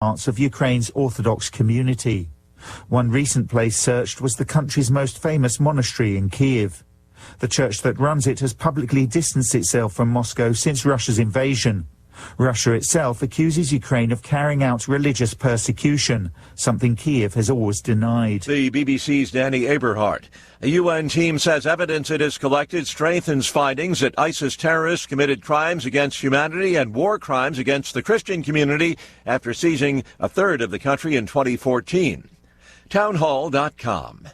parts of Ukraine's Orthodox community. One recent place searched was the country's most famous monastery in Kiev. The church that runs it has publicly distanced itself from Moscow since Russia's invasion. Russia itself accuses Ukraine of carrying out religious persecution, something Kiev has always denied. The BBC's Danny Aberhart. A UN team says evidence it has collected strengthens findings that ISIS terrorists committed crimes against humanity and war crimes against the Christian community after seizing a third of the country in 2014. Townhall.com.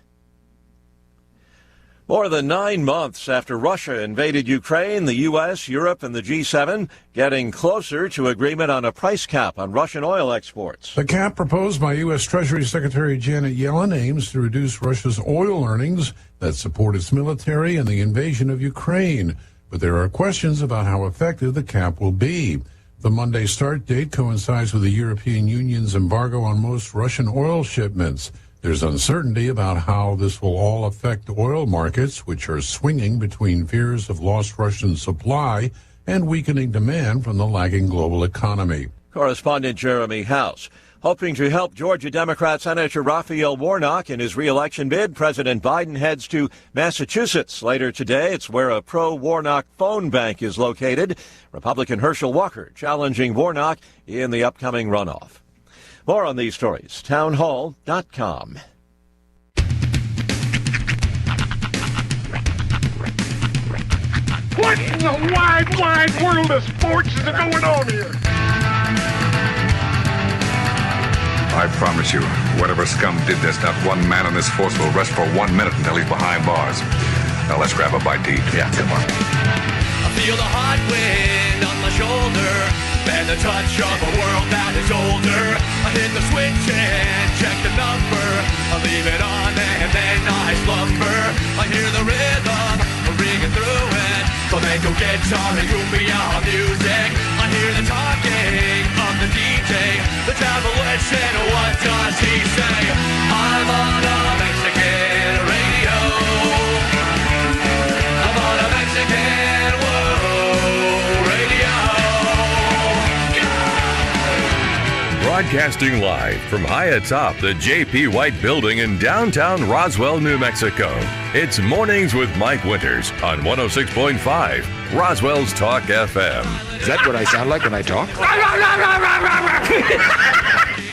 More than 9 months after Russia invaded Ukraine, the U.S., Europe, and the G7 getting closer to agreement on a price cap on Russian oil exports. The cap proposed by U.S. Treasury Secretary Janet Yellen aims to reduce Russia's oil earnings that support its military and the invasion of Ukraine. But there are questions about how effective the cap will be. The Monday start date coincides with the European Union's embargo on most Russian oil shipments. There's uncertainty about how this will all affect oil markets, which are swinging between fears of lost Russian supply and weakening demand from the lagging global economy. Correspondent Jeremy House. Hoping to help Georgia Democrat Senator Raphael Warnock in his re-election bid, President Biden heads to Massachusetts later today. It's where a pro-Warnock phone bank is located. Republican Herschel Walker challenging Warnock in the upcoming runoff. More on these stories, townhall.com. What in the wide, wide world of sports is going on here? I promise you, whatever scum did this, not one man on this force will rest for 1 minute until he's behind bars. Now let's grab a bite to eat. Yeah, come on. I feel the hot wind on my shoulder and the touch of a world that is older. I hit the switch and check the number. I leave it on and then I slumber. I hear the rhythm ringing through it. Flamenco guitar and cumbia music. I hear the talking of the DJ. The travel listen, what does he say? I'm on a Mexican radio. I'm on a Mexican radio. Broadcasting live from high atop the J.P. White Building in downtown Roswell, New Mexico. It's Mornings with Mike Winters on 106.5 Roswell's Talk FM. Is that what I sound like when I talk?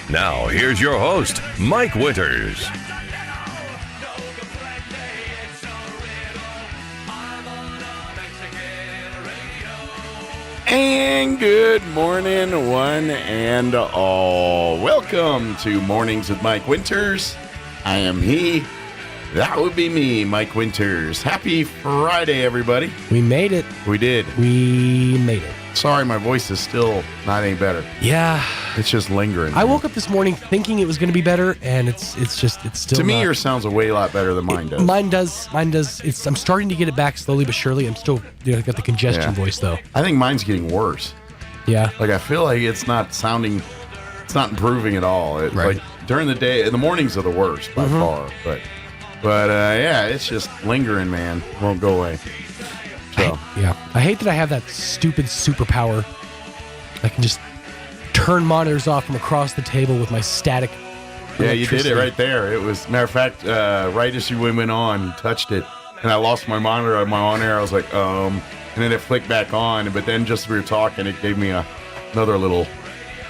Now, here's your host, Mike Winters. And good morning, one and all. Welcome to Mornings with Mike Winters. I am he. That would be me, Mike Winters. Happy Friday, everybody. We made it. We did. We made it. Sorry, my voice is still not any better. Yeah. It's just lingering. I woke up this morning thinking it was going to be better, and it's still to me, not. Yours sounds a way lot better than mine does. Mine does. I'm starting to get it back slowly but surely. I'm still got the congestion voice, though. I think mine's getting worse. Yeah. Like, I feel like it's not improving at all. Right. Like, during the day, the mornings are the worst by far, but yeah, it's just lingering, man. Won't go away. So I hate that I have that stupid superpower. I can just turn monitors off from across the table with my static. Yeah, you did it right there. It was, matter of fact, right as you went on, touched it, and I lost my monitor on my on-air. I was like, and then it flicked back on. But then just as we were talking, it gave me another little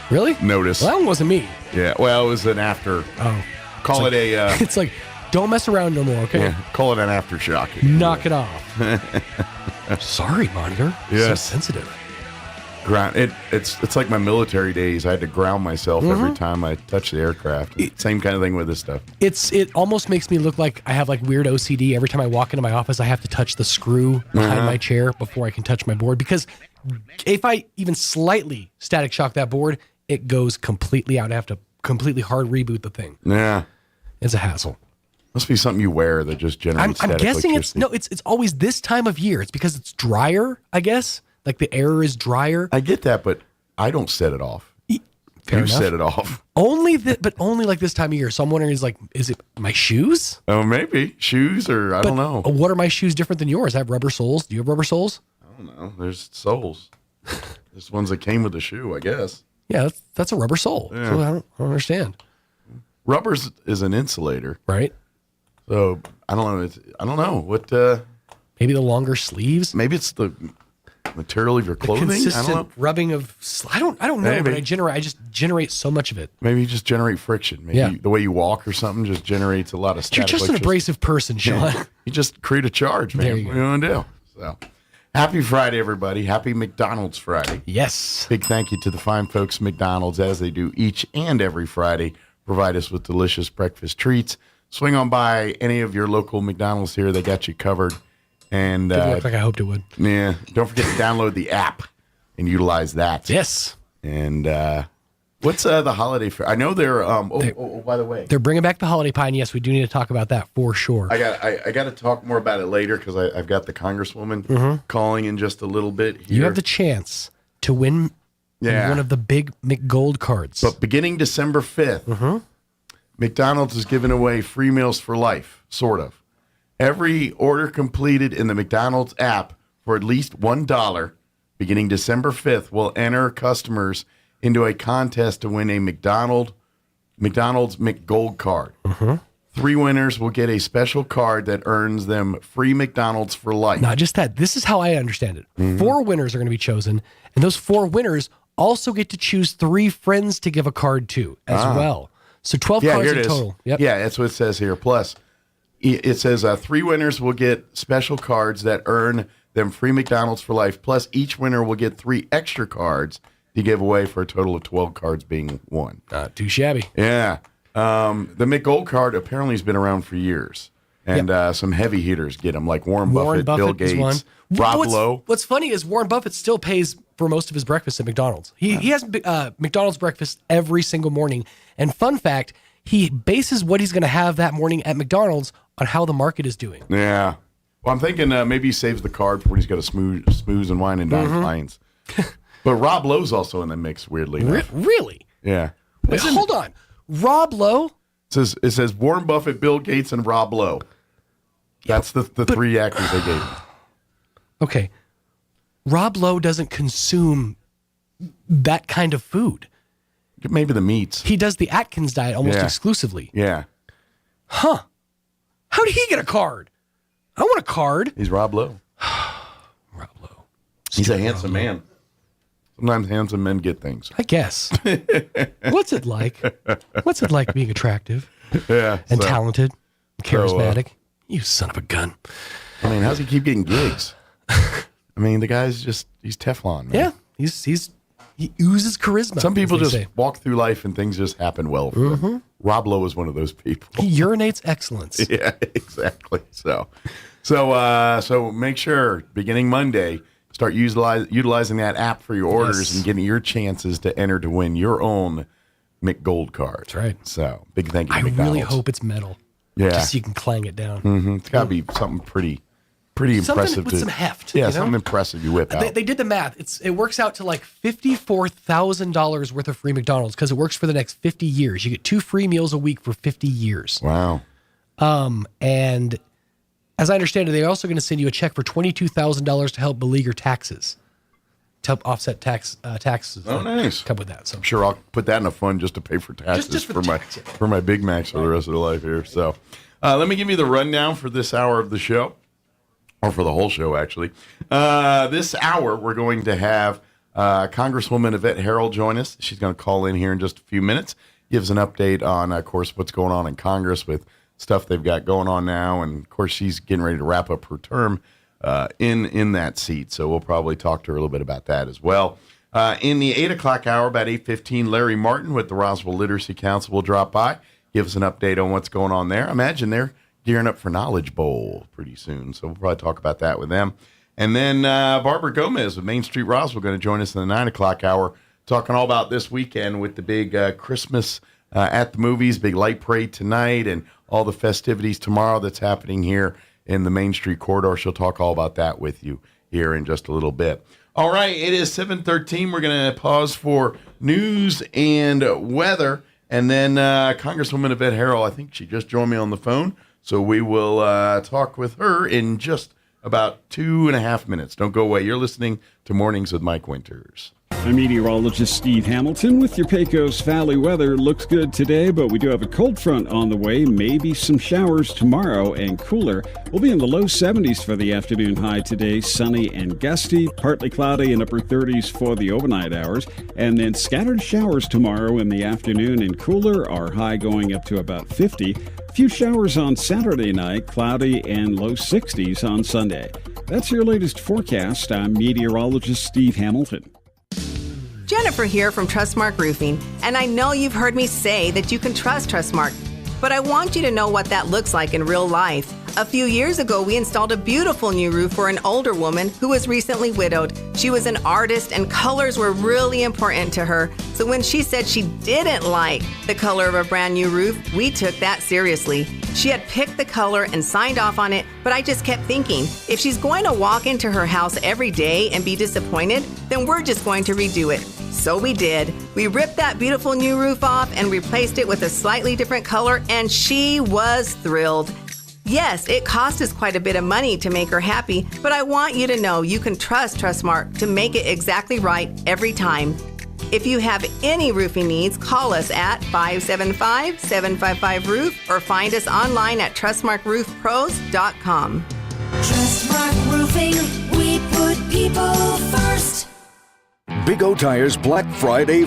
notice. Well, that one wasn't me. Yeah, well, it was an after. Oh, call it a. It's like, don't mess around no more, okay? Yeah, call it an aftershock. Knock it off. Sorry, monitor. Yes. So sensitive. It's like my military days. I had to ground myself every time I touched the aircraft. Same kind of thing with this stuff. It almost makes me look like I have like weird OCD. Every time I walk into my office, I have to touch the screw behind my chair before I can touch my board. Because if I even slightly static shock that board, it goes completely out. I have to completely hard reboot the thing. Yeah. It's a hassle. Must be something you wear that just generates I'm guessing electricity. it's always this time of year. It's because it's drier, I guess. Like the air is drier. I get that, but I don't set it off. Fair you enough. set it off. Only like this time of year. So I'm wondering, is it my shoes? Oh, maybe shoes, or I don't know. What are my shoes different than yours? I have rubber soles. Do you have rubber soles? I don't know. There's soles. There's ones that came with the shoe, I guess. Yeah, that's a rubber sole. Yeah. So I don't understand. Rubber is an insulator, right? So I don't know. I don't know what. Maybe the longer sleeves. Maybe it's the material of your The clothing. consistent I don't know. rubbing of. I don't know. Maybe. But I just generate so much of it. Maybe you just generate friction. Maybe the way you walk or something just generates a lot of static. You're just an abrasive person, Sean. Yeah. You just create a charge, man. There you What go. are you gonna do? So, happy Friday, everybody. Happy McDonald's Friday. Yes. Big thank you to the fine folks at McDonald's, as they do each and every Friday. Provide us with delicious breakfast treats. Swing on by any of your local McDonald's here. They got you covered. And Didn't look like I hoped it would. yeah, don't forget to download the app and utilize that. Yes. And what's the holiday fair? I know they're. By the way, They're bringing back the holiday pie, and yes, we do need to talk about that for sure. I got to talk more about it later because I've got the Congresswoman calling in just a little bit here. You have the chance to win one of the big McGold cards. But beginning December 5th, McDonald's is giving away free meals for life, sort of. Every order completed in the McDonald's app for at least $1, beginning December 5th, will enter customers into a contest to win a McDonald's McGold card. 3 winners will get a special card that earns them free McDonald's for life. Not just that. This is how I understand it. 4 winners are going to be chosen, and those 4 winners also get to choose 3 friends to give a card to as well. So 12 cards here it in is. total. Yep. Yeah, that's what it says here. Plus, it says 3 winners will get special cards that earn them free McDonald's for life. Plus, each winner will get 3 extra cards to give away for a total of 12 cards being won. Not too shabby. Yeah. The McGold card apparently has been around for years. And some heavy hitters get them, like Warren Buffett, Bill Gates, is one. Rob Lowe. What's funny is Warren Buffett still pays for most of his breakfast at McDonald's. He has McDonald's breakfast every single morning. And fun fact, he bases what he's going to have that morning at McDonald's on how the market is doing. Yeah. Well, I'm thinking maybe he saves the card for when he's got a smooze and wine and dine clients. But Rob Lowe's also in the mix, weirdly enough. Really? Yeah. Wait, hold on. Rob Lowe? It says Warren Buffett, Bill Gates, and Rob Lowe. That's the 3 actors they gave him. Okay. Rob Lowe doesn't consume that kind of food. Maybe the meats. He does the Atkins diet almost exclusively. Yeah. Huh. How did he get a card? I want a card. He's Rob Lowe. Rob Lowe. He's a handsome man. Sometimes handsome men get things. I guess. What's it like? What's it like being attractive and talented and charismatic? You son of a gun. I mean, how's he keep getting gigs? I mean, the guy's he's Teflon, man. Yeah. He oozes charisma. Some people as they just say. walk through life and things just happen well for them. Rob Lowe is one of those people. He urinates excellence. Yeah, exactly. So make sure beginning Monday, start utilizing that app for your orders and getting your chances to enter to win your own McGold card. That's right. So big thank you to I McDonald's. really hope it's metal. Yeah. Just so you can clang it down. It's got to be something pretty Something impressive. with some heft. Yeah, you know? something impressive you whip out. They did the math. It works out to like $54,000 worth of free McDonald's because it works for the next 50 years. You get 2 free meals a week for 50 years. Wow. And as I understand it, they're also going to send you a check for $22,000 to help beleaguer taxes, to help offset taxes. Oh, nice. Come with that. So I'm sure I'll put that in a fund just to pay for taxes Just for for the my tax, yeah. for my Big Macs for the rest of the life here. So let me give you the rundown for this hour of the show, or for the whole show, actually. This hour, we're going to have Congresswoman Yvette Herrell join us. She's going to call in here in just a few minutes, gives an update on, of course, what's going on in Congress with stuff they've got going on now. And, of course, she's getting ready to wrap up her term in that seat. So we'll probably talk to her a little bit about that as well. In the 8 o'clock hour, about 8:15, Larry Martin with the Roswell Literacy Council will drop by, give us an update on what's going on there. I imagine they're gearing up for Knowledge Bowl pretty soon, so we'll probably talk about that with them. And then Barbara Gomez with Main Street Roswell going to join us in the 9 o'clock hour, talking all about this weekend with the big Christmas at the movies, big light parade tonight, and all the festivities tomorrow that's happening here in the Main Street corridor. She'll talk all about that with you here in just a little bit. All right, it is 7:13. We're going to pause for news and weather, and then Congresswoman Yvette Herrell, I think she just joined me on the phone, so we will talk with her in just about 2.5 minutes. Don't go away. You're listening to Mornings with Mike Winters. I'm meteorologist Steve Hamilton with your Pecos Valley weather. Looks good today, but we do have a cold front on the way. Maybe some showers tomorrow and cooler. We'll be in the low 70s for the afternoon high today. Sunny and gusty, partly cloudy and upper 30s for the overnight hours. And then scattered showers tomorrow in the afternoon and cooler. Our high going up to about 50. Few showers on Saturday night, cloudy and low 60s on Sunday. That's your latest forecast. I'm meteorologist Steve Hamilton. Jennifer here from Trustmark Roofing, and I know you've heard me say that you can trust Trustmark, but I want you to know what that looks like in real life. A few years ago, we installed a beautiful new roof for an older woman who was recently widowed. She was an artist, and colors were really important to her. So when she said she didn't like the color of a brand new roof, we took that seriously. She had picked the color and signed off on it, but I just kept thinking, if she's going to walk into her house every day and be disappointed, then we're just going to redo it. So we did. We ripped that beautiful new roof off and replaced it with a slightly different color, and she was thrilled. Yes, it cost us quite a bit of money to make her happy, but I want you to know you can trust Trustmark to make it exactly right every time. If you have any roofing needs, call us at 575-755-ROOF or find us online at trustmarkroofpros.com. Trustmark Roofing, we put people first. Big O Tires Black Friday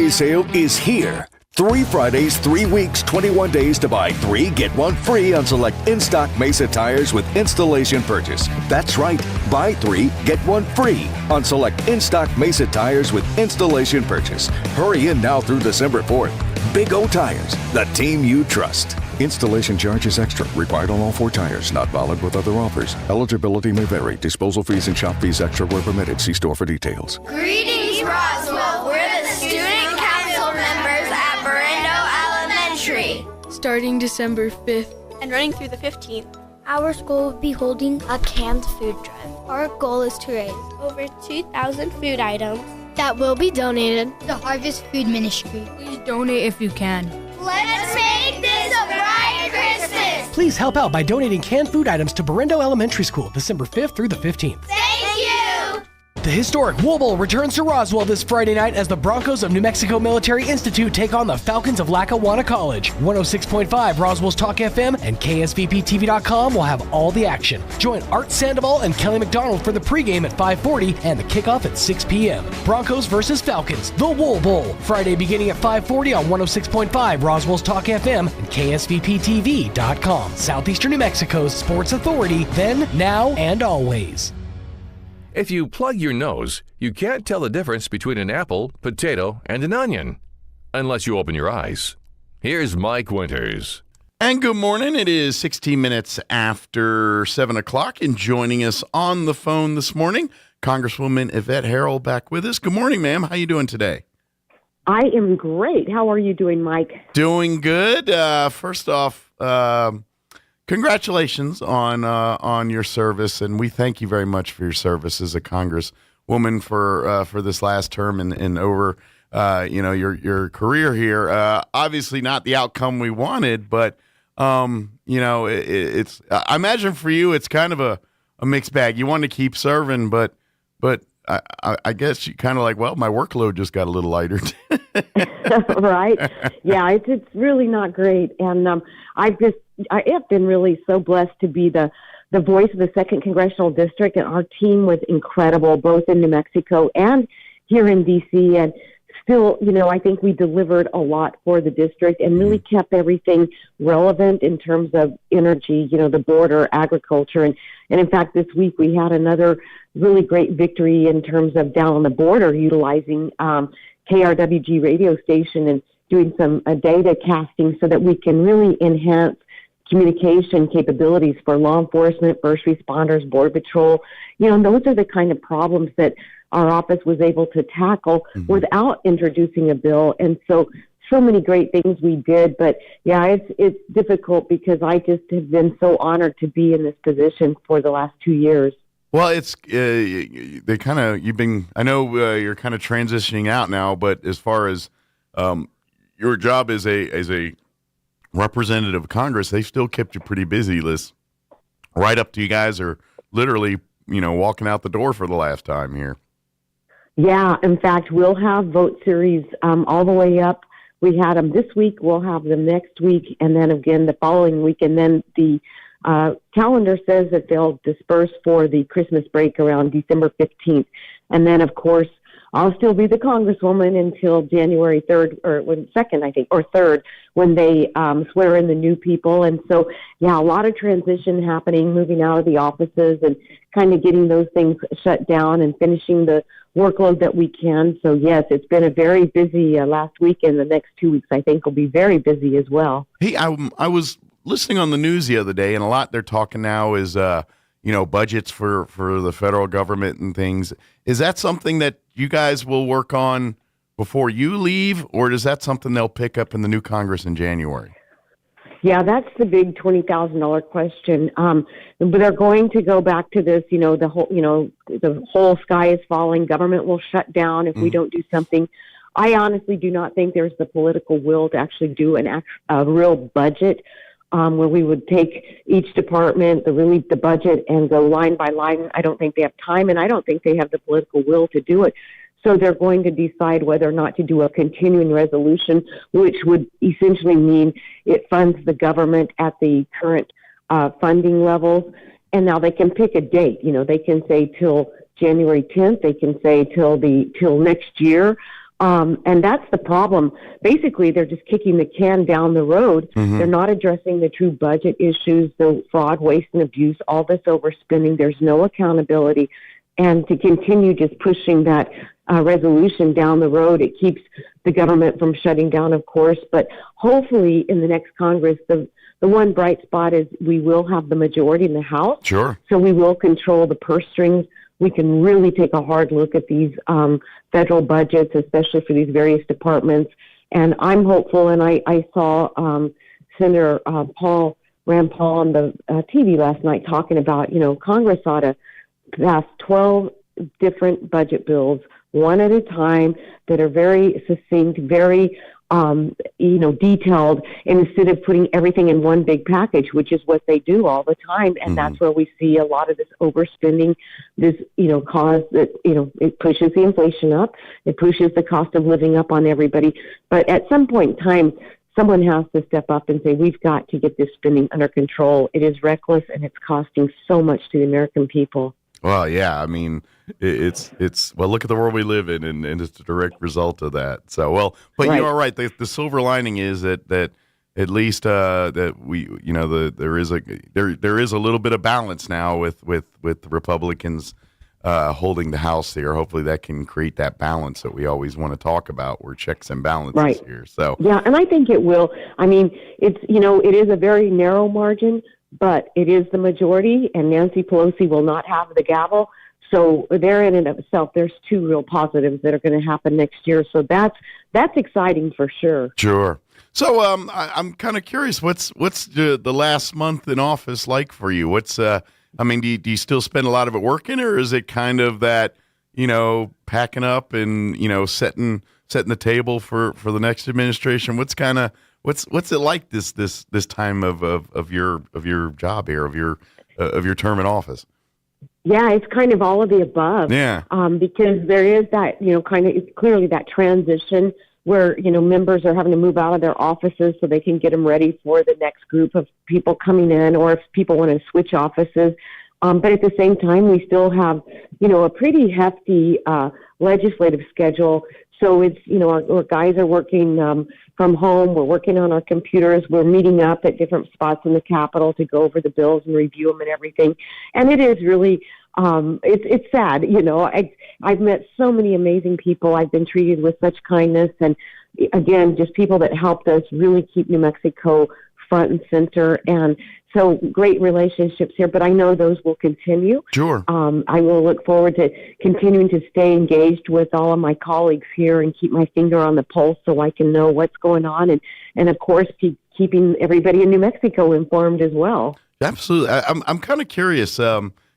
sale is here. 3 Fridays, 3 weeks, 21 days to buy 3, get 1 free on select in-stock Mesa tires with installation purchase. That's right, buy 3, get 1 free on select in-stock Mesa tires with installation purchase. Hurry in now through December 4th. Big O Tires, the team you trust. Installation charges extra. Required on all 4 tires. Not valid with other offers. Eligibility may vary. Disposal fees and shop fees extra where permitted. See store for details. Greetings, Roswell. We're the student council members at Berendo Elementary. Starting December 5th and running through the 15th. Our school will be holding a canned food drive. Our goal is to raise over 2,000 food items that will be donated to the Harvest Food Ministry. Please donate if you can. Let's make this a bright Christmas! Please help out by donating canned food items to Berendo Elementary School, December 5th through the 15th. Thank you! The historic Wool Bowl returns to Roswell this Friday night as the Broncos of New Mexico Military Institute take on the Falcons of Lackawanna College. 106.5 Roswell's Talk FM and KSVPTV.com will have all the action. Join Art Sandoval and Kelly McDonald for the pregame at 5:40 and the kickoff at 6 p.m. Broncos versus Falcons, the Wool Bowl. Friday beginning at 5:40 on 106.5 Roswell's Talk FM and KSVPTV.com. Southeastern New Mexico's sports authority, then, now, and always. If you plug your nose, you can't tell the difference between an apple, potato, and an onion, unless you open your eyes. Here's Mike Winters. And good morning. It is 16 minutes after 7 o'clock, and joining us on the phone this morning, Congresswoman Yvette Harrell back with us. Good morning, ma'am. How you doing today? I am great. How are you doing, Mike? Doing good. First off, congratulations on your service, and we thank you very much for your service as a Congresswoman for this last term and over your career here. Obviously, not the outcome we wanted, but it's. I imagine for you, it's kind of a mixed bag. You want to keep serving, but I guess you kind of like, well, my workload just got a little lighter. Right? Yeah, it's really not great, and I have been really so blessed to be the voice of the 2nd Congressional District, and our team was incredible, both in New Mexico and here in D.C., and still, I think we delivered a lot for the district and really kept everything relevant in terms of energy, the border, agriculture, and in fact, this week we had another really great victory in terms of down on the border, utilizing KRWG radio station and doing some data casting so that we can really enhance communication capabilities for law enforcement, first responders, Border Patrol. And those are the kind of problems that our office was able to tackle without introducing a bill. And so many great things we did. But yeah, it's difficult because I just have been so honored to be in this position for the last 2 years. Well, it's I know you're kind of transitioning out now, but as far as your job as a representative of Congress, they still kept you pretty busy, Liz. Right up to you guys are literally, walking out the door for the last time here. Yeah, in fact, we'll have vote series all the way up. We had them this week. We'll have them next week, and then again the following week. And then the calendar says that they'll disperse for the Christmas break around December 15th. And then, of course, I'll still be the Congresswoman until January 3rd, or 2nd, I think, or 3rd, when they swear in the new people. And so, yeah, a lot of transition happening, moving out of the offices and kind of getting those things shut down and finishing the workload that we can. So, yes, it's been a very busy last week, and the next 2 weeks, I think, will be very busy as well. Hey, I was listening on the news the other day, and a lot they're talking now is, budgets for the federal government and things. Is that something that you guys will work on before you leave, or is that something they'll pick up in the new Congress in January? Yeah, that's the big $20,000 question. But they're going to go back to this, the whole sky is falling. Government will shut down if we don't do something. I honestly do not think there's the political will to actually do a real budget where we would take each department, the budget, and go line by line. I don't think they have time, and I don't think they have the political will to do it. So they're going to decide whether or not to do a continuing resolution, which would essentially mean it funds the government at the current funding levels. And now they can pick a date. They can say till January 10th. They can say till next year. And that's the problem. Basically, they're just kicking the can down the road. Mm-hmm. They're not addressing the true budget issues, the fraud, waste, and abuse, all this overspending. There's no accountability. And to continue just pushing that resolution down the road, it keeps the government from shutting down, of course. But hopefully in the next Congress, the one bright spot is we will have the majority in the House. Sure. So we will control the purse strings. We can really take a hard look at these federal budgets, especially for these various departments. And I'm hopeful, and I saw Senator Rand Paul on the TV last night talking about, Congress ought to pass 12 different budget bills, one at a time, that are very succinct, very detailed, instead of putting everything in one big package, which is what they do all the time. And that's where we see a lot of this overspending, this, cause that, it pushes the inflation up. It pushes the cost of living up on everybody. But at some point in time, someone has to step up and say, we've got to get this spending under control. It is reckless, and it's costing so much to the American people. Well, yeah, I mean, it's look at the world we live in, and it's a direct result of that. So, but right. You are right. The silver lining is that at least that we, there is a little bit of balance now with the Republicans holding the House here. Hopefully, that can create that balance that we always want to talk about, where checks and balances right. here. So, yeah, and I think it will. I mean, it's it is a very narrow margin, but it is the majority, and Nancy Pelosi will not have the gavel. So there, in and of itself, there's two real positives that are going to happen next year. So that's exciting for sure. Sure. So I'm kind of curious, what's the last month in office like for you? Do you still spend a lot of it working, or is it kind of that, packing up and, setting the table for the next administration? What's it like this time of your job here, of your term in office? Yeah, it's kind of all of the above. Yeah. Because there is that, it's clearly that transition where, members are having to move out of their offices so they can get them ready for the next group of people coming in, or if people want to switch offices. But at the same time, we still have, a pretty hefty legislative schedule. So it's, our guys are working from home. We're working on our computers. We're meeting up at different spots in the Capitol to go over the bills and review them and everything. And it is really, it's sad. I've met so many amazing people. I've been treated with such kindness. And again, just people that helped us really keep New Mexico front and center. And so great relationships here, but I know those will continue. Sure. I will look forward to continuing to stay engaged with all of my colleagues here and keep my finger on the pulse so I can know what's going on. And of course, keeping everybody in New Mexico informed as well. Absolutely. I'm kind of curious,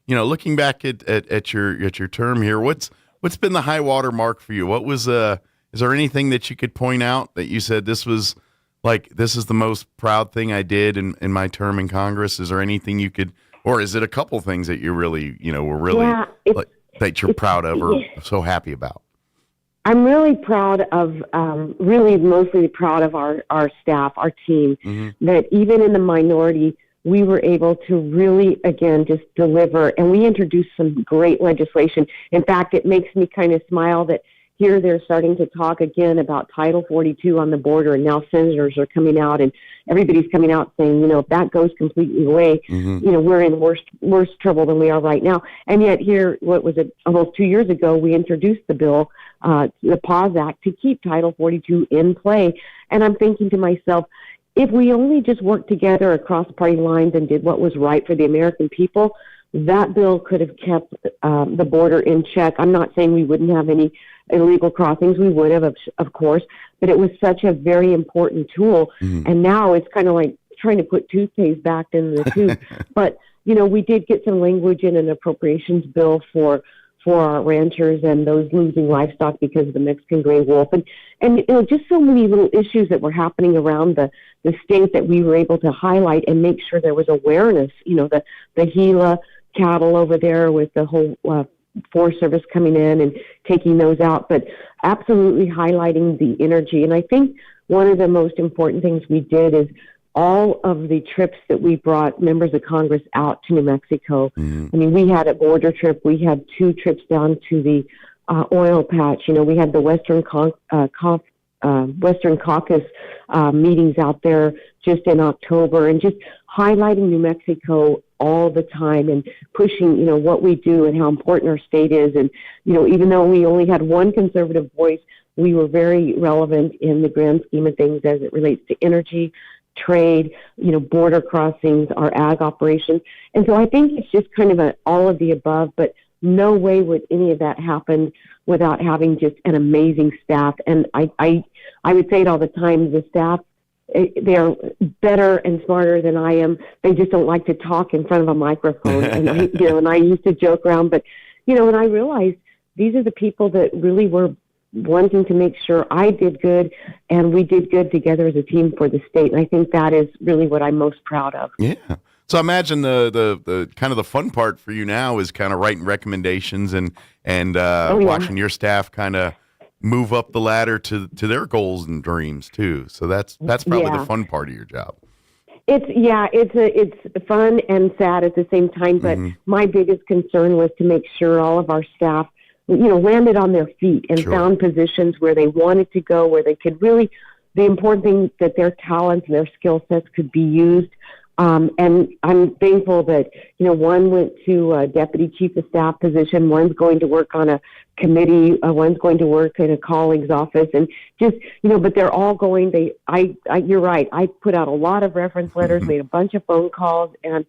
looking back at your term here, what's been the high water mark for you? What was, is there anything that you could point out that you said this is the most proud thing I did in my term in Congress? Is there anything you could, or is it a couple things that you really, were really that you're proud of or so happy about? I'm really proud of, really mostly proud of our staff, our team, that even in the minority, we were able to really, again, just deliver. And we introduced some great legislation. In fact, it makes me kind of smile that here they're starting to talk again about Title 42 on the border, and now senators are coming out, and everybody's coming out saying, if that goes completely away, we're in worse trouble than we are right now. And yet here, what was it, almost 2 years ago, we introduced the bill, the PAUSE Act, to keep Title 42 in play. And I'm thinking to myself, if we only just worked together across party lines and did what was right for the American people, that bill could have kept the border in check. I'm not saying we wouldn't have any illegal crossings. We would have, of course, but it was such a very important tool. And now it's kind of like trying to put toothpaste back in the tube. But, we did get some language in an appropriations bill for our ranchers and those losing livestock because of the Mexican gray wolf. And just so many little issues that were happening around the state that we were able to highlight and make sure there was awareness, the Gila cattle over there with the whole Forest Service coming in and taking those out, but absolutely highlighting the energy. And I think one of the most important things we did is all of the trips that we brought members of Congress out to New Mexico. I mean, we had a border trip. We had 2 trips down to the oil patch. We had the Western Caucus meetings out there just in October, and just highlighting New Mexico all the time and pushing, what we do and how important our state is. And, even though we only had one conservative voice, we were very relevant in the grand scheme of things as it relates to energy, trade, border crossings, our ag operations. And so I think it's just kind of all of the above, but no way would any of that happen without having just an amazing staff. And I would say it all the time, the staff, they're better and smarter than I am. They just don't like to talk in front of a microphone. And I used to joke around, but, and I realized these are the people that really were wanting to make sure I did good and we did good together as a team for the state. And I think that is really what I'm most proud of. Yeah. So I imagine the kind of the fun part for you now is kind of writing recommendations and watching your staff kind of move up the ladder to their goals and dreams too. So that's probably the fun part of your job. It's fun and sad at the same time. But my biggest concern was to make sure all of our staff, landed on their feet and found positions where they wanted to go, where they could really, the important thing that their talents and their skill sets could be used. And I'm thankful that, one went to a deputy chief of staff position, one's going to work on a committee, one's going to work in a colleague's office, and just, but they're all going, you're right. I put out a lot of reference letters, made a bunch of phone calls, and,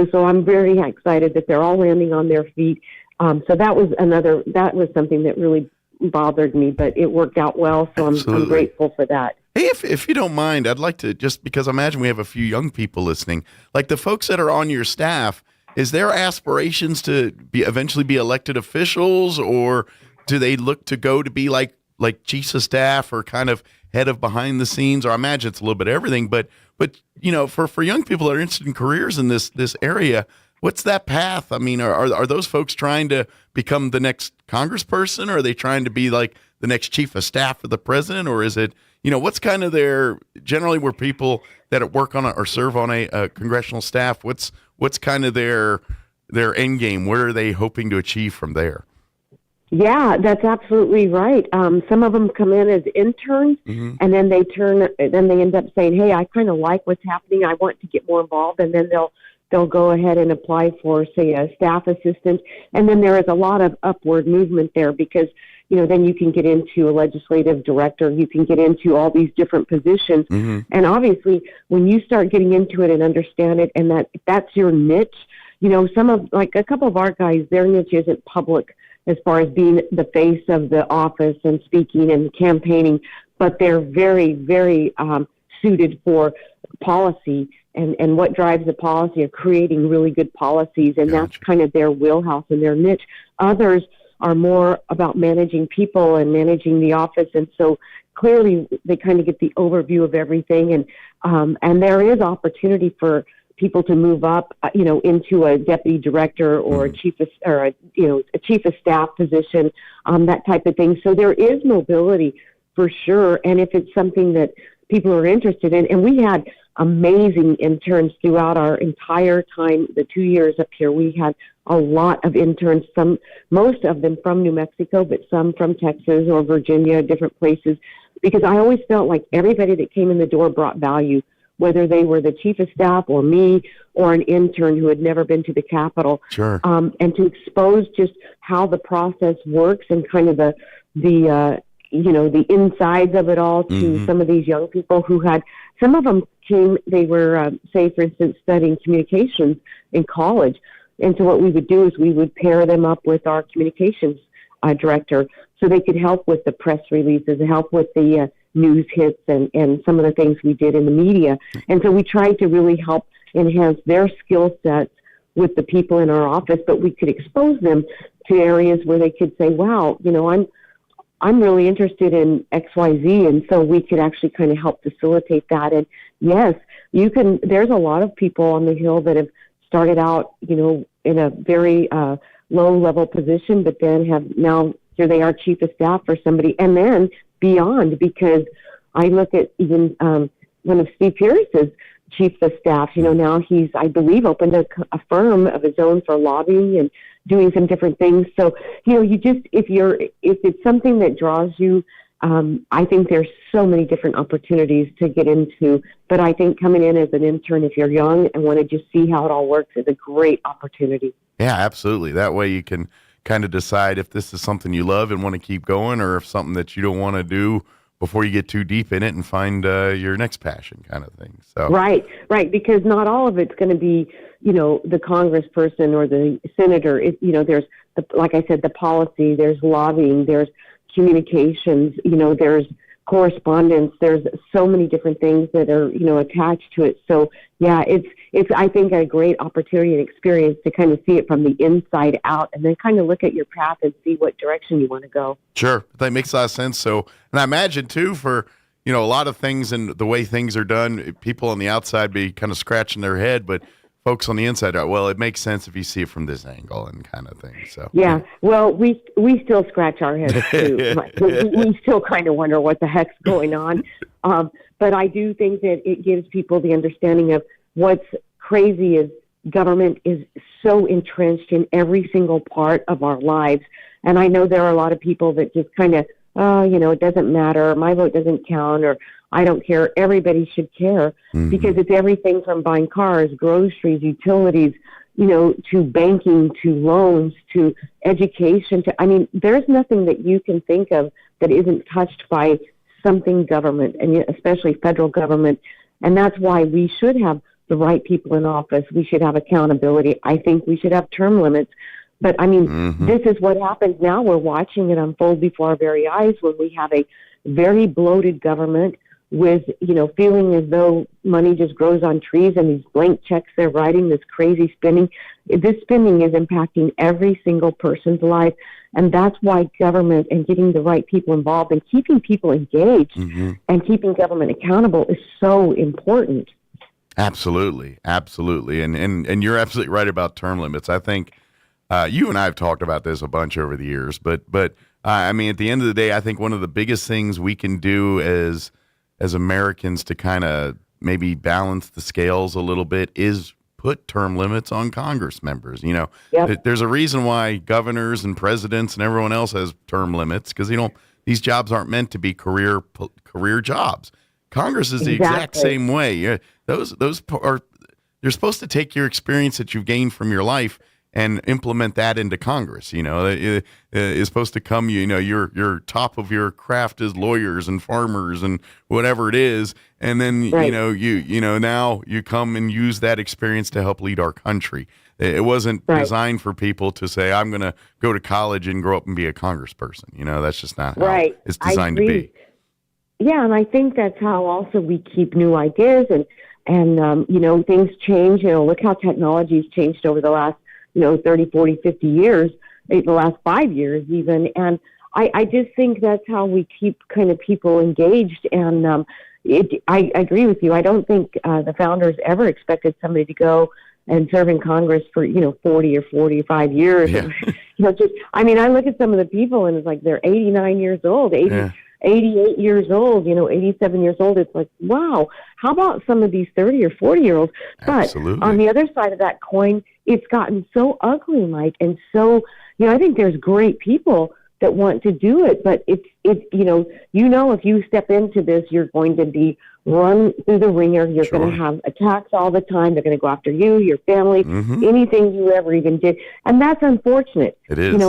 so I'm very excited that they're all landing on their feet. So that was something that really bothered me, but it worked out well. So I'm grateful for that. Hey, if you don't mind, I'd like to, just because I imagine we have a few young people listening, like the folks that are on your staff, is there aspirations to eventually be elected officials, or do they look to go to be like chiefs of staff or kind of head of behind the scenes? Or I imagine it's a little bit of everything, but for young people that are interested in careers in this area, what's that path? I mean, are those folks trying to become the next congressperson, or are they trying to be like the next chief of staff of the president, or is it, what's kind of generally where people that work on or serve on a congressional staff, what's kind of their end game? What are they hoping to achieve from there? Yeah, that's absolutely right. Some of them come in as interns, and then they end up saying, "Hey, I kind of like what's happening. I want to get more involved," and then they'll go ahead and apply for, say, a staff assistant. And then there is a lot of upward movement there because, then you can get into a legislative director, you can get into all these different positions. And obviously, when you start getting into it and understand it, and that's your niche, a couple of our guys, their niche isn't public as far as being the face of the office and speaking and campaigning, but they're very, very suited for policy and what drives the policy of creating really good policies. And that's kind of their wheelhouse and their niche. Others are more about managing people and managing the office. And so clearly they kind of get the overview of everything. And there is opportunity for people to move up, into a deputy director or a chief of staff position, that type of thing. So there is mobility for sure. And if it's something that people are interested in, and we had amazing interns throughout our entire time, the 2 years up here, we had a lot of interns, most of them from New Mexico, but some from Texas or Virginia, different places, because I always felt like everybody that came in the door brought value, whether they were the chief of staff or me or an intern who had never been to the Capitol. Sure. And to expose just how the process works and kind of the insides of it all to some of these young people who had, some of them came, they were, say, for instance, studying communications in college. And so what we would do is we would pair them up with our communications director so they could help with the press releases, help with the news hits and some of the things we did in the media. And so we tried to really help enhance their skill sets with the people in our office, but we could expose them to areas where they could say, wow, I'm really interested in XYZ. And so we could actually kind of help facilitate that. And yes, there's a lot of people on the Hill that have started out, in a very low level position, but then have now, here they are chief of staff for somebody, and then beyond, because I look at even one of Steve Pierce's chief of staff, now he's, I believe, opened a firm of his own for lobbying and doing some different things. So, you just, if it's something that draws you, I think there's so many different opportunities to get into, but I think coming in as an intern, if you're young and want to just see how it all works, is a great opportunity. Yeah, absolutely. That way you can kind of decide if this is something you love and want to keep going, or if something that you don't want to do before you get too deep in it and find your next passion kind of thing. So Right, because not all of it's going to be, the congressperson or the senator. There's, like I said, the policy, there's lobbying, there's communications, there's correspondence, there's so many different things that are, attached to it. So yeah, it's, I think, a great opportunity and experience to kind of see it from the inside out and then kind of look at your path and see what direction you want to go. Sure. That makes a lot of sense. So, and I imagine too, for, a lot of things and the way things are done, people on the outside be kind of scratching their head, but folks on the inside are, well, it makes sense if you see it from this angle and kind of thing. So yeah. Well, we still scratch our heads too. we still kind of wonder what the heck's going on. But I do think that it gives people the understanding of what's crazy is government is so entrenched in every single part of our lives. And I know there are a lot of people that just kind of, it doesn't matter. My vote doesn't count, or I don't care. Everybody should care because it's everything from buying cars, groceries, utilities, to banking, to loans, to education. There's nothing that you can think of that isn't touched by something government, and especially federal government. And that's why we should have the right people in office. We should have accountability. I think we should have term limits. But this is what happens now. We're watching it unfold before our very eyes when we have a very bloated government with, feeling as though money just grows on trees and these blank checks they're writing, this crazy spending. This spending is impacting every single person's life. And that's why government and getting the right people involved and keeping people engaged and keeping government accountable is so important. Absolutely. And you're absolutely right about term limits. I think you and I have talked about this a bunch over the years, but at the end of the day, I think one of the biggest things we can do as Americans to kind of maybe balance the scales a little bit is put term limits on Congress members. There's a reason why governors and presidents and everyone else has term limits, because these jobs aren't meant to be career jobs. Congress is the exact same way. Those are, you're supposed to take your experience that you've gained from your life and implement that into Congress. It is supposed to come, your top of your craft is lawyers and farmers and whatever it is. And then, now you come and use that experience to help lead our country. It wasn't designed for people to say, I'm going to go to college and grow up and be a congressperson. That's just not how it's designed to be. Yeah. And I think that's how also we keep new ideas and things change. Look how technology's changed over the last 30, 40, 50 years, the last 5 years even. And I just think that's how we keep kind of people engaged. And, I agree with you. I don't think the founders ever expected somebody to go and serve in Congress for 40 or 45 years. Yeah. I look at some of the people and it's like they're 89 years old, 88 years old, 87 years old. It's like, wow, how about some of these 30 or 40-year-olds? But on the other side of that coin, it's gotten so ugly, Mike, and so, I think there's great people that want to do it, but it's if you step into this, you're going to be run through the ringer. You're going to have attacks all the time. They're going to go after you, your family, anything you ever even did. And that's unfortunate. It is.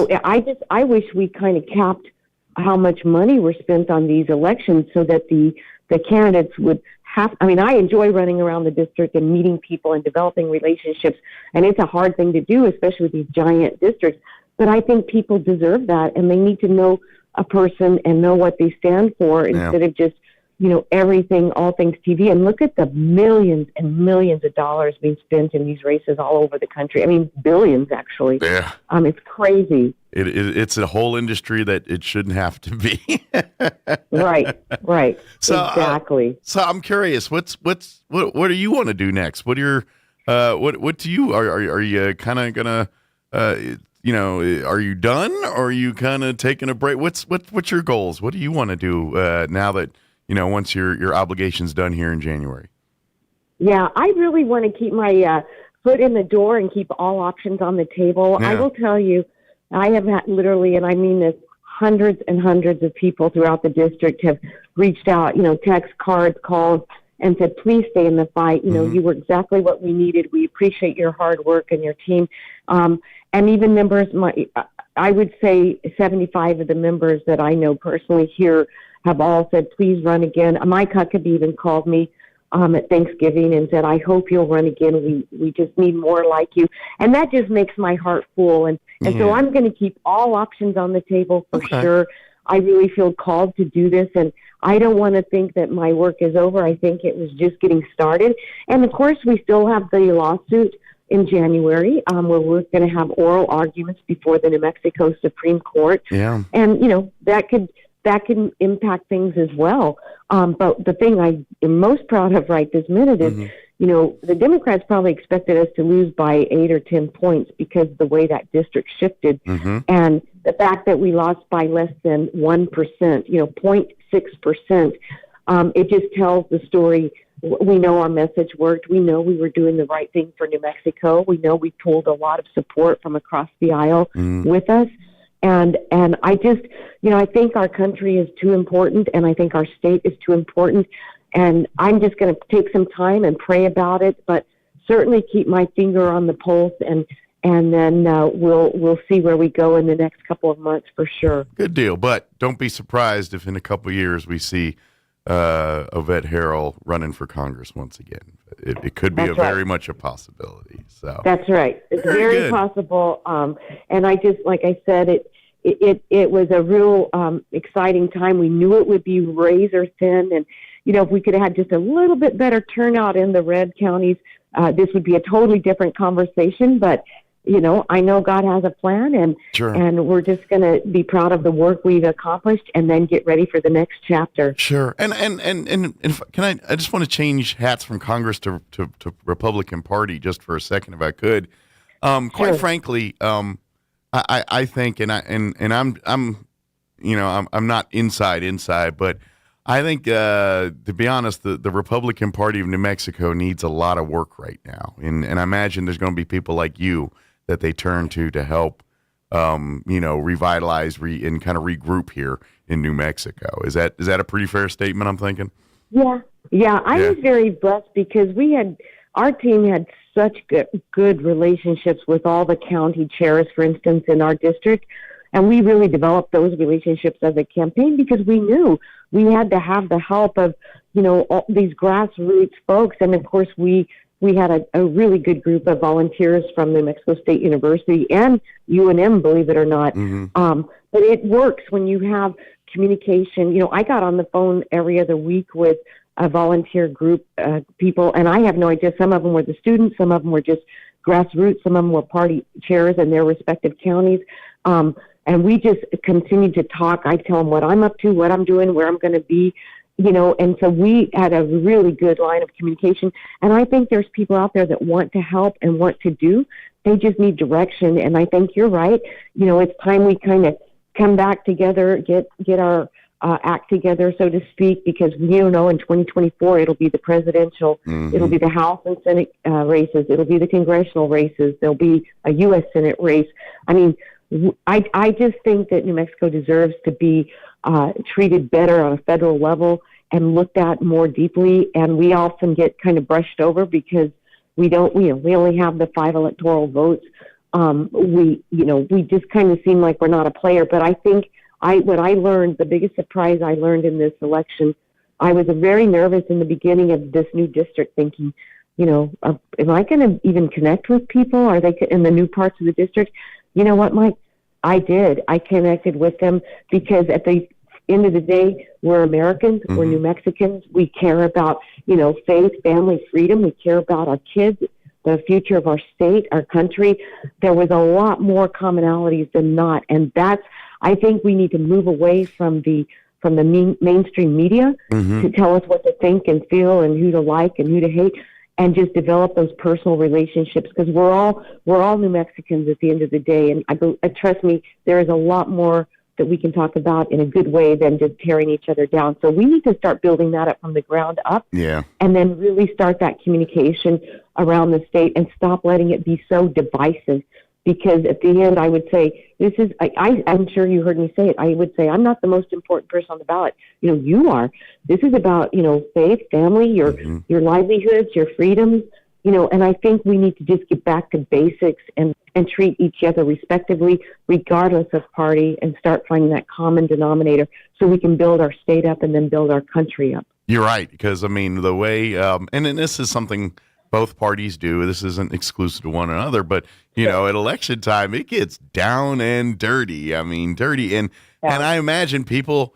I wish we kind of capped how much money were spent on these elections so that the candidates would have, I enjoy running around the district and meeting people and developing relationships. And it's a hard thing to do, especially with these giant districts. But I think people deserve that, and they need to know a person and know what they stand for instead of just, everything, all things TV. And look at the millions and millions of dollars being spent in these races all over the country. Billions, actually. Yeah. It's crazy. It's a whole industry that it shouldn't have to be. Right. So, exactly. So I'm curious, what do you want to do next? What are your, what do you, are you kind of gonna, are you done, or are you kind of taking a break? What's your goals? What do you want to do now that once your obligation's done here in January? Yeah, I really want to keep my foot in the door and keep all options on the table. Yeah. I will tell you, I have had literally, and I mean this, hundreds and hundreds of people throughout the district have reached out, text, cards, calls, and said, please stay in the fight. You were exactly what we needed. We appreciate your hard work and your team. And even members, I would say 75 of the members that I know personally here have all said, please run again. Mike Huckabee even called me at Thanksgiving and said, I hope you'll run again. We just need more like you. And that just makes my heart full. And so I'm going to keep all options on the table for sure. I really feel called to do this, and I don't want to think that my work is over. I think it was just getting started. And of course, we still have the lawsuit in January, where we're going to have oral arguments before the New Mexico Supreme Court. Yeah. And, that can impact things as well. But the thing I am most proud of right this minute is, the Democrats probably expected us to lose by 8 or 10 points because of the way that district shifted. And the fact that we lost by less than 1%, 0.6%, it just tells the story. We know our message worked. We know we were doing the right thing for New Mexico. We know we pulled a lot of support from across the aisle with us. And I just, I think our country is too important, and I think our state is too important. And I'm just going to take some time and pray about it, but certainly keep my finger on the pulse, and then we'll see where we go in the next couple of months for sure. Good deal. But don't be surprised if in a couple of years we see Yvette Harrell running for Congress once again. It could be very much a possibility. So that's right. It's very possible. And I just, like I said, it was a real exciting time. We knew it would be razor thin, and if we could have had just a little bit better turnout in the red counties, this would be a totally different conversation. But I know God has a plan, and we're just going to be proud of the work we've accomplished, and then get ready for the next chapter. Sure. And can I just want to change hats from Congress to Republican Party just for a second, if I could. Quite frankly, I think, I'm not inside, but I think, to be honest, the Republican Party of New Mexico needs a lot of work right now. And I imagine there's going to be people like you that they turn to help, revitalize and kind of regroup here in New Mexico. Is that a pretty fair statement, I'm thinking? Yeah. I was very blessed because our team had such good relationships with all the county chairs, for instance, in our district. And we really developed those relationships as a campaign because we knew we had to have the help of, all these grassroots folks. And of course, we had a really good group of volunteers from New Mexico State University and UNM, believe it or not. But it works when you have communication. I got on the phone every other week with a volunteer group, people, and I have no idea. Some of them were the students, some of them were just grassroots, some of them were party chairs in their respective counties. And we just continued to talk. I tell them what I'm up to, what I'm doing, where I'm going to be. and so we had a really good line of communication. And I think there's people out there that want to help and want to do. They just need direction. And I think you're right. It's time we kind of come back together, get our act together, so to speak, because in 2024 it'll be the presidential, it'll be the House and Senate races, it'll be the congressional races, there'll be a U.S. Senate race. I mean, I just think that New Mexico deserves to be treated better on a federal level and looked at more deeply. And we often get kind of brushed over because we only have the 5 electoral votes. We just kind of seem like we're not a player. But I think what I learned, the biggest surprise I learned in this election, I was very nervous in the beginning of this new district, thinking, am I going to even connect with people? Are they in the new parts of the district? You know what, Mike? I did. I connected with them because at the end of the day, we're Americans. We're New Mexicans. We care about, faith, family, freedom. We care about our kids, the future of our state, our country. There was a lot more commonalities than not. And I think we need to move away from the mainstream media to tell us what to think and feel and who to like and who to hate, and just develop those personal relationships, because we're all New Mexicans at the end of the day. And trust me, there is a lot more that we can talk about in a good way than just tearing each other down. So we need to start building that up from the ground up, and then really start that communication around the state and stop letting it be so divisive. Because at the end, I would say, I'm sure you heard me say it, I would say, I'm not the most important person on the ballot. You are. This is about, faith, family, your livelihoods, your freedoms, and I think we need to just get back to basics and treat each other respectively, regardless of party, and start finding that common denominator so we can build our state up and then build our country up. You're right, because, the way, and this is something both parties do. This isn't exclusive to one another, but at election time, it gets down and dirty. Dirty. And I imagine people,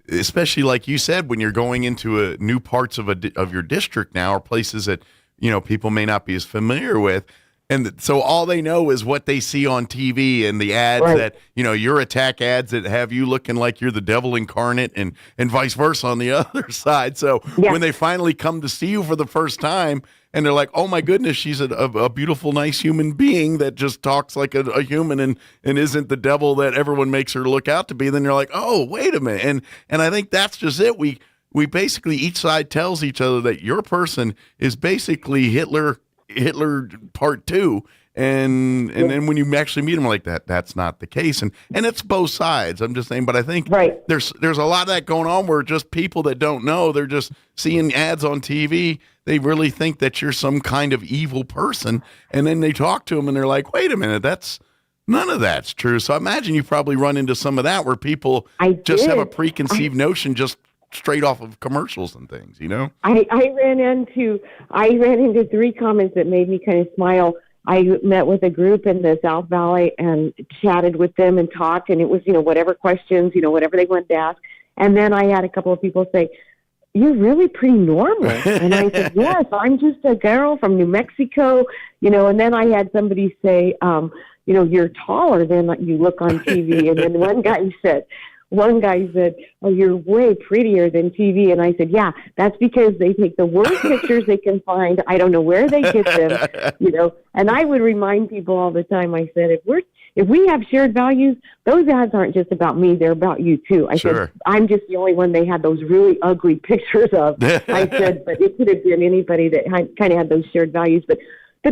especially like you said, when you're going into new parts of your district now, or places that, people may not be as familiar with. And so all they know is what they see on TV and the ads that, your attack ads that have you looking like you're the devil incarnate, and vice versa on the other side. So when they finally come to see you for the first time, and they're like, oh my goodness, she's a beautiful, nice human being that just talks like a human and isn't the devil that everyone makes her look out to be. Then you're like, oh, wait a minute. And I think that's just it. We basically, each side tells each other that your person is basically Hitler part 2. And then when you actually meet them like that's not the case. And it's both sides. I'm just saying, but I think there's a lot of that going on where just people that don't know, they're just seeing ads on TV. They really think that you're some kind of evil person. And then they talk to them and they're like, wait a minute, none of that's true. So I imagine you probably run into some of that where people just have a preconceived notion just straight off of commercials and things, I ran into 3 comments that made me kind of smile. I met with a group in the South Valley and chatted with them and talked, and it was, whatever questions, whatever they wanted to ask. And then I had a couple of people say, you're really pretty normal. And I said, yes, I'm just a girl from New Mexico, and then I had somebody say, you're taller than you look on TV. And then one guy said, oh, you're way prettier than TV. And I said, yeah, that's because they take the worst pictures they can find. I don't know where they get them, And I would remind people all the time, I said, if we have shared values, those ads aren't just about me, they're about you too. I said, I'm just the only one they had those really ugly pictures of. I said, but it could have been anybody that kind of had those shared values. But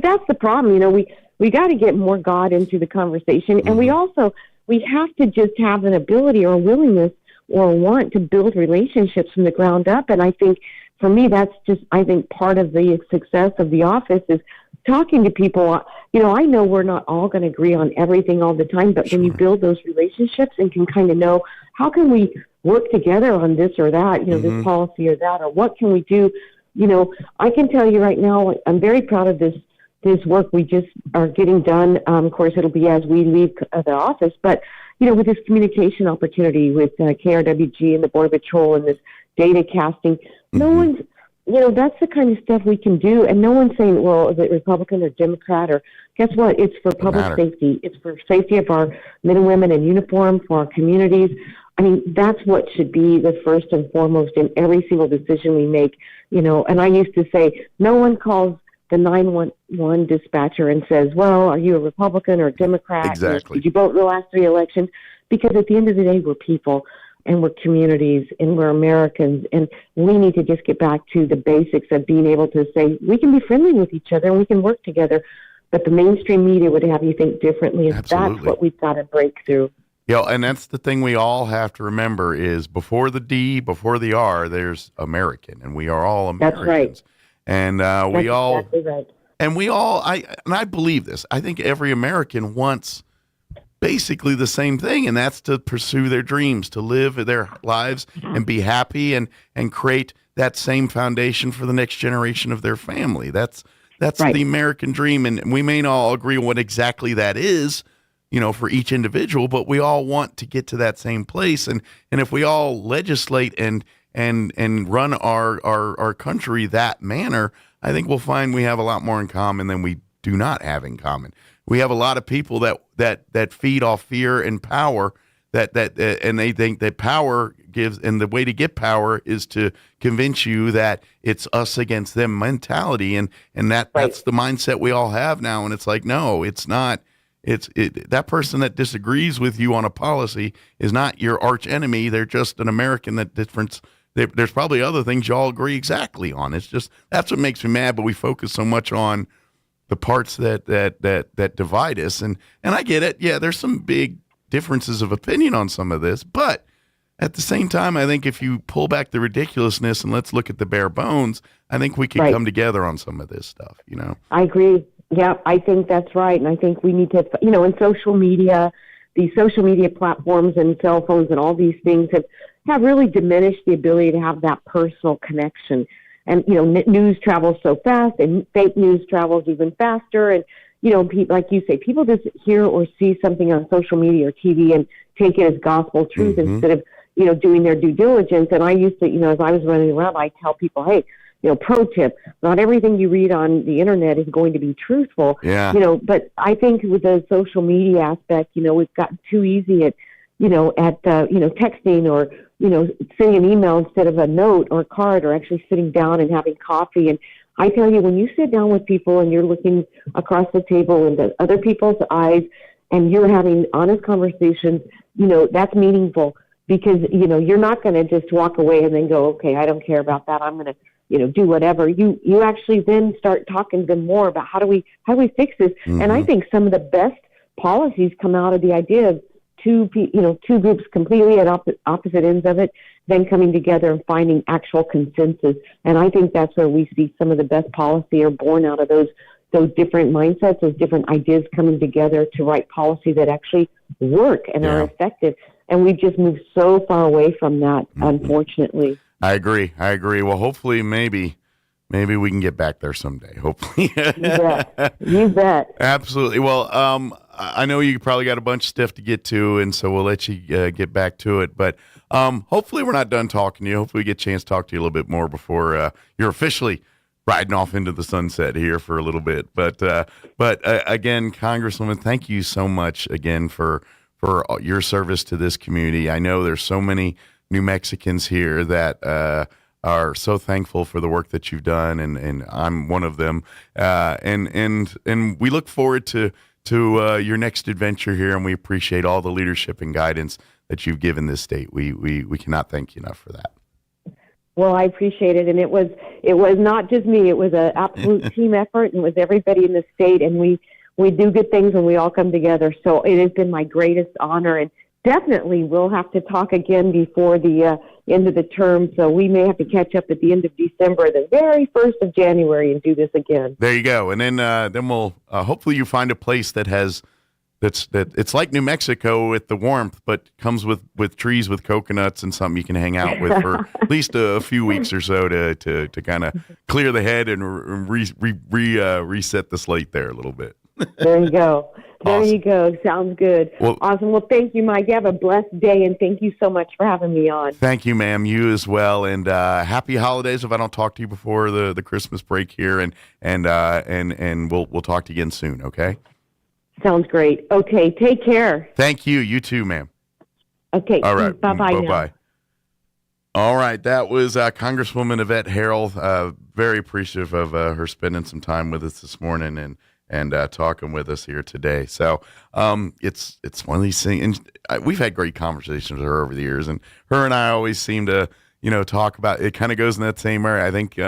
that's the problem. We got to get more God into the conversation. And we have to just have an ability or a willingness or a want to build relationships from the ground up. And I think for me, that's just, part of the success of the office is talking to people. I know we're not all going to agree on everything all the time, but when you build those relationships and can kind of know, how can we work together on this or that, this policy or that, or what can we do? I can tell you right now, I'm very proud of this work we just are getting done. Of course, it'll be as we leave the office, but, with this communication opportunity with KRWG and the Border Patrol and this data casting, no one's, that's the kind of stuff we can do. And no one's saying, well, is it Republican or Democrat? Or guess what? It's for public safety. It's for safety of our men and women in uniform, for our communities. I mean, that's what should be the first and foremost in every single decision we make, and I used to say, no one calls the 911 dispatcher and says, well, are you a Republican or a Democrat? Exactly. Did you vote in the last 3 elections? Because at the end of the day, we're people and we're communities and we're Americans, and we need to just get back to the basics of being able to say we can be friendly with each other and we can work together, but the mainstream media would have you think differently, and Absolutely. That's what we've got to break through. And that's the thing we all have to remember is before the D, before the R, there's American, and we are all Americans. That's right. And That's exactly right. And we all, I believe this. I think every American wants basically the same thing, and that's to pursue their dreams, to live their lives and be happy and create that same foundation for the next generation of their family. That's right. The American dream, and we may not all agree on what exactly that is, for each individual, but we all want to get to that same place. And if we all legislate and run our country that manner, I think we'll find we have a lot more in common than we do not have in common. We have a lot of people that feed off fear and power, and they think that power gives, and the way to get power is to convince you that it's us against them mentality, and that's the mindset we all have now. And it's like, no, it's not. That person that disagrees with you on a policy is not your arch enemy. They're just an American there's probably other things y'all agree exactly on. It's just, that's what makes me mad. But we focus so much on the parts that divide us. And I get it. Yeah, there's some big differences of opinion on some of this, but at the same time, I think if you pull back the ridiculousness and let's look at the bare bones, I think we can come together on some of this stuff, I agree. Yeah, I think that's right. And I think we need to, in social media, these social media platforms and cell phones and all these things have really diminished the ability to have that personal connection. And, news travels so fast and fake news travels even faster. And, like you say, people just hear or see something on social media or TV and take it as gospel truth instead of, doing their due diligence. And I used to, as I was running around, I tell people, hey, pro tip, not everything you read on the internet is going to be truthful. Yeah. But I think with the social media aspect, we've gotten too easy at texting or, sending an email instead of a note or a card, or actually sitting down and having coffee. And I tell you, when you sit down with people and you're looking across the table into other people's eyes and you're having honest conversations, that's meaningful, because, you're not going to just walk away and then go, okay, I don't care about that. I'm going to, do whatever. You actually then start talking to them more about how do we fix this? And I think some of the best policies come out of the idea of two groups completely at opposite ends of it, then coming together and finding actual consensus. And I think that's where we see some of the best policy are born out of those different mindsets, those different ideas coming together to write policy that actually work and are effective. And we've just moved so far away from that, unfortunately. I agree. Well, hopefully, maybe we can get back there someday. Hopefully. You bet. Absolutely. Well, I know you probably got a bunch of stuff to get to, and so we'll let you get back to it. But hopefully we're not done talking to you. Hopefully we get a chance to talk to you a little bit more before you're officially riding off into the sunset here for a little bit. But again, Congresswoman, thank you so much again for your service to this community. I know there's so many New Mexicans here that are so thankful for the work that you've done, and I'm one of them. And we look forward to your next adventure here, and we appreciate all the leadership and guidance that you've given this state. We cannot thank you enough for that. Well, I appreciate it, and it was not just me. It was an absolute team effort, and it was everybody in the state, and we do good things when we all come together. So it has been my greatest honor, and definitely we'll have to talk again before the end of the term. So we may have to catch up at the end of December, the very 1st of January, and do this again. There you go. And then we'll hopefully you find a place that has that it's like New Mexico with the warmth, but comes with trees with coconuts and something you can hang out with for at least a few weeks or so to kind of clear the head and reset the slate there a little bit. There you go. There Awesome. you go. Sounds good. Well, awesome. Well, thank you, Mike. You have a blessed day, and thank you so much for having me on. Thank you, ma'am. You as well. And happy holidays if I don't talk to you before the Christmas break here. And we'll talk to you again soon, okay? Sounds great. Okay, take care. Thank you. You too, ma'am. Okay. All right. Bye-bye now. Bye-bye. All right. That was Congresswoman Yvette Harrell. Very appreciative of her spending some time with us this morning and talking with us here today. So it's one of these things. And we've had great conversations with her over the years, and her and I always seem to, talk about it. Kind of goes in that same area. I think,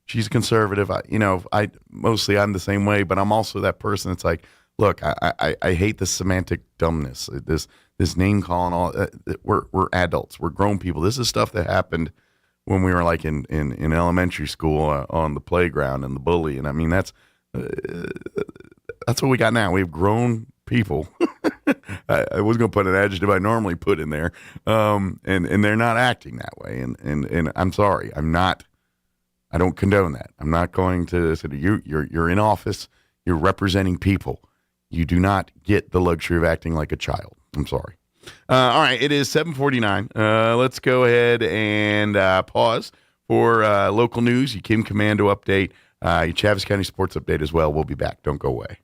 she's conservative. I'm the same way, but I'm also that person that's like, look, I hate this semantic dumbness, this name calling. All we're adults, we're grown people. This is stuff that happened when we were like in elementary school on the playground and the bully. And I mean that's what we got now. We have grown people. I was going to put an adjective I normally put in there, and they're not acting that way. And I'm sorry, I don't condone that. I'm not going to say you're in office. You're representing people. You do not get the luxury of acting like a child. I'm sorry. All right, it is 7:49. Let's go ahead and pause for local news, your Kim Commando update, your Chaves County sports update as well. We'll be back. Don't go away.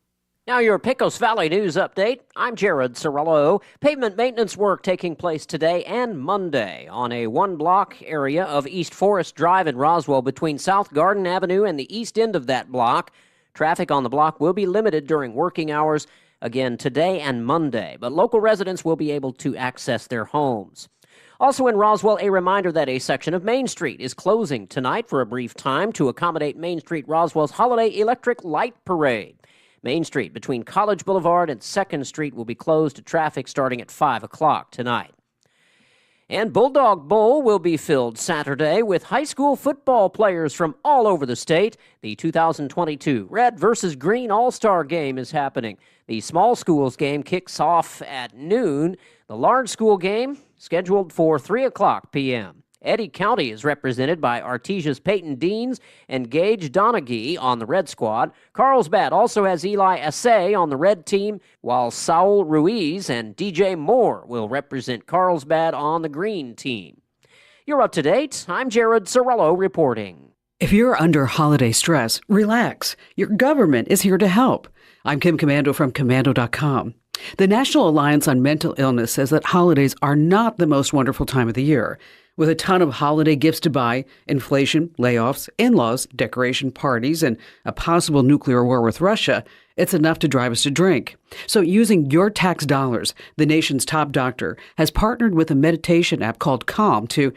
Now your Pecos Valley News update. I'm Jared Cirillo. Pavement maintenance work taking place today and Monday on a one-block area of East Forest Drive in Roswell between South Garden Avenue and the east end of that block. Traffic on the block will be limited during working hours, again today and Monday, but local residents will be able to access their homes. Also in Roswell, a reminder that a section of Main Street is closing tonight for a brief time to accommodate Main Street Roswell's Holiday Electric Light Parade. Main Street between College Boulevard and 2nd Street will be closed to traffic starting at 5 o'clock tonight. And Bulldog Bowl will be filled Saturday with high school football players from all over the state. The 2022 Red versus Green All-Star Game is happening. The small schools game kicks off at noon. The large school game scheduled for 3 o'clock p.m. Eddy County is represented by Artesia's Peyton Deans and Gage Donaghy on the red squad. Carlsbad also has Eli Assay on the red team, while Saul Ruiz and DJ Moore will represent Carlsbad on the green team. You're up to date. I'm Jared Cirillo reporting. If you're under holiday stress, relax. Your government is here to help. I'm Kim Commando from Commando.com. The National Alliance on Mental Illness says that holidays are not the most wonderful time of the year. With a ton of holiday gifts to buy, inflation, layoffs, in-laws, decoration parties, and a possible nuclear war with Russia, it's enough to drive us to drink. So using your tax dollars, the nation's top doctor has partnered with a meditation app called Calm to,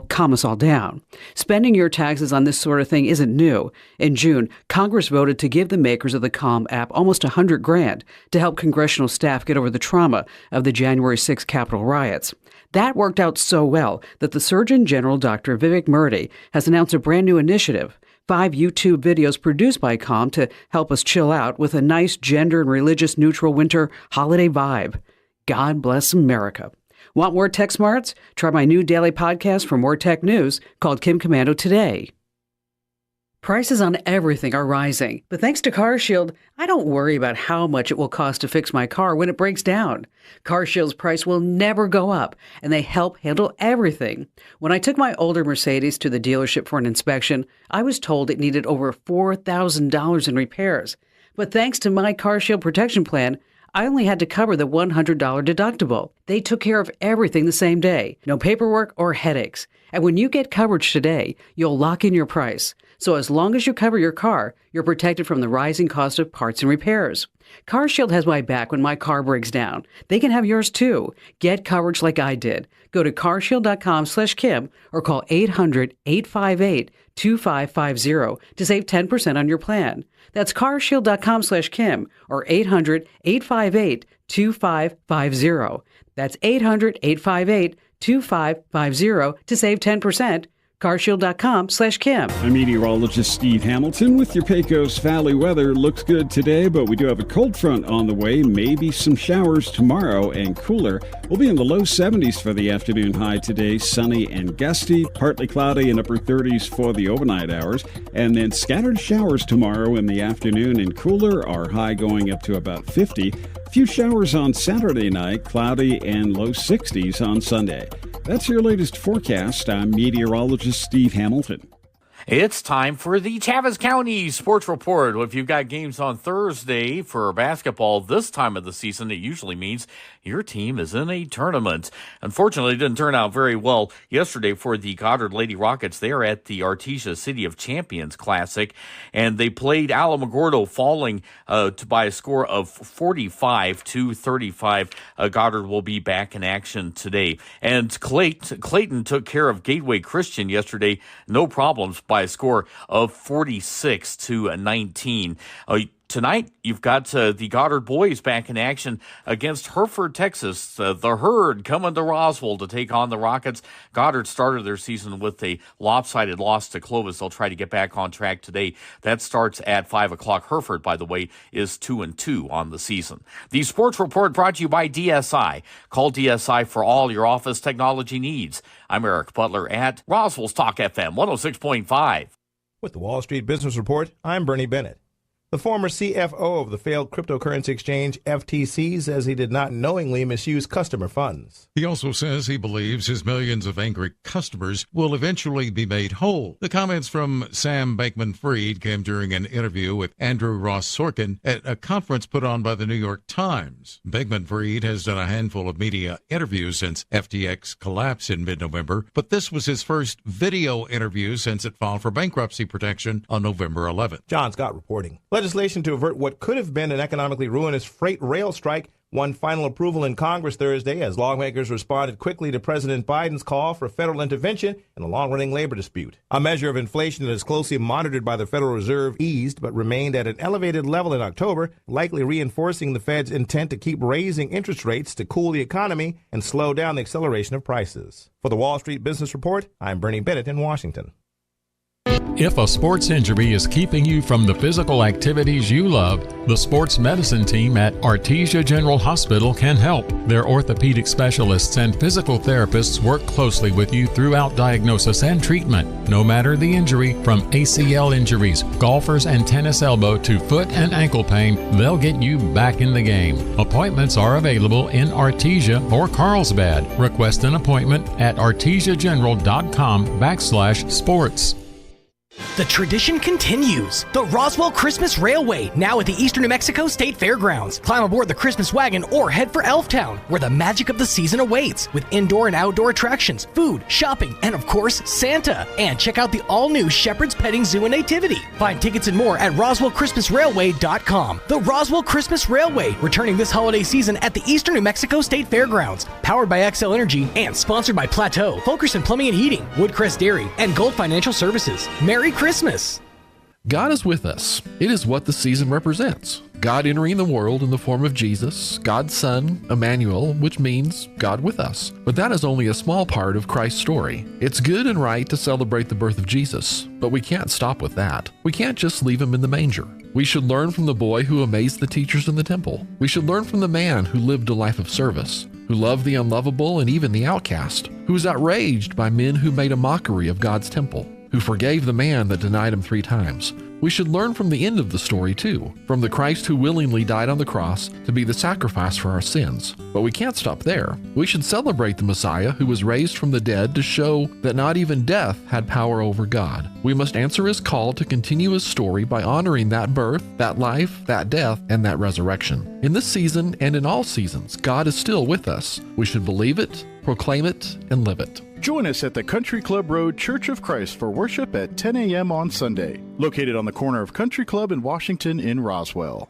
calm us all down. Spending your taxes on this sort of thing isn't new. In June, Congress voted to give the makers of the Calm app almost $100,000 to help congressional staff get over the trauma of the January 6 Capitol riots. That worked out so well that the Surgeon General, Dr. Vivek Murthy, has announced a brand new initiative, 5 YouTube videos produced by Calm to help us chill out with a nice gender and religious neutral winter holiday vibe. God bless America. Want more tech smarts? Try my new daily podcast for more tech news called Kim Commando Today. Prices on everything are rising, but thanks to CarShield, I don't worry about how much it will cost to fix my car when it breaks down. CarShield's price will never go up, and they help handle everything. When I took my older Mercedes to the dealership for an inspection, I was told it needed over $4,000 in repairs. But thanks to my CarShield protection plan, I only had to cover the $100 deductible. They took care of everything the same day. No paperwork or headaches. And when you get coverage today, you'll lock in your price. So as long as you cover your car, you're protected from the rising cost of parts and repairs. CarShield has my back when my car breaks down. They can have yours too. Get coverage like I did. Go to carshield.com/Kim or call 800-858-2550 to save 10% on your plan. That's carshield.com/Kim or 800-858-2550. That's 800-858-2550 to save 10%. carshield.com/Kim. I'm meteorologist Steve Hamilton with your Pecos Valley weather. Looks good today, but we do have a cold front on the way. Maybe some showers tomorrow and cooler. We'll be in the low 70s for the afternoon high today. Sunny and gusty, partly cloudy and upper 30s for the overnight hours. And then scattered showers tomorrow in the afternoon and cooler. Our high going up to about 50. Few showers on Saturday night, cloudy and low 60s on Sunday. That's your latest forecast. I'm meteorologist Steve Hamilton. It's time for the Chaves County Sports Report. If you've got games on Thursday for basketball this time of the season, it usually means your team is in a tournament. Unfortunately, it didn't turn out very well yesterday for the Goddard Lady Rockets. They are at the Artesia City of Champions Classic, and they played Alamogordo, falling by a score of 45-35. Goddard will be back in action today. And Clayton took care of Gateway Christian yesterday, no problems, by a score of 46-19. Tonight, you've got the Goddard boys back in action against Hereford, Texas. The Herd coming to Roswell to take on the Rockets. Goddard started their season with a lopsided loss to Clovis. They'll try to get back on track today. That starts at 5 o'clock. Hereford, by the way, is 2-2 on the season. The Sports Report brought to you by DSI. Call DSI for all your office technology needs. I'm Eric Butler at Roswell's Talk FM 106.5. With the Wall Street Business Report, I'm Bernie Bennett. The former CFO of the failed cryptocurrency exchange FTC says he did not knowingly misuse customer funds. He also says he believes his millions of angry customers will eventually be made whole. The comments from Sam Bankman-Fried came during an interview with Andrew Ross Sorkin at a conference put on by the New York Times. Bankman-Fried has done a handful of media interviews since FTX collapsed in mid-November, but this was his first video interview since it filed for bankruptcy protection on November 11th. John Scott reporting. Legislation to avert what could have been an economically ruinous freight rail strike won final approval in Congress Thursday as lawmakers responded quickly to President Biden's call for federal intervention in a long-running labor dispute. A measure of inflation that is closely monitored by the Federal Reserve eased but remained at an elevated level in October, likely reinforcing the Fed's intent to keep raising interest rates to cool the economy and slow down the acceleration of prices. For the Wall Street Business Report, I'm Bernie Bennett in Washington. If a sports injury is keeping you from the physical activities you love, the sports medicine team at Artesia General Hospital can help. Their orthopedic specialists and physical therapists work closely with you throughout diagnosis and treatment. No matter the injury, from ACL injuries, golfers and tennis elbow to foot and ankle pain, they'll get you back in the game. Appointments are available in Artesia or Carlsbad. Request an appointment at artesiageneral.com/sports. The tradition continues. The Roswell Christmas Railway, now at the Eastern New Mexico State Fairgrounds. Climb aboard the Christmas wagon or head for Elftown, where the magic of the season awaits, with indoor and outdoor attractions, food, shopping, and of course, Santa. And check out the all-new Shepherd's Petting Zoo and Nativity. Find tickets and more at RoswellChristmasRailway.com. The Roswell Christmas Railway, returning this holiday season at the Eastern New Mexico State Fairgrounds. Powered by XL Energy and sponsored by Plateau, Fulkerson Plumbing and Heating, Woodcrest Dairy, and Gold Financial Services. Merry Christmas. God is with us. It is what the season represents. God entering the world in the form of Jesus, God's Son, Emmanuel, which means God with us. But that is only a small part of Christ's story. It's good and right to celebrate the birth of Jesus, but we can't stop with that. We can't just leave him in the manger. We should learn from the boy who amazed the teachers in the temple. We should learn from the man who lived a life of service, who loved the unlovable and even the outcast, who was outraged by men who made a mockery of God's temple, who forgave the man that denied him 3 times. We should learn from the end of the story too, from the Christ who willingly died on the cross to be the sacrifice for our sins. But we can't stop there. We should celebrate the Messiah who was raised from the dead to show that not even death had power over God. We must answer his call to continue his story by honoring that birth, that life, that death, and that resurrection. In this season and in all seasons, God is still with us. We should believe it, proclaim it, and live it. Join us at the Country Club Road Church of Christ for worship at 10 a.m. on Sunday, located on the corner of Country Club and Washington in Roswell.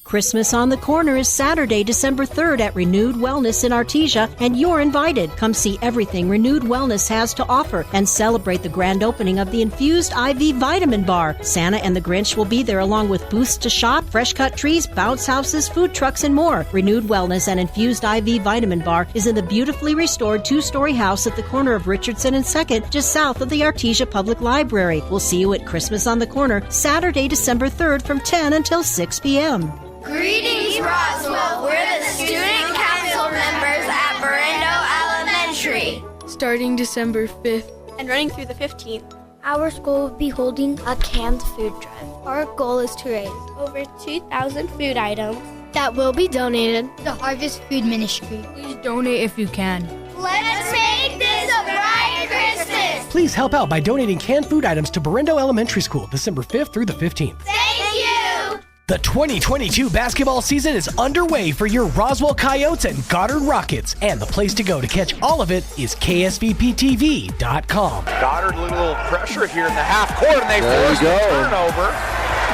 Christmas on the Corner is Saturday, December 3rd at Renewed Wellness in Artesia, and you're invited. Come see everything Renewed Wellness has to offer and celebrate the grand opening of the Infused IV Vitamin Bar. Santa and the Grinch will be there along with booths to shop, fresh-cut trees, bounce houses, food trucks, and more. Renewed Wellness and Infused IV Vitamin Bar is in the beautifully restored 2-story house at the corner of Richardson and 2nd, just south of the Artesia Public Library. We'll see you at Christmas on the Corner, Saturday, December 3rd from 10 until 6 p.m. Greetings, Roswell. We're the student council members at Barrendo Elementary. Starting December 5th and running through the 15th. Our school will be holding a canned food drive. Our goal is to raise over 2,000 food items that will be donated to Harvest Food Ministry. Please donate if you can. Let's make this a bright Merry Christmas! Please help out by donating canned food items to Berendo Elementary School, December 5th through the 15th. Thank you! The 2022 basketball season is underway for your Roswell Coyotes and Goddard Rockets, and the place to go to catch all of it is KSVPTV.com. Goddard, a little pressure here in the half court, and they force the turnover.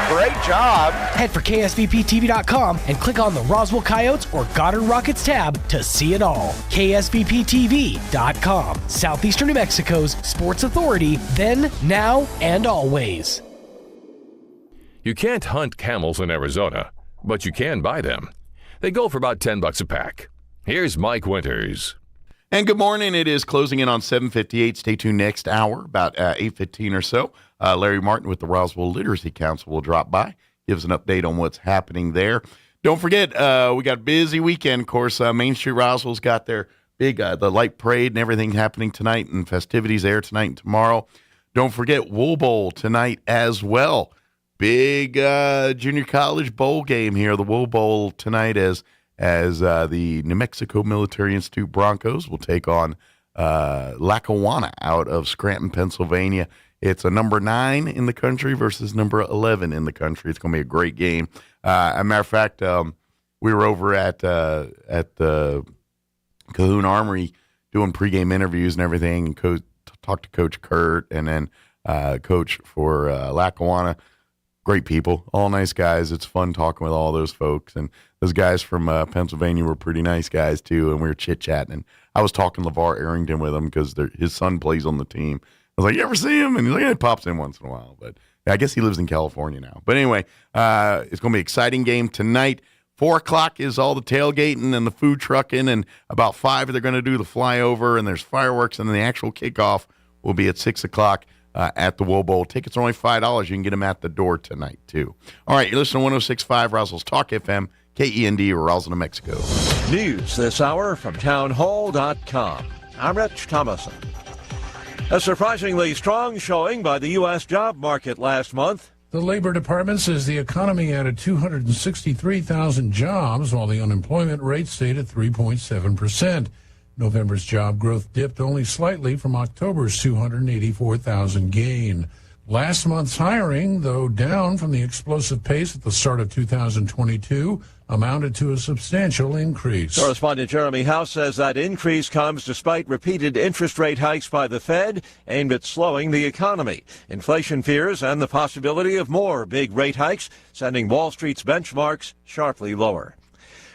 Great job. Head for KSVPTV.com and click on the Roswell Coyotes or Goddard Rockets tab to see it all. KSVPTV.com, Southeastern New Mexico's sports authority, then, now, and always. You can't hunt camels in Arizona, but you can buy them. They go for about $10 a pack. Here's Mike Winters. And good morning. It is closing in on 7:58. Stay tuned next hour, about 8:15 or so. Larry Martin with the Roswell Literacy Council will drop by, gives an update on what's happening there. Don't forget, we got a busy weekend. Of course, Main Street Roswell's got their big, the light parade and everything happening tonight, and festivities there tonight and tomorrow. Don't forget Wool Bowl tonight as well. Big junior college bowl game here, the Wool Bowl tonight, as the New Mexico Military Institute Broncos will take on Lackawanna out of Scranton, Pennsylvania. It's a number 9 in the country versus number 11 in the country. It's going to be a great game. As a matter of fact, we were over at the Cahoon Armory doing pregame interviews and everything, and talked to Coach Kurt and then coach for Lackawanna. Great people, all nice guys. It's fun talking with all those folks. And those guys from Pennsylvania were pretty nice guys, too, and we were chit-chatting. And I was talking LeVar Arrington with him because his son plays on the team. I was like, you ever see him? And he's like, yeah, he pops in once in a while. But yeah, I guess he lives in California now. But anyway, it's going to be an exciting game tonight. 4 o'clock is all the tailgating and the food trucking. And about 5, they're going to do the flyover, and there's fireworks. And then the actual kickoff will be at 6 o'clock. At the Wool Bowl. Tickets are only $5. You can get them at the door tonight, too. All right, you're listening to 106.5 Roswell's Talk FM, KEND, Roswell, New Mexico. News this hour from townhall.com. I'm Rich Thomason. A surprisingly strong showing by the U.S. job market last month. The Labor Department says the economy added 263,000 jobs, while the unemployment rate stayed at 3.7%. November's job growth dipped only slightly from October's 284,000 gain. Last month's hiring, though down from the explosive pace at the start of 2022, amounted to a substantial increase. Correspondent Jeremy House says that increase comes despite repeated interest rate hikes by the Fed aimed at slowing the economy. Inflation fears and the possibility of more big rate hikes, sending Wall Street's benchmarks sharply lower.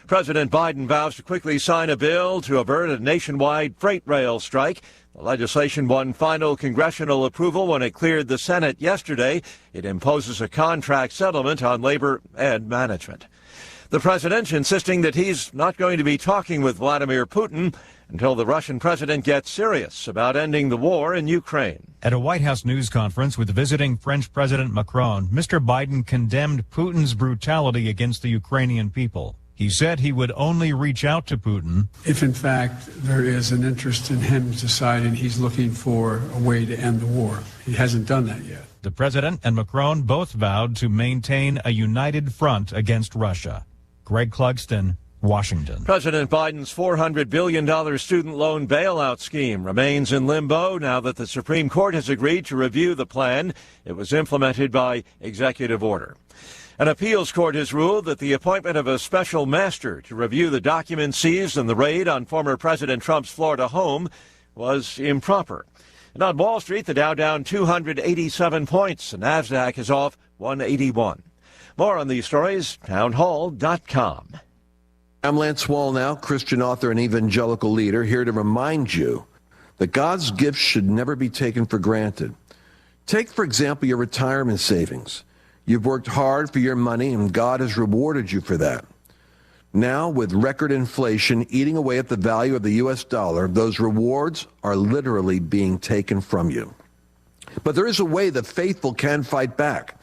President Biden vows to quickly sign a bill to avert a nationwide freight rail strike. The legislation won final congressional approval when it cleared the Senate yesterday. It imposes a contract settlement on labor and management. The president insisting that he's not going to be talking with Vladimir Putin until the Russian president gets serious about ending the war in Ukraine. At a White House news conference with visiting French President Macron, Mr. Biden condemned Putin's brutality against the Ukrainian people. He said he would only reach out to Putin if, in fact, there is an interest in him deciding he's looking for a way to end the war. He hasn't done that yet. The president and Macron both vowed to maintain a united front against Russia. Greg Clugston, Washington. President Biden's $400 billion student loan bailout scheme remains in limbo now that the Supreme Court has agreed to review the plan. It was implemented by executive order. An appeals court has ruled that the appointment of a special master to review the documents seized in the raid on former President Trump's Florida home was improper. And on Wall Street, the Dow down 287 points. The NASDAQ is off 181. More on these stories, townhall.com. I'm Lance Wallnau, Christian author and evangelical leader, here to remind you that God's gifts should never be taken for granted. Take, for example, your retirement savings. You've worked hard for your money, and God has rewarded you for that. Now, with record inflation eating away at the value of the U.S. dollar, those rewards are literally being taken from you. But there is a way the faithful can fight back.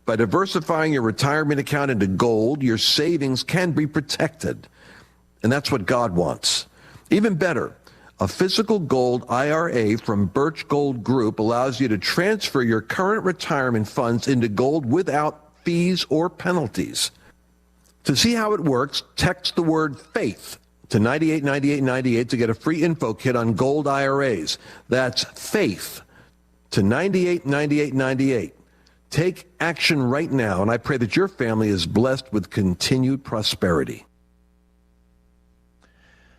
By diversifying your retirement account into gold, your savings can be protected. And that's what God wants. Even better, a physical gold IRA from Birch Gold Group allows you to transfer your current retirement funds into gold without fees or penalties. To see how it works, text the word FAITH to 989898 to get a free info kit on gold IRAs. That's faith to 989898. Take action right now, and I pray that your family is blessed with continued prosperity.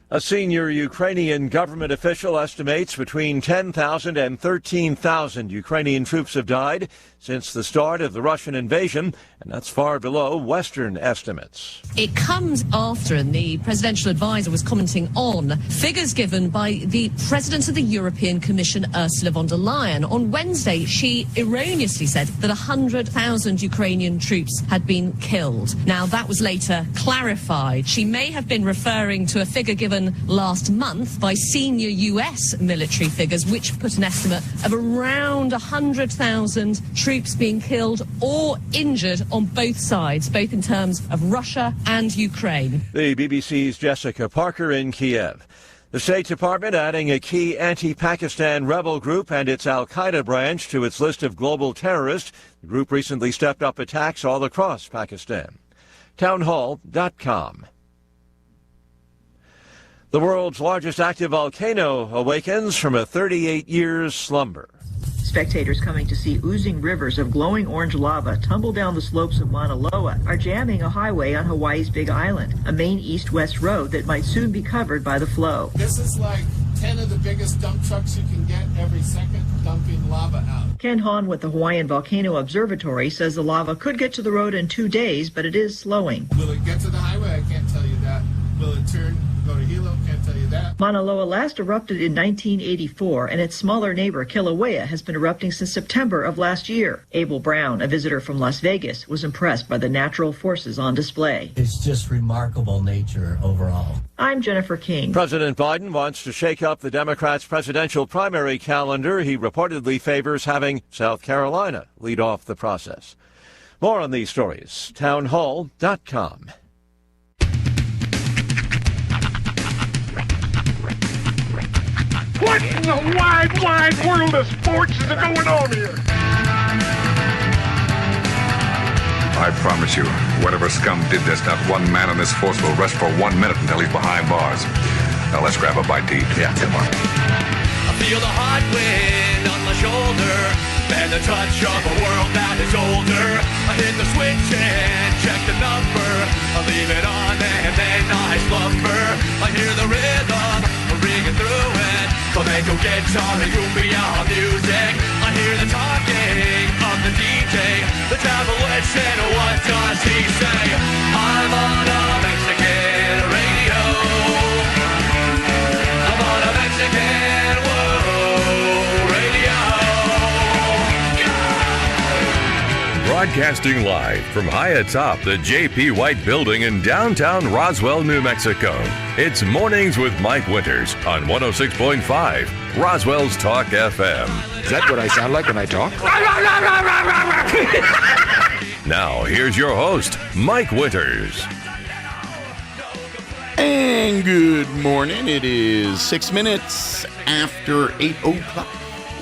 A senior Ukrainian government official estimates between 10,000 and 13,000 Ukrainian troops have died since the start of the Russian invasion, and that's far below Western estimates. It comes after the presidential advisor was commenting on figures given by the president of the European Commission, Ursula von der Leyen. On Wednesday, she erroneously said that 100,000 Ukrainian troops had been killed. Now, that was later clarified. She may have been referring to a figure given last month by senior US military figures, which put an estimate of around 100,000 troops being killed or injured on both sides, both in terms of Russia and Ukraine. The BBC's Jessica Parker in Kiev. The State Department adding a key anti-Pakistan rebel group and its al-Qaeda branch to its list of global terrorists. The group recently stepped up attacks all across Pakistan. Townhall.com. The world's largest active volcano awakens from a 38-year slumber. Spectators coming to see oozing rivers of glowing orange lava tumble down the slopes of Mauna Loa are jamming a highway on Hawaii's Big Island, a main east-west road that might soon be covered by the flow. This is like 10 of the biggest dump trucks you can get every second dumping lava out. Ken Hahn with the Hawaiian Volcano Observatory says the lava could get to the road in 2 days, but it is slowing. Will it get to the highway? I can't tell you that. Will it turn, go to Hilo? Can't tell you that. Mauna Loa last erupted in 1984, and its smaller neighbor, Kilauea, has been erupting since September of last year. Abel Brown, a visitor from Las Vegas, was impressed by the natural forces on display. It's just remarkable nature overall. I'm Jennifer King. President Biden wants to shake up the Democrats' presidential primary calendar. He reportedly favors having South Carolina lead off the process. More on these stories. Townhall.com. What in the wide, wide world of sports is going on here? I promise you, whatever scum did this, not one man in this force will rest for 1 minute until he's behind bars. Now let's grab a bite to eat. Yeah, come on. I feel the hot wind on my shoulder and the touch of a world that is older. I hit the switch and check the number. I leave it on and then I slumber. I hear the rhythm ringing through it. Flamenco guitar and cumbia music. I hear the talking of the DJ. The travel and what does he say? I'm on a Mexican radio. I'm on a Mexican radio. Broadcasting live from high atop the J.P. White Building in downtown Roswell, New Mexico. It's Mornings with Mike Winters on 106.5 Roswell's Talk FM. Is that what I sound like when I talk? Now, here's your host, Mike Winters. And good morning. It is 6 minutes after 8 o'clock.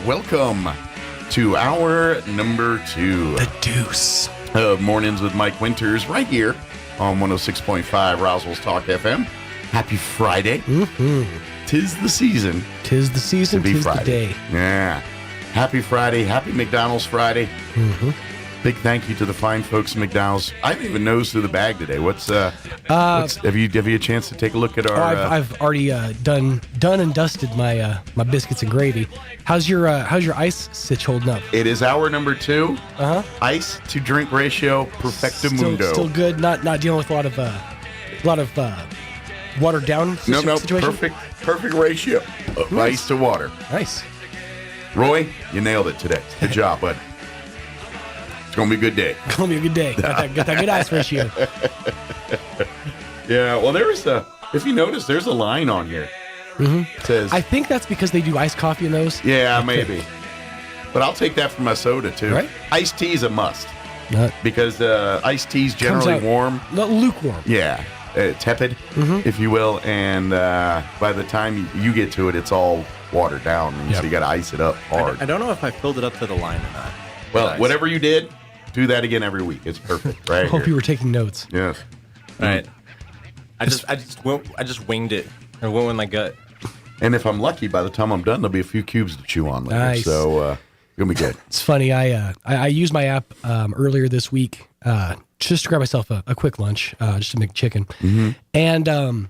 Welcome to hour number 2. The Deuce. Of Mornings with Mike Winters right here on 106.5 Roswell's Talk FM. Happy Friday. Mm-hmm. Tis the season. Tis the season, tis Friday. the day. Yeah. Happy Friday. Happy McDonald's Friday. Mm-hmm. Big thank you to the fine folks at McDonald's. I haven't even nosed through the bag today. What's have you a chance to take a look at our? I've already done and dusted my my biscuits and gravy. How's your ice sitch holding up? It is hour number 2. Ice to drink ratio perfectamundo. Still good. Not dealing with a lot of watered down situation. Perfect ratio of ice to water. Nice. Roy, you nailed it today. Good job, bud. It's going to be a good day. It's going to be a good day. Got that good ice ratio. Yeah, well, if you notice, there's a line on here. Mm-hmm. It says, I think that's because they do iced coffee in those. Yeah, maybe. But I'll take that for my soda, too. Right? Iced tea is a must. Because iced tea is generally warm. Lukewarm. Yeah. Tepid, if you will. And by the time you get to it, it's all watered down. So you got to ice it up hard. I don't know if I filled it up to the line or not. Well, whatever you did, do that again every week. It's perfect, right? I hope you were taking notes. Yes. All right. I just winged it. It went in my gut. And if I'm lucky, by the time I'm done, there'll be a few cubes to chew on later. Nice. So it'll be good. It's funny. I used my app earlier this week just to grab myself a quick lunch, just to make chicken. Mm-hmm. And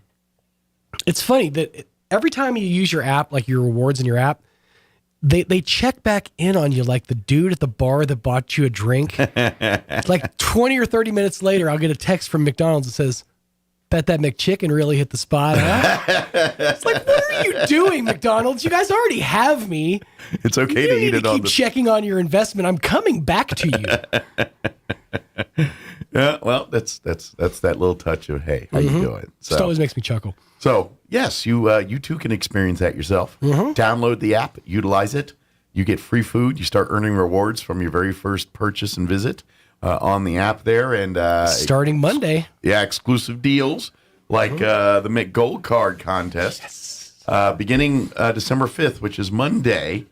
it's funny that every time you use your app, like your rewards in your app, they check back in on you like the dude at the bar that bought you a drink. Like 20 or 30 minutes later, I'll get a text from McDonald's that says, bet that McChicken really hit the spot, huh? It's like, what are you doing, McDonald's? You guys already have me. It's okay to eat it on keep checking on your investment. I'm coming back to you. Yeah, well, that's that little touch of, hey, how you doing? So, it always makes me chuckle. So, yes, you too can experience that yourself. Download the app, utilize it. You get free food. You start earning rewards from your very first purchase and visit on the app there. And starting Monday. Yeah, exclusive deals like the McGold Card contest. Beginning December 5th, which is Monday,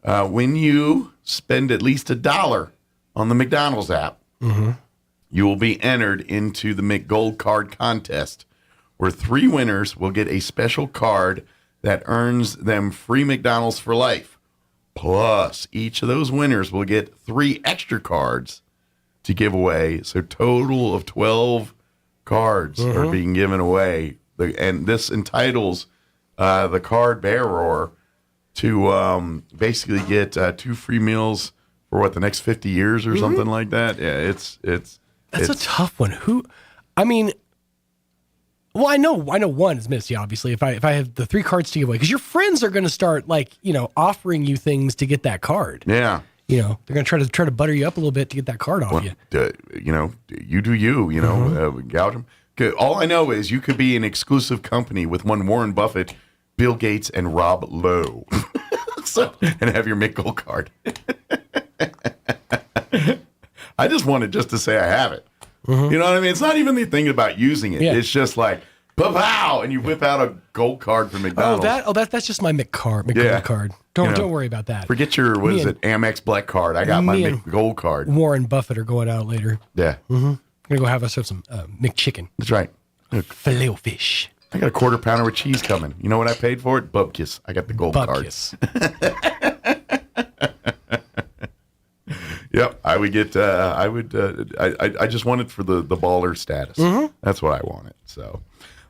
when you spend at least $1 on the McDonald's app, you will be entered into the McGold Card contest, where 3 winners will get a special card that earns them free McDonald's for life. Plus, each of those winners will get 3 extra cards to give away. So total of 12 cards are being given away. And this entitles the card bearer to basically get 2 free meals for the next 50 years or something like that. Yeah, it's That's a tough one. Well, I know one is Missy, obviously, if I have the 3 cards to give away, because your friends are going to start offering you things to get that card. Yeah. They're going to try to butter you up a little bit to get that card off you. You do you, gouge them. All I know is you could be an exclusive company with one Warren Buffett, Bill Gates, and Rob Lowe. And have your McGold card. I just wanted just to say I have it. You know what I mean? It's not even the thing about using it. Yeah. It's just like, pow, and you whip out a gold card from McDonald's. That's just my McGold card. Don't worry about that. Forget your, Amex Black card. I got my McGold card. Warren Buffett are going out later. Yeah. I'm going to go have ourselves some McChicken. That's right. Filet o fish. I got a quarter pounder with cheese coming. You know what I paid for it? Bubkiss. I got the gold card. Yep, I would get. I just wanted for the baller status. That's what I wanted. So,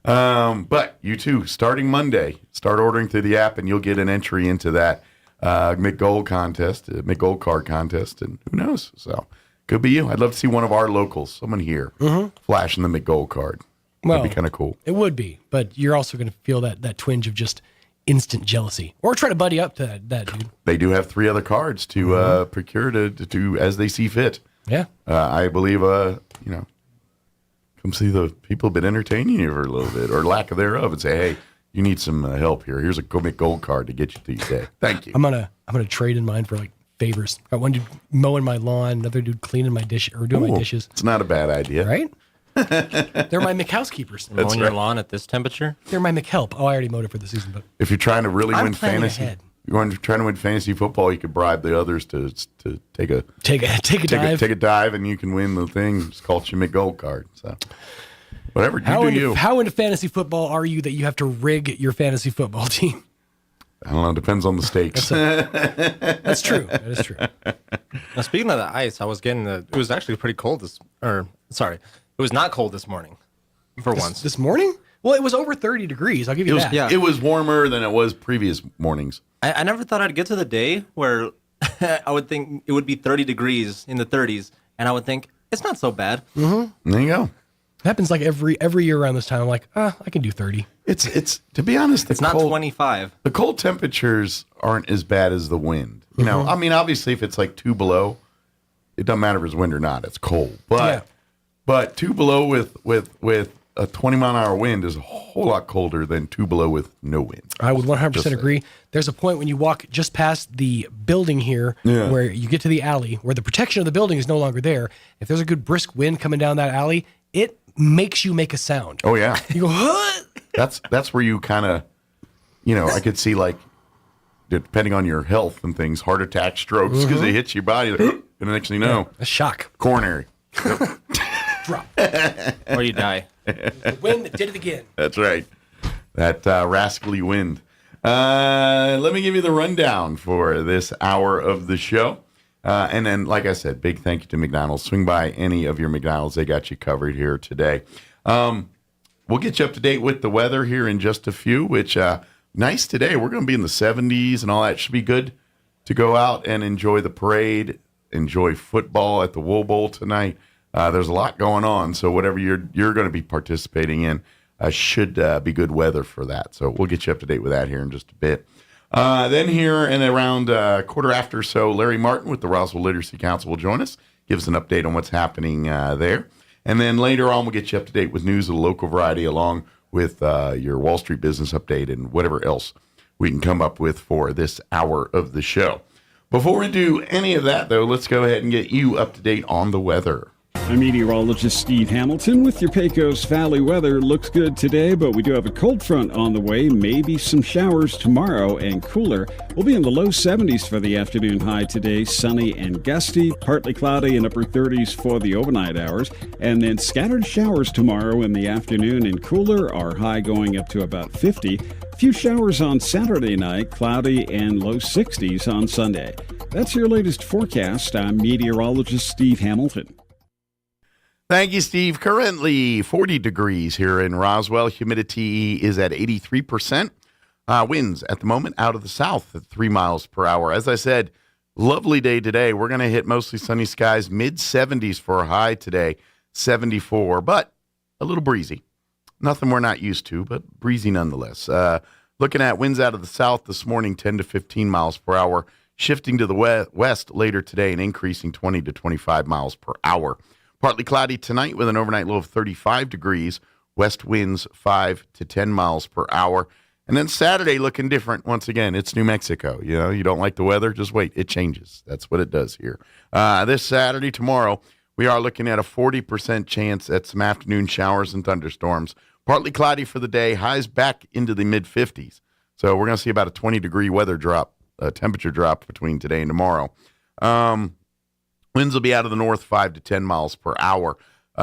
but you too, starting Monday, start ordering through the app, and you'll get an entry into that McGold contest, McGold card contest, and who knows? So, could be you. I'd love to see one of our locals, someone here, flashing the McGold card. That'd be kind of cool. It would be, but you're also going to feel that twinge of just instant jealousy, or try to buddy up to that dude. They do have 3 other cards to procure to as they see fit. Yeah, I believe come see the people have been entertaining you for a little bit, or lack of thereof, and say, hey, you need some help here. Here's a McGold card to get you through your day. Thank you. I'm gonna trade in mine for favors. Got one dude mowing my lawn, another dude cleaning my dish or doing my dishes. It's not a bad idea, right? They're my McHousekeepers. Mowing your lawn at this temperature? They're my McHelp. Oh, I already mowed it for the season. But if you're trying to really win fantasy, ahead. You're trying to win fantasy football, you could bribe the others to take a dive, and you can win the thing. It's called your McGold card. So whatever, you. How into fantasy football are you that you have to rig your fantasy football team? I don't know. It depends on the stakes. That's true. That is true. Now, speaking of the ice, I was getting it was actually pretty cold it was not cold this morning, once. This morning? Well, it was over 30 degrees. I'll give you that. Yeah. It was warmer than it was previous mornings. I never thought I'd get to the day where I would think it would be 30 degrees in the 30s, and I would think, it's not so bad. There you go. It happens like every year around this time. I'm like, I can do 30. It's to be honest, it's not 25. The cold temperatures aren't as bad as the wind. You know, I mean, obviously, if it's like 2 below, it doesn't matter if it's wind or not. It's cold. But 2 below with a 20-mile-an-hour wind is a whole lot colder than 2 below with no wind. I would 100% agree. There's a point when you walk just past the building here where you get to the alley, where the protection of the building is no longer there. If there's a good brisk wind coming down that alley, it makes you make a sound. Oh, yeah. You go, huh? That's where you kind of, I could see, like, depending on your health and things, heart attack, strokes, because it hits your body. And the next thing you know, a shock. Coronary. drop. Or you die. The wind that did it again. That's right. That rascally wind. Let me give you the rundown for this hour of the show. And then, like I said, big thank you to McDonald's. Swing by any of your McDonald's. They got you covered here today. We'll get you up to date with the weather here in just a few, which nice today. We're going to be in the 70s and all that. Should be good to go out and enjoy the parade, enjoy football at the Wool Bowl tonight. There's a lot going on, so whatever you're going to be participating in should be good weather for that. So we'll get you up to date with that here in just a bit. Then here and around quarter after so, Larry Martin with the Roswell Literacy Council will join us, give us an update on what's happening there. And then later on, we'll get you up to date with news of the local variety along with your Wall Street business update and whatever else we can come up with for this hour of the show. Before we do any of that, though, let's go ahead and get you up to date on the weather. I'm meteorologist Steve Hamilton with your Pecos Valley weather. Looks good today, but we do have a cold front on the way. Maybe some showers tomorrow and cooler. We'll be in the low 70s for the afternoon high today. Sunny and gusty, partly cloudy and upper 30s for the overnight hours. And then scattered showers tomorrow in the afternoon and cooler. Our high going up to about 50. Few showers on Saturday night, cloudy and low 60s on Sunday. That's your latest forecast. I'm meteorologist Steve Hamilton. Thank you, Steve. Currently 40 degrees here in Roswell. Humidity is at 83%. Winds at the moment out of the south at 3 miles per hour. As I said, lovely day today. We're going to hit mostly sunny skies, mid-70s for a high today, 74, but a little breezy. Nothing we're not used to, but breezy nonetheless. Looking at winds out of the south this morning, 10 to 15 miles per hour, shifting to the west later today and increasing 20 to 25 miles per hour. Partly cloudy tonight with an overnight low of 35 degrees, west winds 5 to 10 miles per hour. And then Saturday looking different. Once again, it's New Mexico. You know, you don't like the weather, just wait. It changes. That's what it does here. This Saturday, tomorrow, we are looking at a 40% chance at some afternoon showers and thunderstorms. Partly cloudy for the day, highs back into the mid-50s. So we're going to see about a 20-degree weather drop, temperature drop between today and tomorrow. Winds will be out of the north 5 to 10 miles per hour.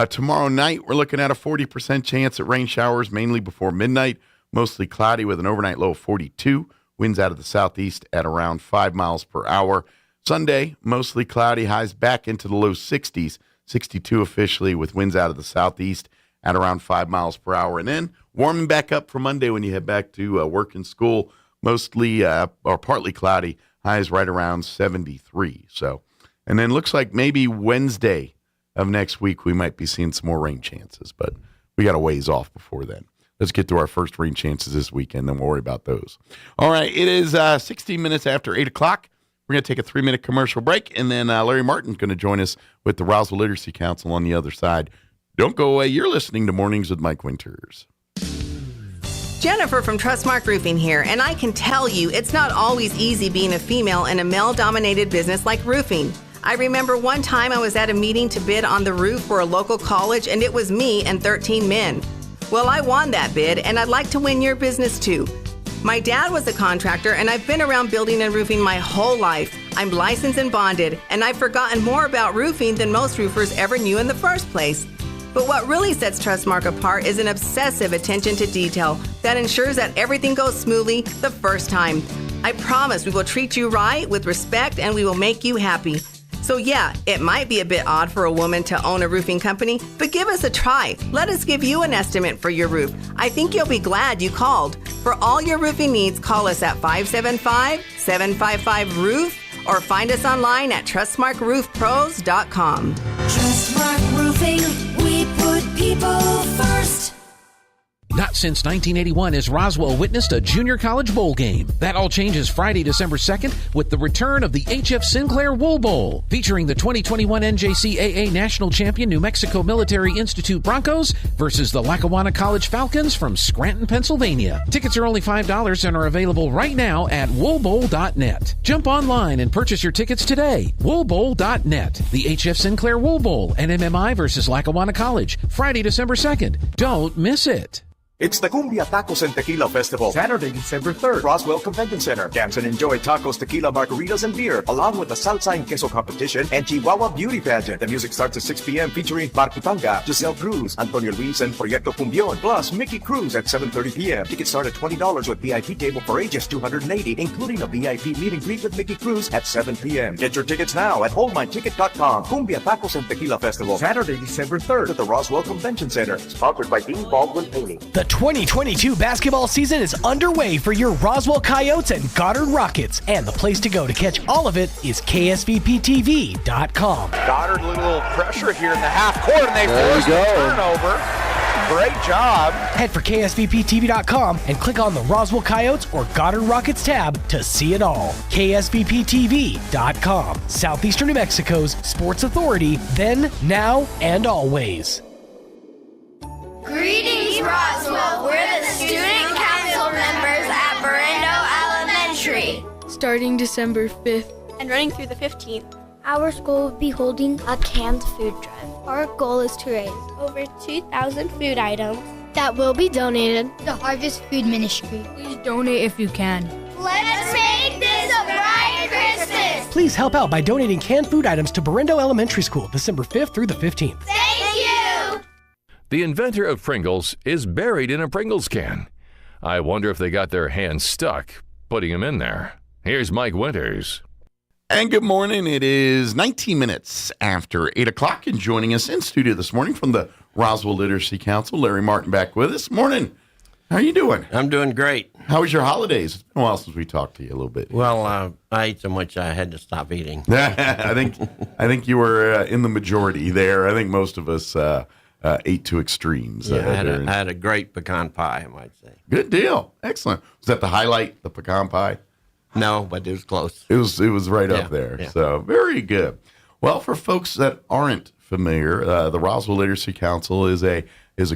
Tomorrow night, we're looking at a 40% chance at rain showers, mainly before midnight. Mostly cloudy with an overnight low of 42. Winds out of the southeast at around 5 miles per hour. Sunday, mostly cloudy, highs back into the low 60s, 62 officially, with winds out of the southeast at around 5 miles per hour. And then warming back up for Monday when you head back to work and school, mostly or partly cloudy, highs right around 73. And then looks like maybe Wednesday of next week we might be seeing some more rain chances, but we got a ways off before then. Let's get to our first rain chances this weekend, then we'll worry about those. All right, it is 16 minutes after 8 o'clock. We're going to take a 3-minute commercial break, and then Larry Martin's going to join us with the Roswell Literacy Council on the other side. Don't go away. You're listening to Mornings with Mike Winters. Jennifer from Trustmark Roofing here, and I can tell you it's not always easy being a female in a male-dominated business like roofing. I remember one time I was at a meeting to bid on the roof for a local college, and it was me and 13 men. Well, I won that bid, and I'd like to win your business too. My dad was a contractor, and I've been around building and roofing my whole life. I'm licensed and bonded, and I've forgotten more about roofing than most roofers ever knew in the first place. But what really sets Trustmark apart is an obsessive attention to detail that ensures that everything goes smoothly the first time. I promise we will treat you right with respect, and we will make you happy. So yeah, it might be a bit odd for a woman to own a roofing company, but give us a try. Let us give you an estimate for your roof. I think you'll be glad you called. For all your roofing needs, call us at 575-755-ROOF or find us online at TrustmarkRoofPros.com. Trustmark Roofing, we put people first. Not since 1981 has Roswell witnessed a junior college bowl game. That all changes Friday, December 2nd with the return of the H.F. Sinclair Wool Bowl, featuring the 2021 NJCAA National Champion New Mexico Military Institute Broncos versus the Lackawanna College Falcons from Scranton, Pennsylvania. Tickets are only $5 and are available right now at woolbowl.net. Jump online and purchase your tickets today. Woolbowl.net. The H.F. Sinclair Wool Bowl, NMMI versus Lackawanna College, Friday, December 2nd. Don't miss it. It's the Cumbia Tacos and Tequila Festival, Saturday, December 3rd, Roswell Convention Center. Dance and enjoy tacos, tequila, margaritas, and beer, along with the Salsa and Queso competition and Chihuahua Beauty Pageant. The music starts at 6 p.m. featuring Marquitanga, Giselle Cruz, Antonio Luis, and Proyecto Cumbion, plus Mickey Cruz at 7:30 p.m. Tickets start at $20 with VIP table for ages 280, including a VIP meet and greet with Mickey Cruz at 7 p.m. Get your tickets now at holdmyticket.com. Cumbia Tacos and Tequila Festival, Saturday, December 3rd at the Roswell Convention Center. Sponsored by Dean Baldwin Painting. The 2022 basketball season is underway for your Roswell Coyotes and Goddard Rockets, and the place to go to catch all of it is KSVPTV.com. Goddard, a little pressure here in the half court, and they force the turnover. Great job. Head for KSVPTV.com and click on the Roswell Coyotes or Goddard Rockets tab to see it all. KSVPTV.com, Southeastern New Mexico's sports authority, then, now, and always. Greetings, Roswell. We're the student council members at Berendo Elementary. Starting December 5th and running through the 15th, our school will be holding a canned food drive. Our goal is to raise over 2,000 food items that will be donated to Harvest Food Ministry. Please donate if you can. Let's make this a bright Christmas! Please help out by donating canned food items to Berendo Elementary School, December 5th through the 15th. Thank you! The inventor of Pringles is buried in a Pringles can. I wonder if they got their hands stuck putting him in there. Here's Mike Winters. And good morning. It is 19 minutes after 8 o'clock, and joining us in studio this morning from the Roswell Literacy Council, Larry Martin back with us. Morning. How are you doing? I'm doing great. How was your holidays? It's been a while since we talked to you a little bit. Well, I ate so much I had to stop eating. I think you were in the majority there. I think most of us ate to extremes. Yeah, I had a great pecan pie, I might say. Good deal. Excellent. Was that the highlight, the pecan pie? No, but it was close. It was right up there. Yeah. So very good. Well, for folks that aren't familiar, the Roswell Literacy Council is a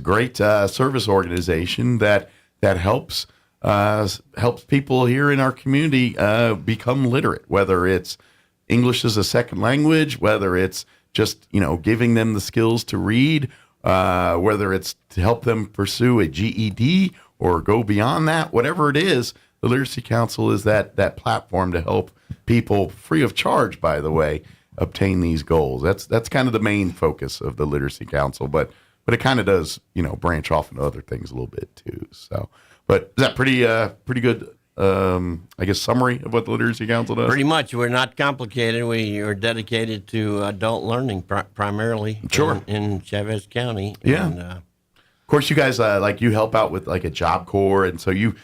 great service organization that helps people here in our community become literate, whether it's English as a second language, whether it's just giving them the skills to read, whether it's to help them pursue a GED or go beyond that, whatever it is. The Literacy Council is that platform to help people, free of charge, by the way, obtain these goals. That's kind of the main focus of the Literacy Council, but it kind of does, branch off into other things a little bit too. So, but is that pretty good, I guess, summary of what the Literacy Council does? Pretty much. We're not complicated. We are dedicated to adult learning primarily. Sure. In Chavez County. Yeah. And, of course, you guys you help out with like a Job Corps, and so you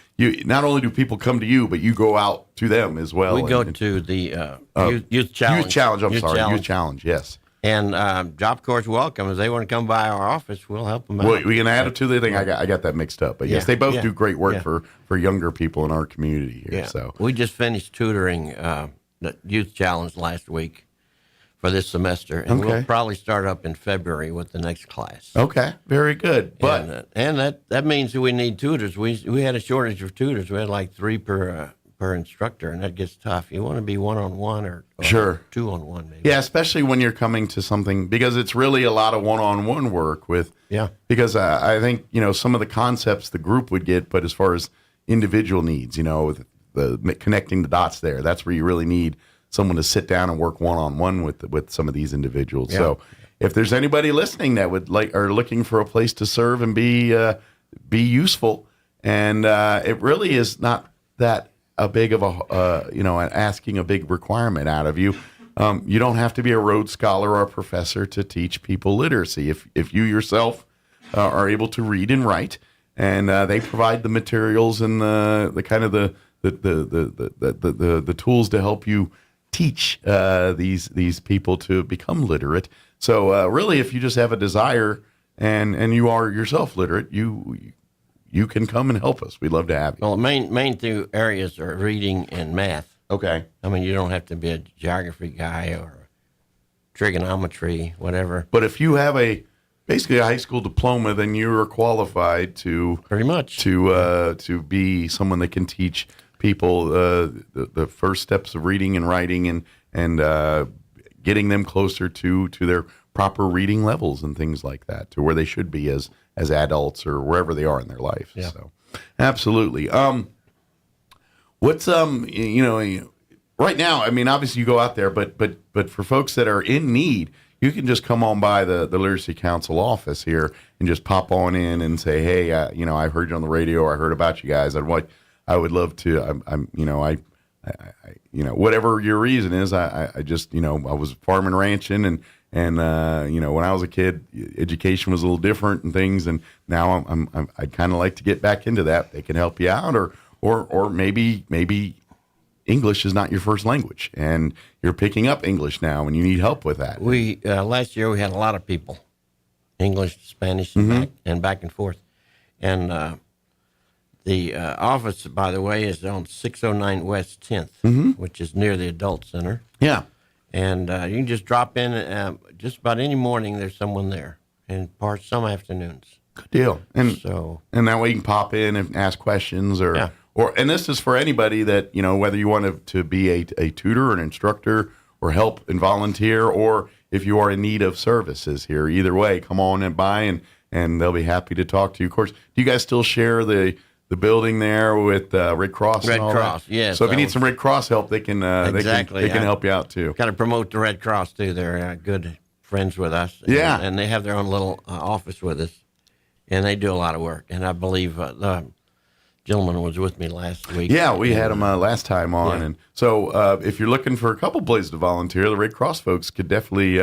not only do people come to you, but you go out to them as well. We go to the Youth Challenge. Youth Challenge, yes. And Job Corps welcome. If they want to come by our office, we'll help them out. Well, we can add it to the thing. I got that mixed up, but yes, they both do great work for younger people in our community here. Yeah. So we just finished tutoring the Youth Challenge last week for this semester, and we'll probably start up in February with the next class. Okay, very good. But and that means that we need tutors. We had a shortage of tutors. We had like 3 per instructor, and that gets tough. You want to be one-on-one or sure 2-on-1 maybe. Yeah, especially when you're coming to something, because it's really a lot of one-on-one work with. Yeah. Because I think some of the concepts the group would get, but as far as individual needs, the connecting the dots there, that's where you really need someone to sit down and work one-on-one with some of these individuals. Yeah. So if there's anybody listening that would are looking for a place to serve and be useful, and it really is not that a big of asking a big requirement out of you. You don't have to be a Rhodes Scholar or a professor to teach people literacy. If you yourself are able to read and write, and they provide the materials and the kind of the tools to help you teach these people to become literate. So really, if you just have a desire and you are yourself literate, you can come and help us. We'd love to have you. Well, the main 2 areas are reading and math. Okay. I mean, you don't have to be a geography guy or trigonometry, whatever. But if you have basically a high school diploma, then you are qualified to pretty much to be someone that can teach people the first steps of reading and writing and getting them closer to their proper reading levels and things like that to where they should be as adults or wherever they are in their life. Yeah. So, absolutely. What's right now? I mean, obviously you go out there, but for folks that are in need, you can just come on by the Literacy Council office here and just pop on in and say, hey, I heard you on the radio, or I heard about you guys. I would love to. Whatever your reason is, I just, I was farming, ranching, and when I was a kid, education was a little different and things, and now I'd kind of like to get back into that. They can help you out, or maybe English is not your first language, and you're picking up English now, and you need help with that. We last year we had a lot of people, English, Spanish, and back and forth, and the office, by the way, is on 609 West 10th, which is near the Adult Center. Yeah, and you can just drop in just about any morning. There's someone there, and some afternoons. Good deal. And so, and that way you can pop in and ask questions, and this is for anybody that, whether you want to be a tutor, an instructor, or help and volunteer, or if you are in need of services here. Either way, come on and by, and they'll be happy to talk to you. Of course, do you guys still share the building there with Red Cross? Red and all Cross, that? yes. So if you need some Red Cross help, they can exactly. they can help you out too. Got to promote the Red Cross too. They're good friends with us. Yeah, and they have their own little office with us, and they do a lot of work. And I believe the gentleman was with me last week. Yeah, we had him last time on, Yeah. and so if you're looking for a couple places to volunteer, the Red Cross folks could definitely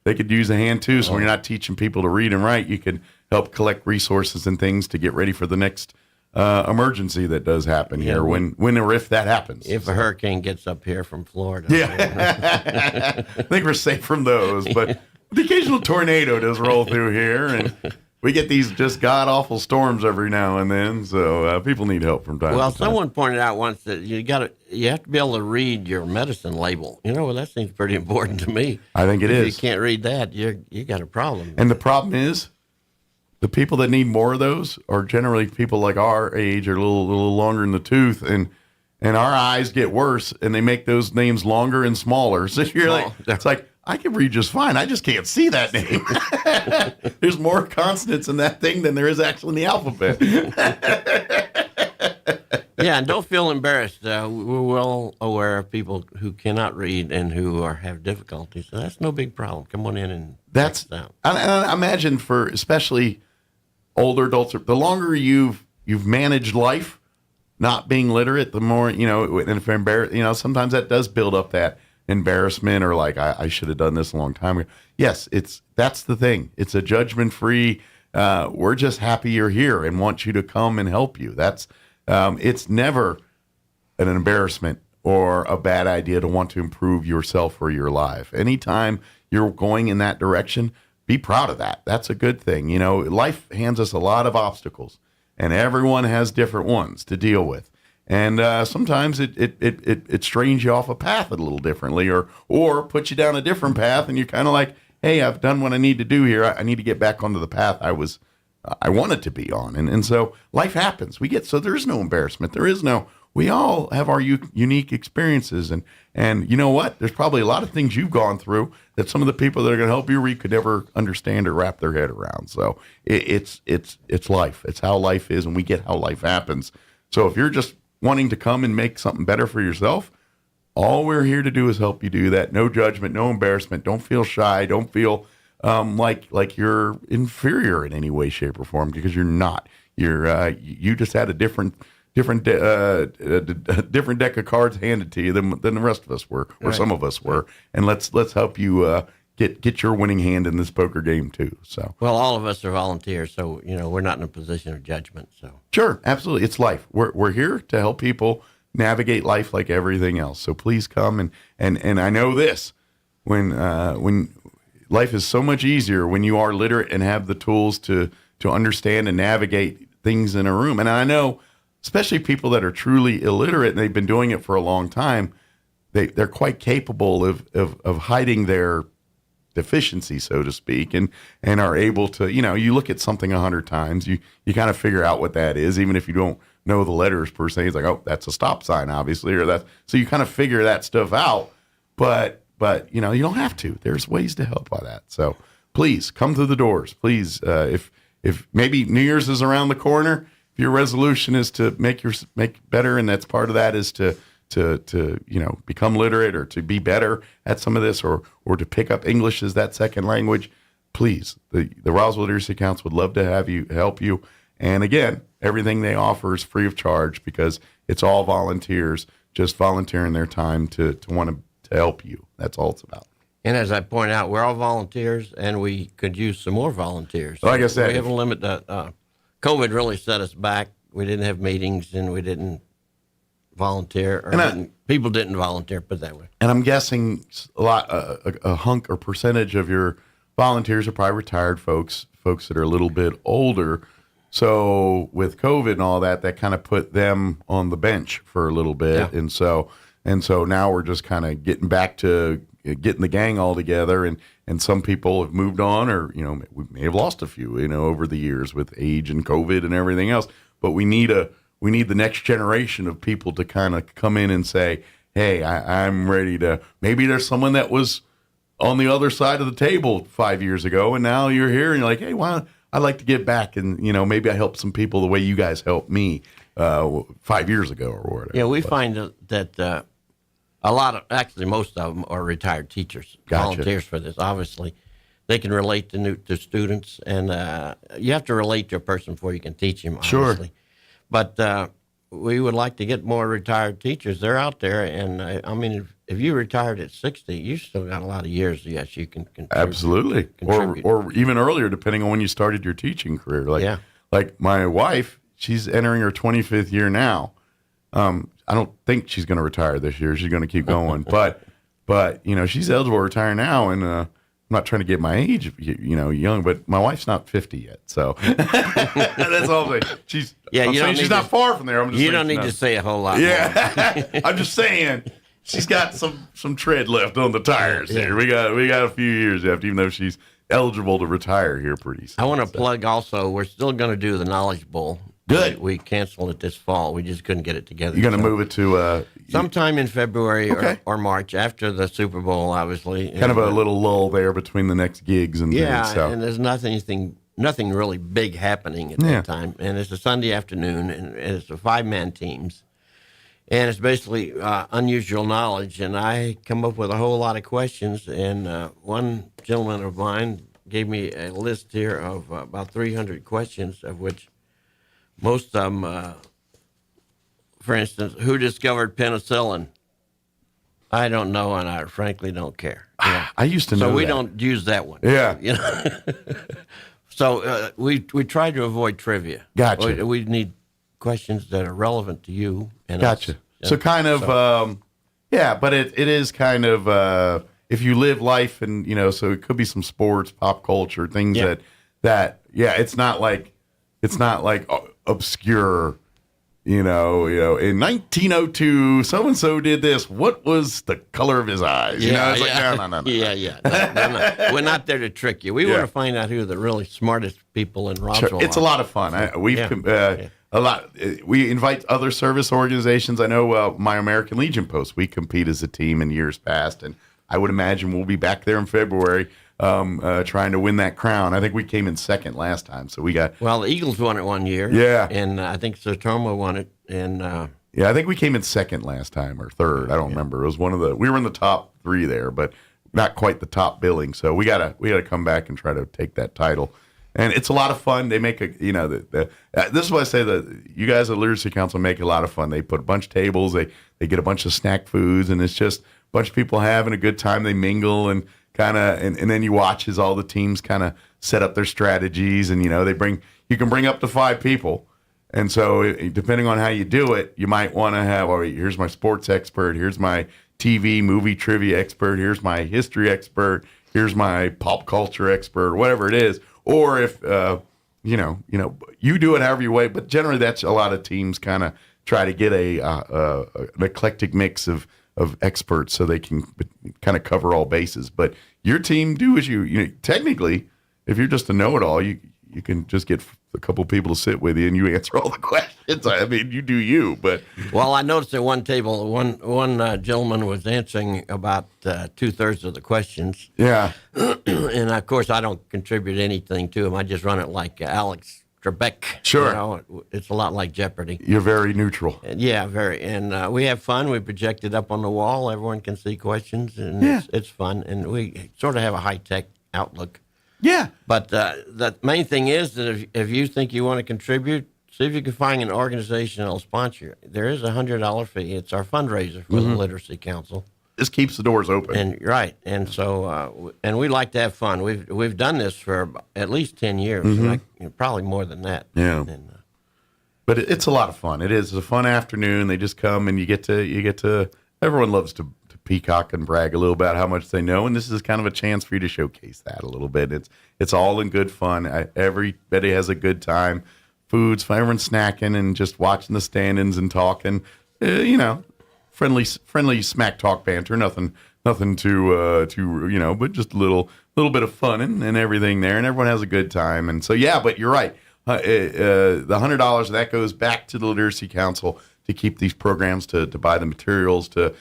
they could use a hand too. So when you're not teaching people to read and write, you could help collect resources and things to get ready for the next emergency that does happen here, when or if that happens. If a hurricane gets up here from Florida. Yeah. I think we're safe from those, but the occasional tornado does roll through here, and we get these just god-awful storms every now and then, so people need help from time to time. Well, someone pointed out once that you have to be able to read your medicine label. That seems pretty important to me. I think it is. If you can't read that, you got a problem. And the problem is, the people that need more of those are generally people like our age, or a little longer in the tooth, and our eyes get worse, and they make those names longer and smaller. So it's like, I can read just fine. I just can't see that name. There's more consonants in that thing than there is actually in the alphabet. Yeah, and don't feel embarrassed. We're well aware of people who cannot read and who have difficulties. So that's no big problem. Come on in and check us out. I imagine for especially older adults, the longer you've managed life, not being literate, the more, and if you're embarrassed, sometimes that does build up that embarrassment, or like, I should have done this a long time ago. Yes, that's the thing. It's a judgment-free, we're just happy you're here and want you to come and help you. That's, it's never an embarrassment or a bad idea to want to improve yourself or your life. Anytime you're going in that direction, be proud of that. That's a good thing. Life hands us a lot of obstacles, and everyone has different ones to deal with. And sometimes it strains you off a path a little differently, or puts you down a different path, and you're kind of like, hey, I've done what I need to do here. I need to get back onto the path I wanted to be on. And so life happens. So there's no embarrassment. We all have our unique experiences. And you know what? There's probably a lot of things you've gone through that some of the people that are going to help you read could never understand or wrap their head around. So it's life. It's how life is, and we get how life happens. So if you're just wanting to come and make something better for yourself, all we're here to do is help you do that. No judgment, no embarrassment. Don't feel shy. Don't feel like you're inferior in any way, shape, or form, because you're not. You just had a different deck of cards handed to you than the rest of us were, or right. Some of us were. And let's help you get your winning hand in this poker game too. So, well, all of us are volunteers, so we're not in a position of judgment. So sure, absolutely, it's life. We're here to help people navigate life like everything else. So please come and I know this, when life is so much easier when you are literate and have the tools to understand and navigate things in a room. And I know, especially people that are truly illiterate and they've been doing it for a long time, they're quite capable of hiding their deficiency, so to speak, and are able to, you look at something 100 times, you kind of figure out what that is, even if you don't know the letters per se. It's like, oh, that's a stop sign, obviously, or that. So you kind of figure that stuff out, but you don't have to. There's ways to help by that. So please come through the doors. Please, if maybe New Year's is around the corner, if your resolution is to make better, and that's part of that is to become literate or to be better at some of this, or to pick up English as that second language, please, the Roswell Literacy Council would love to help you. And again, everything they offer is free of charge because it's all volunteers just volunteering their time to want to help you. That's all it's about. And as I point out, we're all volunteers, and we could use some more volunteers. Like I said, we have a limit. COVID really set us back. We didn't have meetings, and we didn't volunteer, or people didn't volunteer, put it that way. And I'm guessing a hunk or percentage of your volunteers are probably retired folks that are a little bit older. So with COVID and all that kind of put them on the bench for a little bit. Yeah. And so now we're just kind of getting back to getting the gang all together, and some people have moved on, or we may have lost a few over the years with age and COVID and everything else. But we need the next generation of people to kind of come in and say, hey, I'm ready to. Maybe there's someone that was on the other side of the table 5 years ago, and now you're here and you're like, hey, why? I'd like to give back, and maybe I help some people the way you guys helped me 5 years ago or whatever. Yeah, we find that most of them are retired teachers, volunteers for this. Obviously, they can relate to students, and you have to relate to a person before you can teach them. Obviously. Sure, but we would like to get more retired teachers. They're out there, and I mean, if you retired at 60, you still got a lot of years. Yes, you can contribute. Absolutely, or even earlier, depending on when you started your teaching career. Like my wife, she's entering her 25th year now. I don't think she's going to retire this year. She's going to keep going, but she's eligible to retire now, and I'm not trying to get my age, young, but my wife's not 50 yet, so that's all. She's not far from there. You don't need to say a whole lot. Yeah, I'm just saying she's got some tread left on the tires here. We got a few years left, even though she's eligible to retire here pretty soon. I want to plug also. We're still going to do the Knowledge Bowl. Good. We canceled it this fall. We just couldn't get it together. You're going to move it to sometime in February or March after the Super Bowl, obviously. Kind of a little lull there between the next gigs and things. Yeah, and there's nothing really big happening at that time. And it's a Sunday afternoon, and it's a 5-man teams. And it's basically unusual knowledge. And I come up with a whole lot of questions. And one gentleman of mine gave me a list here of about 300 questions, of which most of them, for instance, who discovered penicillin? I don't know, and I frankly don't care. Yeah. I used to know So we don't use that one. Yeah. So we try to avoid trivia. Gotcha. We need questions that are relevant to you and gotcha. us. So kind of, but it is kind of, if you live life and, so it could be some sports, pop culture, things that it's not like obscure, in 1902, so-and-so did this. What was the color of his eyes? No. We're not there to trick you. We want to find out who the really smartest people in Roswell are. It's a lot of fun. We invite other service organizations. I know my American Legion post, we compete as a team in years past, and I would imagine we'll be back there in February trying to win that crown. I think we came in second last time, so we got. Well, the Eagles won it one year. Yeah, and I think Sertoma won it. And I think we came in second last time or third. I don't remember. It was one of the. We were in the top 3 there, but not quite the top billing. So we gotta come back and try to take that title. And it's a lot of fun. They make this is why I say that you guys at Literacy Council make it a lot of fun. They put a bunch of tables. They get a bunch of snack foods, and it's just a bunch of people having a good time. They mingle and kind of, and then you watch as all the teams kind of set up their strategies, and you can bring up to 5 people. And so depending on how you do it, you might want to have, here's my sports expert, here's my TV movie trivia expert, here's my history expert, here's my pop culture expert, whatever it is. Or if you do it however you way, but generally that's a lot of teams kind of try to get an eclectic mix of experts so they can kind of cover all bases. But your team do as you technically, if you're just a know-it-all, you you can just get a couple people to sit with you and you answer all the questions. I mean, you do you, but. Well, I noticed at one table, one gentleman was answering about 2/3 of the questions. Yeah. And of course, I don't contribute anything to him. I just run it like Alex Trebek. Sure. You know, it's a lot like Jeopardy. You're very neutral. Yeah, very. And we have fun. We project it up on the wall. Everyone can see questions, and it's fun. And we sort of have a high-tech outlook. Yeah. But the main thing is that if you think you want to contribute, see if you can find an organization that will sponsor you. There is a $100 fee. It's our fundraiser for the Literacy Council. This keeps the doors open. And right. And so, and we like to have fun. We've done this for at least 10 years, probably more than that. Yeah. And, but it's a lot of fun. It is a fun afternoon. They just come and you get to. Everyone loves to peacock and brag a little about how much they know, and this is kind of a chance for you to showcase that a little bit. It's all in good fun. Everybody has a good time. Food's fun. Everyone's snacking and just watching the stand-ins and talking. Friendly smack talk banter. Nothing too but just a little bit of fun and everything there, and everyone has a good time. And so but you're right. The $100 that goes back to the Literacy Council to keep these programs, to buy the materials, to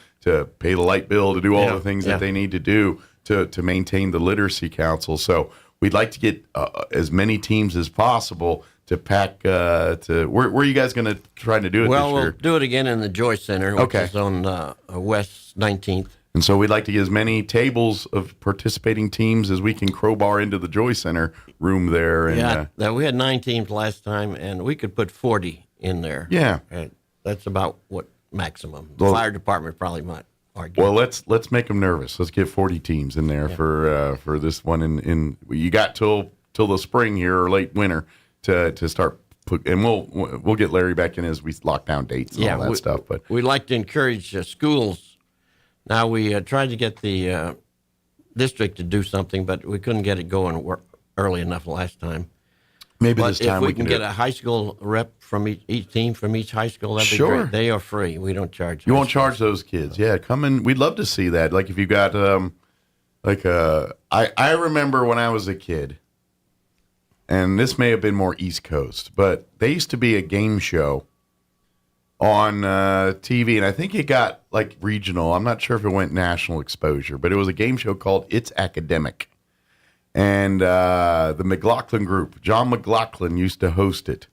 pay the light bill, to do all the things that they need to do to maintain the Literacy Council. So we'd like to get as many teams as possible to pack. Where are you guys going to try to do it this year? Well, we'll do it again in the Joy Center, which is on West 19th. And so we'd like to get as many tables of participating teams as we can crowbar into the Joy Center room there. And, we had 9 teams last time, and we could put 40 in there. Yeah. That's about what maximum. The fire department probably might argue. Well, let's make them nervous. Let's get 40 teams in there for this one. In you got till the spring here or late winter to start. And we'll get Larry back in as we lock down dates and all that stuff. But we'd like to encourage schools. Now we tried to get the district to do something, but we couldn't get it going early enough last time. Maybe this time if we can get a high school rep from each team from each high school, that'd be great. They are free. We don't charge. You won't charge those kids. Yeah, come in. We'd love to see that. Like if you got I remember when I was a kid, and this may have been more East Coast, but there used to be a game show on TV, and I think it got like regional. I'm not sure if it went national exposure, but it was a game show called It's Academic. And the McLaughlin group, John McLaughlin, used to host it.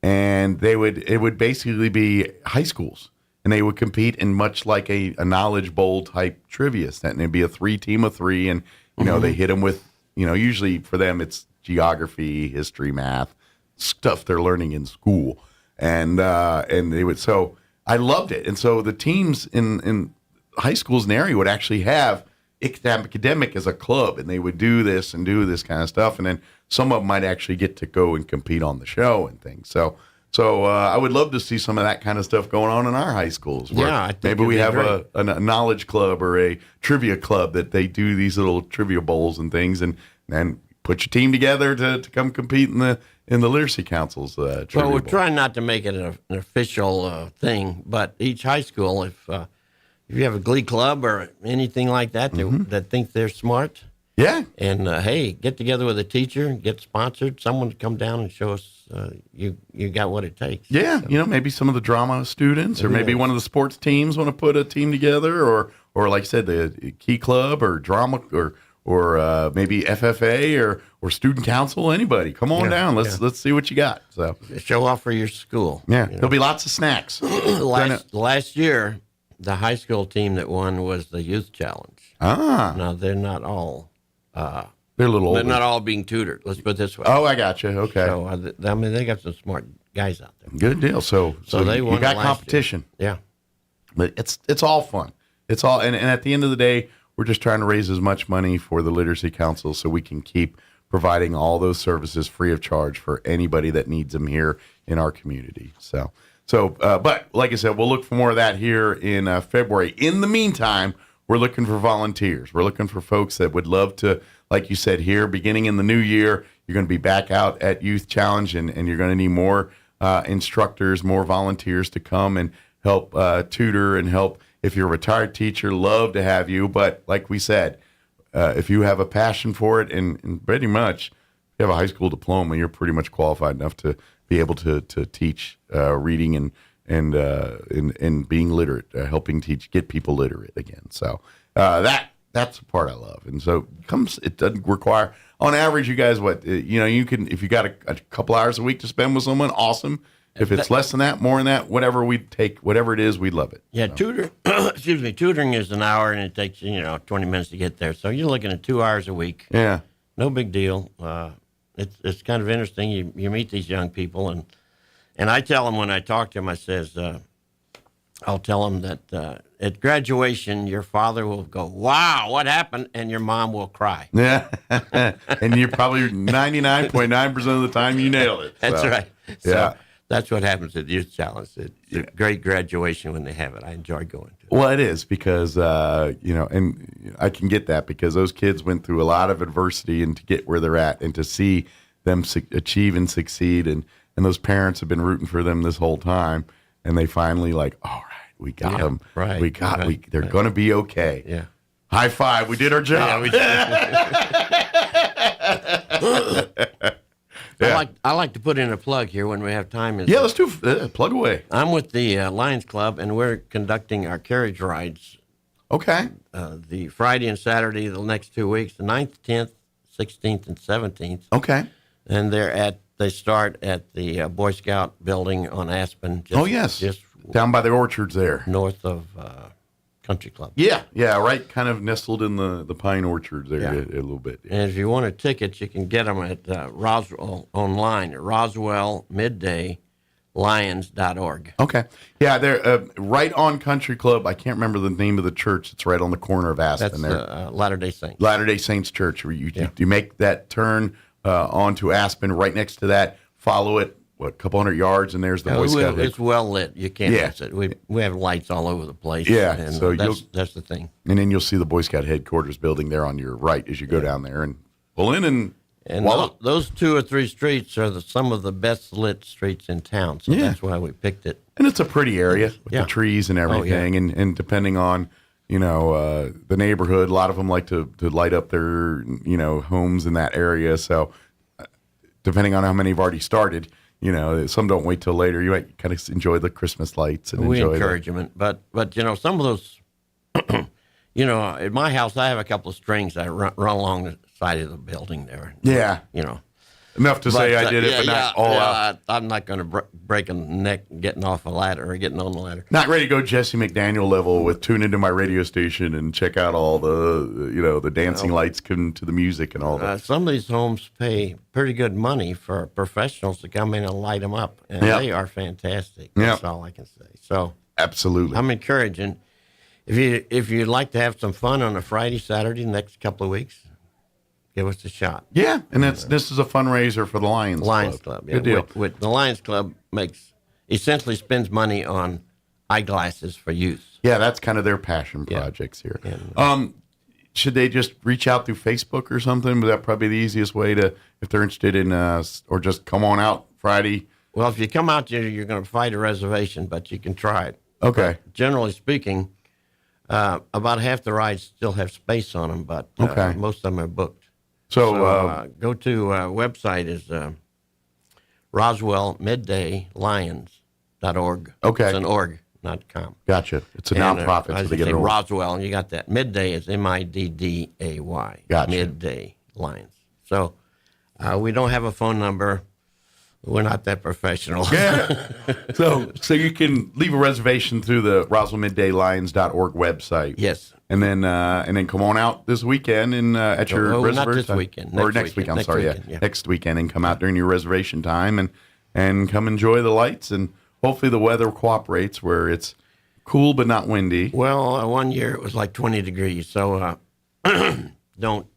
And it would basically be high schools. And they would compete in much like a Knowledge Bowl type trivia set. And it'd be a 3-team of 3. And, they hit them with, usually for them it's geography, history, math, stuff they're learning in school. And they would, so I loved it. And so the teams in high schools in the area would actually have academic as a club, and they would do this kind of stuff, and then some of them might actually get to go and compete on the show and things. So I would love to see some of that kind of stuff going on in our high schools. I think maybe we have a knowledge club or a trivia club that they do these little trivia bowls and things, and then put your team together to come compete in the Literacy Council's trivia Well, we're bowl. trying not to make it an official thing, but each high school, if you have a glee club or anything like that that think they're smart, and hey, get together with a teacher, get sponsored, someone to come down and show us you got what it takes. Yeah, So, maybe some of the drama students, or maybe one of the sports teams want to put a team together, or like I said, the key club or drama, or maybe FFA or student council. Anybody, come on down. Let's see what you got. So show off for your school. Yeah, there'll be lots of snacks. Last year, the high school team that won was the Youth Challenge. Now they're not all. They're a little older. They're not all being tutored. Let's put it this way. Oh, I got you. Okay. So they got some smart guys out there. Good deal. So they won you got last competition. Year. Yeah. But it's all fun. It's all and at the end of the day, we're just trying to raise as much money for the Literacy Council so we can keep providing all those services free of charge for anybody that needs them here in our community. But like I said, we'll look for more of that here in February. In the meantime, we're looking for volunteers. We're looking for folks that would love to, like you said here, beginning in the new year, you're going to be back out at Youth Challenge, and you're going to need more instructors, more volunteers to come and help tutor and help. If you're a retired teacher, love to have you. But like we said, if you have a passion for it and pretty much you have a high school diploma, you're pretty much qualified enough to be able to teach reading and being literate, helping get people literate again. So that's the part I love. And so it doesn't require, on average, you guys, you can, if you got a couple hours a week to spend with someone, awesome. If it's less than that, more than that, whatever it is, we'd love it. Yeah, so. Tutoring is an hour, and it takes 20 minutes to get there. So you're looking at 2 hours a week. Yeah, no big deal. It's kind of interesting. You meet these young people, and I tell them when I talk to them, I says, I'll tell them that at graduation, your father will go, "Wow, what happened?" and your mom will cry. Yeah, and you're probably 99.9% of the time you nail it. That's right. So, yeah. That's what happens at Youth Challenge. It's a great graduation when they have it. I enjoy going to it. Well, it is because, and I can get that because those kids went through a lot of adversity and to get where they're at and to see them achieve and succeed. And those parents have been rooting for them this whole time. And they finally all right, we got them. Right. They're going to be okay. Yeah. High five. We did our job. Yeah, I like to put in a plug here when we have time. Let's do plug away. I'm with the Lions Club, and we're conducting our carriage rides. Okay. The Friday and Saturday, the next 2 weeks, the 9th, 10th, 16th, and 17th. Okay. And they start at the Boy Scout building on Aspen. Just down by the orchards there. North of Country Club. Yeah, right, kind of nestled in the pine orchards there a little bit. Yeah. And if you want a ticket, you can get them at Roswell online at roswellmiddaylions.org. Okay. Yeah, they're right on Country Club. I can't remember the name of the church. It's right on the corner of Aspen. That's Latter-day Saints. Latter-day Saints Church. Where you make that turn onto Aspen. Right next to that, follow it. A couple hundred yards, and there's the Boy Scout. It's well lit. You can't miss it. We have lights all over the place. Yeah, and so that's the thing. And then you'll see the Boy Scout headquarters building there on your right as you go down there and pull in and those 2 or 3 streets are some of the best lit streets in town. So that's why we picked it. And it's a pretty area with the trees and everything. And depending on the neighborhood, a lot of them like to light up their homes in that area. So depending on how many have already started. Some don't wait till later. You might kind of enjoy the Christmas lights and we encourage them. But some of those, at my house I have a couple of strings that run along the side of the building there. Yeah, enough to say I did it, but not all out. I'm not going to break a neck getting off a ladder or getting on the ladder. Not ready to go Jesse McDaniel level with tune into my radio station and check out all the the dancing lights come to the music and all that. Some of these homes pay pretty good money for professionals to come in and light them up, and they are fantastic. That's all I can say. So absolutely, I'm encouraging. If you'd like to have some fun on a Friday, Saturday, the next couple of weeks, give us a shot. Yeah, and this is a fundraiser for the Lions Club. Good deal. With the Lions Club essentially spends money on eyeglasses for youth. Yeah, that's kind of their passion projects here. And, should they just reach out through Facebook or something? Would that probably be the easiest way to, if they're interested in, or just come on out Friday? Well, if you come out there, you're going to fight a reservation, but you can try it. Okay. But generally speaking, about half the rides still have space on them, but most of them are booked. So go to website is roswellmiddaylions.org. Okay. It's an org, not com. Gotcha. It's a nonprofit. So they get Roswell, and you got that. Midday is Midday. Gotcha. Midday Lions. So we don't have a phone number. We're not that professional. Yeah. So you can leave a reservation through the roswellmiddaylions.org website. Yes. And then come on out this weekend and at your reservation. Not this weekend. Next week. I'm sorry. Next weekend, and come out during your reservation time and come enjoy the lights, and hopefully the weather cooperates where it's cool but not windy. Well, one year it was like 20 degrees, so don't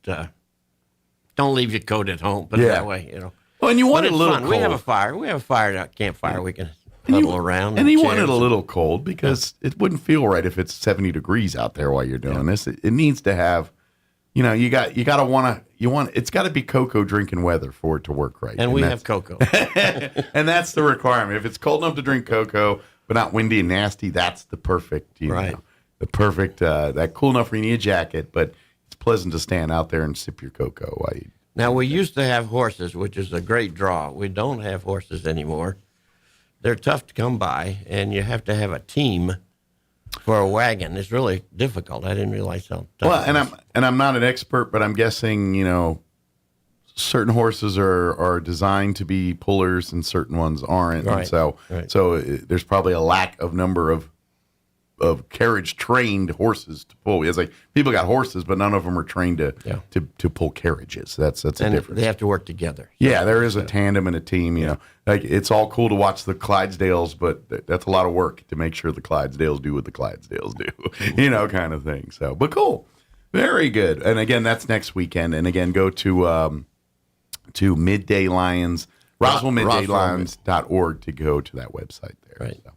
leave your coat at home. Put it that way, Well, and you want it a little fun. cold. We have a fire. We have a campfire. We can huddle around. And you want it a little cold because it wouldn't feel right if it's 70 degrees out there while you're doing this. It needs to have, it's got to be cocoa drinking weather for it to work right. And we have cocoa. And that's the requirement. If it's cold enough to drink cocoa, but not windy and nasty, that's the perfect, the perfect, that cool enough where you need a jacket, but it's pleasant to stand out there and sip your cocoa Now, we used to have horses, which is a great draw. We don't have horses anymore. They're tough to come by, and you have to have a team for a wagon. It's really difficult. I didn't realize how tough Well, it was. and I'm not an expert, but I'm guessing, certain horses are designed to be pullers and certain ones aren't. Right, And so right. there's probably a lack of number of carriage trained horses to pull. It's like people got horses, but none of them are trained to pull carriages. That's a And difference. they have to work together. Yeah, there is a tandem and a team. Like it's all cool to watch the Clydesdales, but that's a lot of work to make sure the Clydesdales do what the Clydesdales do. Kind of thing. So, but cool, very good. And again, that's next weekend. And again, go to Midday Lions, RoswellMiddayLions.org to go to that website there. Right. So.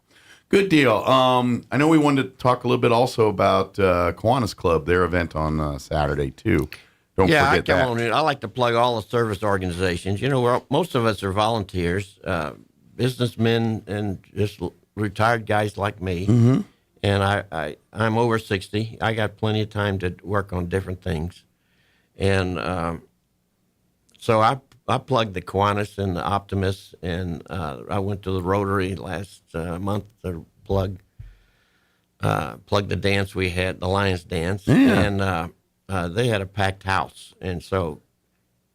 Good deal. I know we wanted to talk a little bit also about Kiwanis Club, their event on Saturday too. Don't forget that. I like to plug all the service organizations. Most of us are volunteers, businessmen, and just retired guys like me. Mm-hmm. And I'm over 60. I got plenty of time to work on different things. And so I plugged the Kiwanis and the Optimists, and I went to the Rotary last month to plug the dance we had, the Lions Dance, and they had a packed house. And so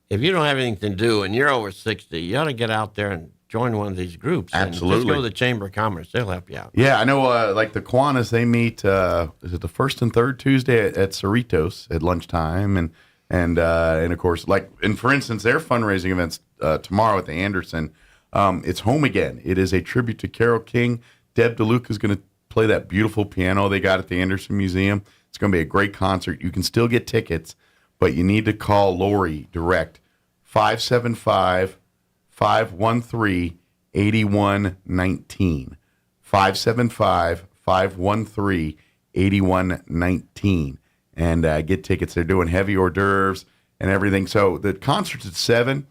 if you don't have anything to do and you're over 60, you ought to get out there and join one of these groups. Absolutely. And just go to the Chamber of Commerce. They'll help you out. Yeah, I know like the Kiwanis, they meet, is it the first and third Tuesday at Cerritos at lunchtime? And of course, and for instance, their fundraising events tomorrow at the Anderson, it's Home Again. It is a tribute to Carole King. Deb DeLuca is going to play that beautiful piano they got at the Anderson Museum. It's going to be a great concert. You can still get tickets, but you need to call Lori direct, 575-513-8119. 575-513-8119. And get tickets. They're doing heavy hors d'oeuvres and everything. So the concert's at 7.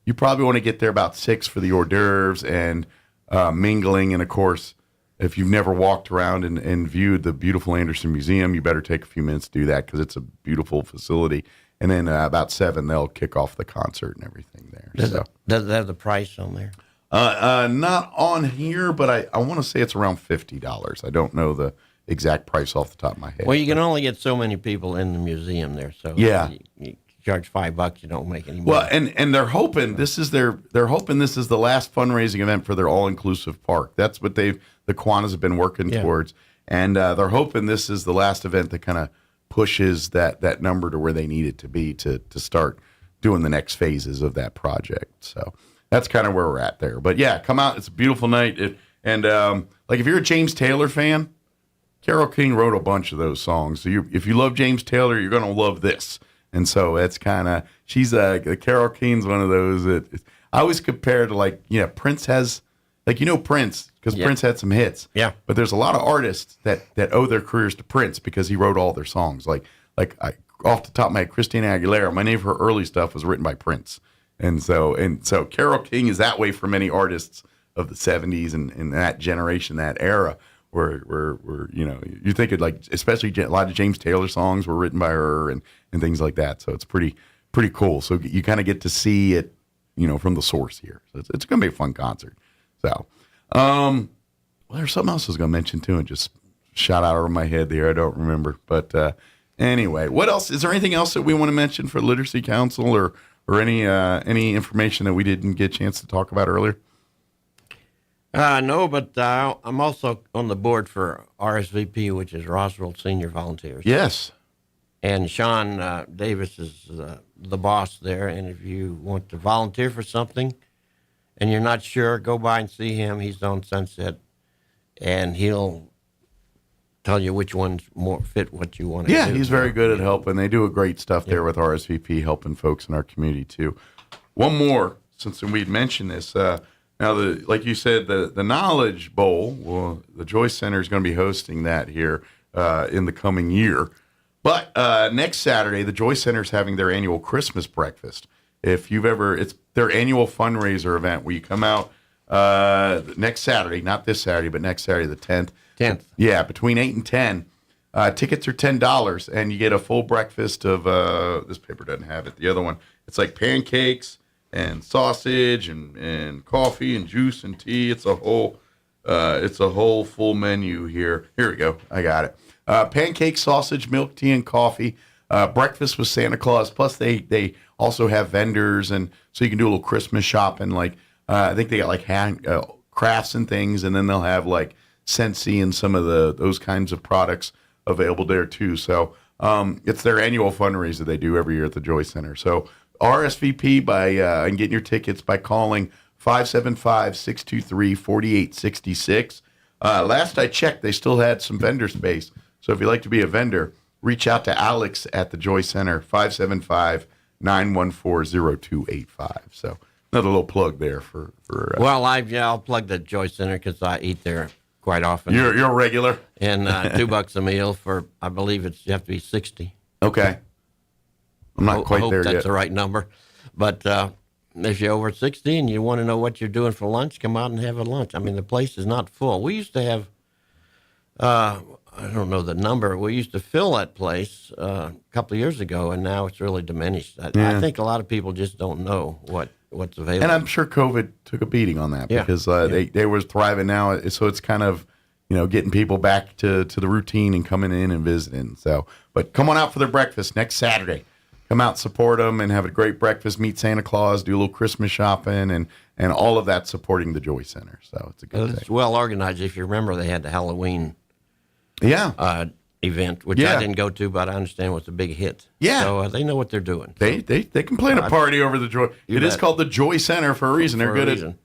You probably want to get there about 6 for the hors d'oeuvres and mingling. And, of course, if you've never walked around and viewed the beautiful Anderson Museum, you better take a few minutes to do that because it's a beautiful facility. And then about 7, they'll kick off the concert and everything there. Does it have the price on there? Not on here, but I want to say it's around $50. I don't know the exact price off the top of my head. Well, you can only get so many people in the museum there, so yeah, you charge $5, you don't make any money. Well, and they're hoping this is the last fundraising event for their all-inclusive park. That's what the Kiwanis have been working towards, and they're hoping this is the last event that kind of pushes that number to where they need it to be to start doing the next phases of that project. So that's kind of where we're at there. But yeah, come out. It's a beautiful night, and if you're a James Taylor fan, Carole King wrote a bunch of those songs. So if you love James Taylor, you're going to love this. And so it's kind of, Carole King's one of those that I always compare to Prince has, Prince, because Prince had some hits. Yeah. But there's a lot of artists that owe their careers to Prince because he wrote all their songs. Off the top of my head, Christina Aguilera, many of her early stuff was written by Prince. And so Carole King is that way for many artists of the 70s and that generation, that era. Where you think it especially a lot of James Taylor songs were written by her and things like that. So it's pretty cool. So you kind of get to see it, from the source here. So it's going to be a fun concert. So, there's something else I was going to mention too, and just shot out over my head there. I don't remember, but anyway, what else? Is there anything else that we want to mention for Literacy Council or any information that we didn't get a chance to talk about earlier? No, but I'm also on the board for RSVP, which is Roswell Senior Volunteers. Yes. And Sean Davis is the boss there. And if you want to volunteer for something and you're not sure, go by and see him. He's on Sunset, and he'll tell you which ones more fit what you want to do. Yeah, he's very good at helping. They do a great stuff there with RSVP, helping folks in our community, too. One more, since we'd mentioned this. Now, like you said, the Knowledge Bowl, well, the Joyce Center is going to be hosting that here in the coming year. But next Saturday, the Joyce Center is having their annual Christmas breakfast. If you've it's their annual fundraiser event where you come out next Saturday, not this Saturday, but next Saturday, the 10th. 10th. Yeah, between 8 and 10. Tickets are $10, and you get a full breakfast of, this paper doesn't have it, the other one. It's like pancakes and sausage and coffee and juice and tea. It's a whole full menu here. Here we go. I got it. Pancakes, sausage, milk, tea, and coffee. Breakfast with Santa Claus. Plus, they also have vendors, and so you can do a little Christmas shopping. Like I think they got like hand crafts and things, and then they'll have like Scentsy and some of those kinds of products available there too. So it's their annual fundraiser they do every year at the Joy Center. So RSVP by and getting your tickets by calling 575-623-4866. Last I checked, they still had some vendor space. So if you'd like to be a vendor, reach out to Alex at the Joy Center, 575-914-0285. So another little plug there for well, I'll plug the Joy Center because I eat there quite often. You're a regular? And $2 a meal for, I believe you have to be 60. Okay. I'm not quite there yet. That's the right number. But if you're over 60 and you want to know what you're doing for lunch, come out and have a lunch. I mean, the place is not full. We used to have, I don't know the number, we used to fill that place a couple of years ago, and now it's really diminished. I think a lot of people just don't know what's available. And I'm sure COVID took a beating on that because they were thriving now. So it's kind of, getting people back to the routine and coming in and visiting. So, but come on out for their breakfast next Saturday. Come out, support them, and have a great breakfast, meet Santa Claus, do a little Christmas shopping, and all of that supporting the Joy Center. So it's a good thing. It's well organized. If you remember, they had the Halloween event, which I didn't go to, but I understand was a big hit. Yeah. So they know what they're doing. They can plan a party over the Joy. It is called the Joy Center for a reason. They're good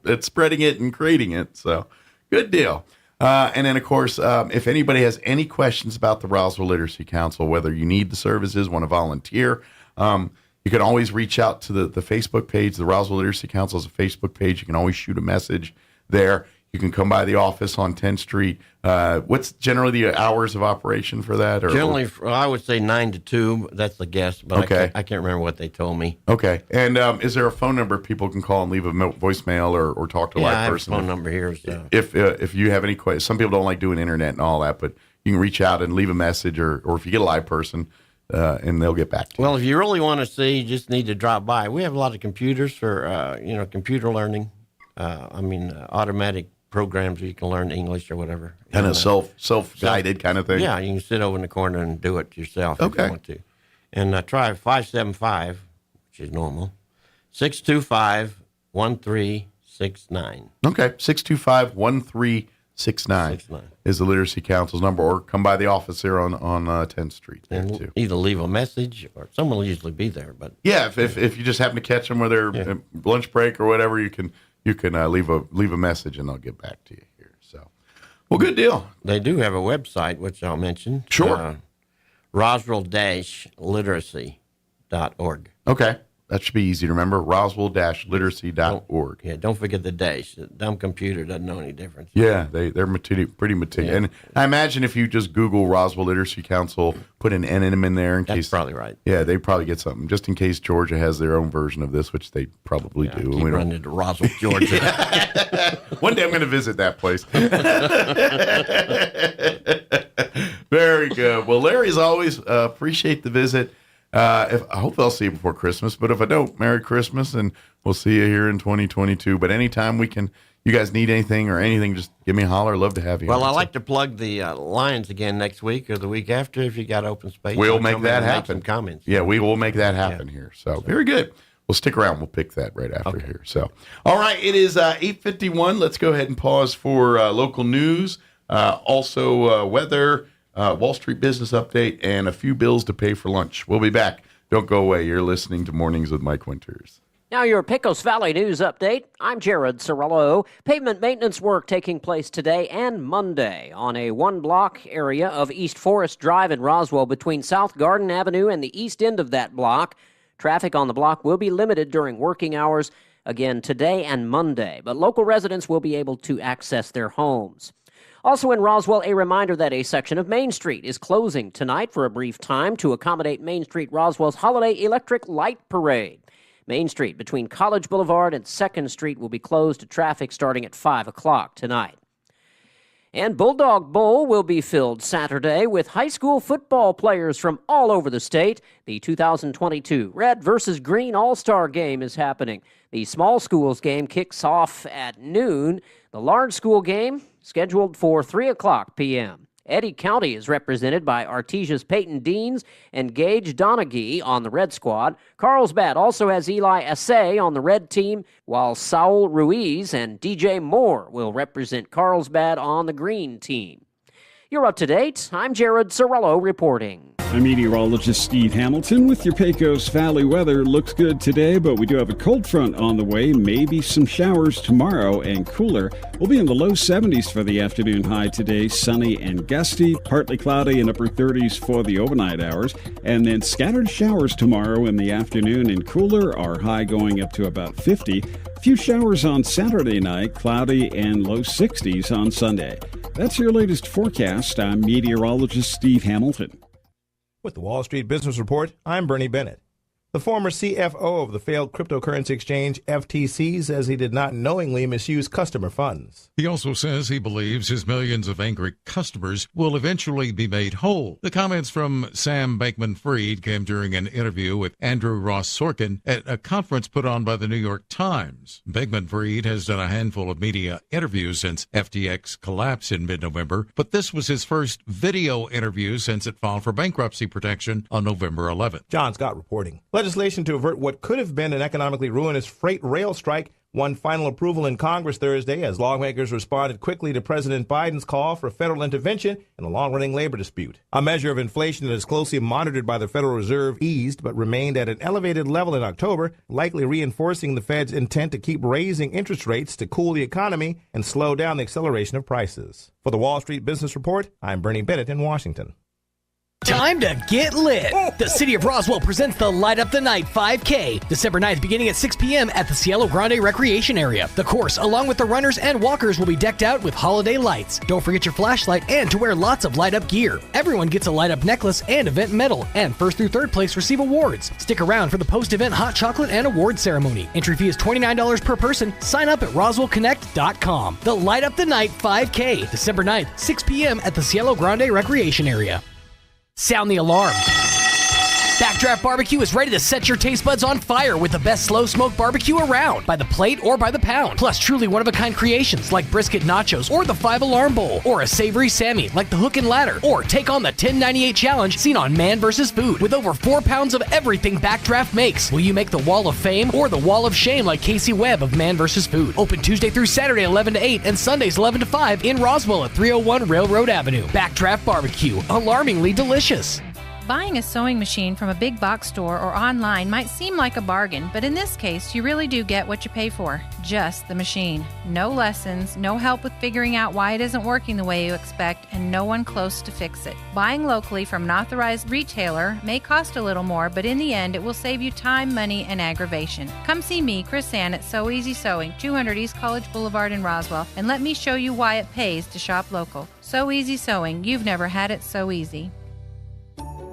at spreading it and creating it. So good deal. And then, of course, if anybody has any questions about the Roswell Literacy Council, whether you need the services, want to volunteer, you can always reach out to the Facebook page. The Roswell Literacy Council is a Facebook page. You can always shoot a message there. You can come by the office on 10th Street. What's generally the hours of operation for that? Generally, I would say 9 to 2. That's the guess, but I can't remember what they told me. Okay. And is there a phone number people can call and leave a voicemail or talk to a live person? I have a phone number here. So. If you have any questions. Some people don't like doing internet and all that, but you can reach out and leave a message or if you get a live person, and they'll get back to you. Well, if you really want to see, you just need to drop by. We have a lot of computers for, computer learning. Automatic programs where you can learn English or whatever. Kind of self-guided kind of thing. Yeah, you can sit over in the corner and do it yourself if you want to. And try 575, which is normal, 625-1369. Okay, 625-1369 is the Literacy Council's number, or come by the office here on 10th Street. And too. Either leave a message, or someone will usually be there. But yeah, if you just happen to catch them with their lunch break or whatever, you can leave a message and they'll get back to you here. So, well, good deal. They do have a website, which I'll mention. Sure. Roswell-literacy.org. Okay. That should be easy to remember. Roswell-literacy.org. Don't forget the dash. The dumb computer doesn't know any difference. Yeah, they're pretty meticulous. Yeah. And I imagine if you just Google Roswell Literacy Council, put an N in there in case. That's probably right. Yeah, they probably get something. Just in case Georgia has their own version of this, which they probably do. Keep running into Roswell, Georgia. One day I'm going to visit that place. Very good. Well, Larry, as always, appreciate the visit. I hope I'll see you before Christmas, but if I don't, Merry Christmas, and we'll see you here in 2022. But anytime you guys need anything or anything, just give me a holler. Love to have you. Well, I'd like to plug the Lions again next week or the week after if you got open space. We'll make that happen. Make some comments. Yeah, we will make that happen here. So very good. We'll stick around. We'll pick that right after here. So, all right, it is 8:51. Let's go ahead and pause for local news, also weather. Wall Street business update, and a few bills to pay for lunch. We'll be back. Don't go away. You're listening to Mornings with Mike Winters. Now your Pecos Valley News Update. I'm Jared Cirillo. Pavement maintenance work taking place today and Monday on a one-block area of East Forest Drive in Roswell between South Garden Avenue and the east end of that block. Traffic on the block will be limited during working hours, again today and Monday, but local residents will be able to access their homes. Also in Roswell, a reminder that a section of Main Street is closing tonight for a brief time to accommodate Main Street Roswell's Holiday Electric Light Parade. Main Street between College Boulevard and 2nd Street will be closed to traffic starting at 5 o'clock tonight. And Bulldog Bowl will be filled Saturday with high school football players from all over the state. The 2022 Red versus Green All-Star Game is happening. The small schools game kicks off at noon. The large school game scheduled for 3 o'clock p.m. Eddy County is represented by Artesia's Peyton Deans and Gage Donaghy on the red squad. Carlsbad also has Eli Assay on the red team, while Saul Ruiz and DJ Moore will represent Carlsbad on the green team. You're up to date. I'm Jared Sorello reporting. I'm meteorologist Steve Hamilton with your Pecos Valley weather. Looks good today, but we do have a cold front on the way. Maybe some showers tomorrow and cooler. We'll be in the low 70s for the afternoon high today. Sunny and gusty, partly cloudy and upper 30s for the overnight hours. And then scattered showers tomorrow in the afternoon and cooler. Our high going up to about 50. Few showers on Saturday night, cloudy and low 60s on Sunday. That's your latest forecast. I'm meteorologist Steve Hamilton. With the Wall Street Business Report, I'm Bernie Bennett. The former CFO of the failed cryptocurrency exchange FTC says he did not knowingly misuse customer funds. He also says he believes his millions of angry customers will eventually be made whole. The comments from Sam Bankman-Fried came during an interview with Andrew Ross Sorkin at a conference put on by the New York Times. Bankman-Fried has done a handful of media interviews since FTX collapsed in mid-November, but this was his first video interview since it filed for bankruptcy protection on November 11th. John Scott reporting. Legislation to avert what could have been an economically ruinous freight rail strike won final approval in Congress Thursday as lawmakers responded quickly to President Biden's call for federal intervention in a long-running labor dispute. A measure of inflation that is closely monitored by the Federal Reserve eased but remained at an elevated level in October, likely reinforcing the Fed's intent to keep raising interest rates to cool the economy and slow down the acceleration of prices. For the Wall Street Business Report, I'm Bernie Bennett in Washington. Time to get lit. The City of Roswell presents the Light Up the Night 5K, December 9th, beginning at 6 p.m. at the Cielo Grande Recreation Area. The course, along with the runners and walkers, will be decked out with holiday lights. Don't forget your flashlight and to wear lots of light-up gear. Everyone gets a light-up necklace and event medal, and first through third place receive awards. Stick around for the post-event hot chocolate and award ceremony. Entry fee is $29 per person. Sign up at roswellconnect.com. The Light Up the Night 5K, December 9th, 6 p.m. at the Cielo Grande Recreation Area. Sound the alarm. Backdraft Barbecue is ready to set your taste buds on fire with the best slow smoke barbecue around, by the plate or by the pound. Plus truly one-of-a-kind creations like brisket nachos or the 5-alarm bowl, or a savory Sammy like the hook and ladder, or take on the 1098 challenge seen on Man vs. Food. With over 4 pounds of everything Backdraft makes, will you make the Wall of Fame or the Wall of Shame like Casey Webb of Man vs. Food? Open Tuesday through Saturday 11 to 8 and Sundays 11 to 5 in Roswell at 301 Railroad Avenue. Backdraft Barbecue, alarmingly delicious. Buying a sewing machine from a big box store or online might seem like a bargain, but in this case, you really do get what you pay for. Just the machine. No lessons, no help with figuring out why it isn't working the way you expect, and no one close to fix it. Buying locally from an authorized retailer may cost a little more, but in the end, it will save you time, money, and aggravation. Come see me, Chris Ann, at So Easy Sewing, 200 East College Boulevard in Roswell, and let me show you why it pays to shop local. So Easy Sewing. You've never had it so easy.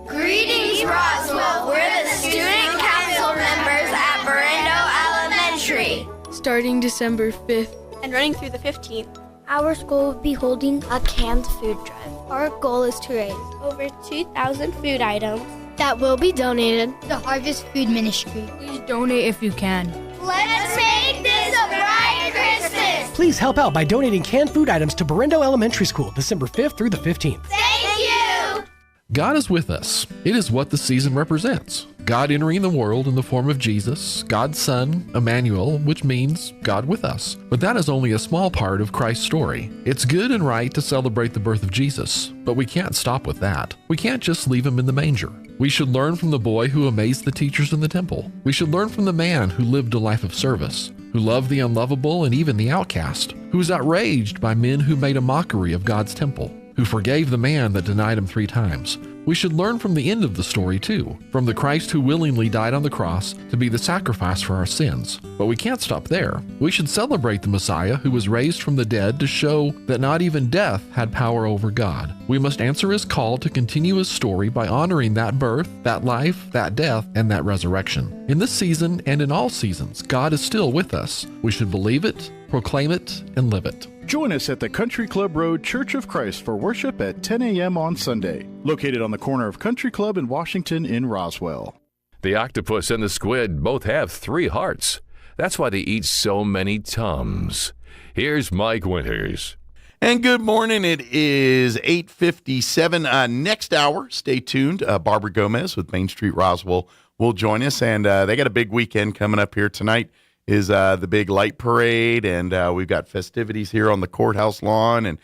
Greetings, Roswell. We're the student council members at Barrendo Elementary. Starting December 5th and running through the 15th, our school will be holding a canned food drive. Our goal is to raise over 2,000 food items that will be donated to Harvest Food Ministry. Please donate if you can. Let's make this a bright Christmas. Please help out by donating canned food items to Barrendo Elementary School, December 5th through the 15th. Thank you. God is with us. It is what the season represents. God entering the world in the form of Jesus, God's Son, Emmanuel, which means God with us. But that is only a small part of Christ's story. It's good and right to celebrate the birth of Jesus, but we can't stop with that. We can't just leave him in the manger. We should learn from the boy who amazed the teachers in the temple. We should learn from the man who lived a life of service, who loved the unlovable and even the outcast, who was outraged by men who made a mockery of God's temple, who forgave the man that denied him 3 times. We should learn from the end of the story too, from the Christ who willingly died on the cross to be the sacrifice for our sins. But we can't stop there. We should celebrate the Messiah who was raised from the dead to show that not even death had power over God. We must answer his call to continue his story by honoring that birth, that life, that death, and that resurrection. In this season and in all seasons, God is still with us. We should believe it Proclaim it and live it. Join us at the Country Club Road Church of Christ for worship at 10 a.m. on Sunday, located on the corner of Country Club and Washington in Roswell. The octopus and the squid both have 3 hearts. That's why they eat so many Tums. Here's Mike Winters. And good morning. It is 8:57. Next hour, stay tuned. Barbara Gomez with Main Street Roswell will join us. And they got a big weekend coming up here. Tonight is the big light parade. And we've got festivities here on the courthouse lawn. And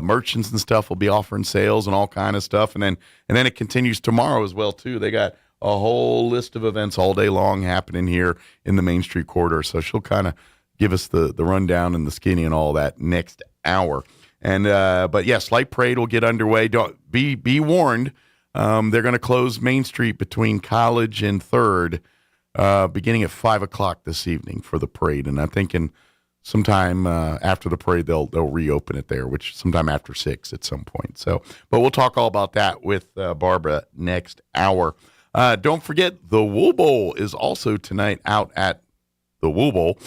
merchants and stuff will be offering sales and all kind of stuff. And then it continues tomorrow as well, too. They got a whole list of events all day long happening here in the Main Street corridor. So she'll kind of give us the rundown and the skinny and all that next hour. And but yes, light parade will get underway. Don't be warned. They're going to close Main Street between College and 3rd beginning at 5:00 this evening for the parade. And I'm thinking sometime after the parade they'll reopen it there, which sometime after 6 at some point. So, but we'll talk all about that with Barbara next hour. Don't forget, the Wool Bowl is also tonight out at the Wool Bowl,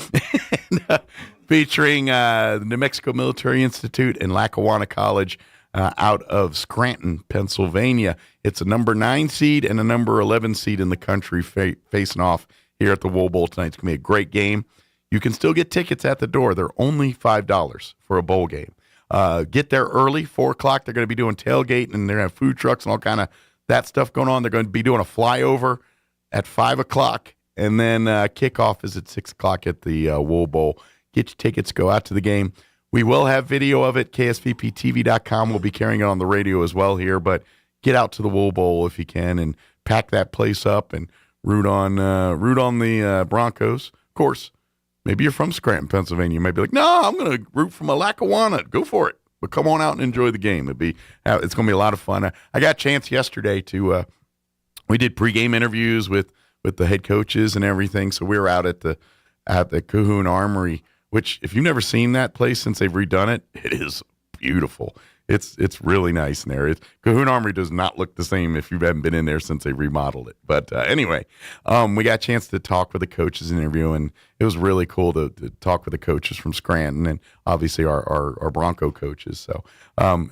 featuring the New Mexico Military Institute and Lackawanna College out of Scranton, Pennsylvania. It's a number 9 seed and a number 11 seed in the country facing off here at the Wool Bowl tonight. It's going to be a great game. You can still get tickets at the door. They're only $5 for a bowl game. Get there early, 4 o'clock. They're going to be doing tailgate, and they're going to have food trucks and all kind of that stuff going on. They're going to be doing a flyover at 5 o'clock, and then kickoff is at 6 o'clock at the Wool Bowl. Get your tickets, go out to the game. We will have video of it. KSVPTV.com will be carrying it on the radio as well here, but get out to the Wool Bowl if you can and pack that place up and root on the Broncos. Of course, maybe you're from Scranton, Pennsylvania. You might be like, no, I'm going to root for my Lackawanna. Go for it. But come on out and enjoy the game. It's going to be a lot of fun. I got a chance yesterday to we did pregame interviews with the head coaches and everything. So we were out at the Cahoon Armory, which if you've never seen that place since they've redone it, it is beautiful. It's really nice in there. Cahoon Armory does not look the same if you haven't been in there since they remodeled it. But anyway, we got a chance to talk with the coaches and interview, and it was really cool to talk with the coaches from Scranton and obviously our Bronco coaches. So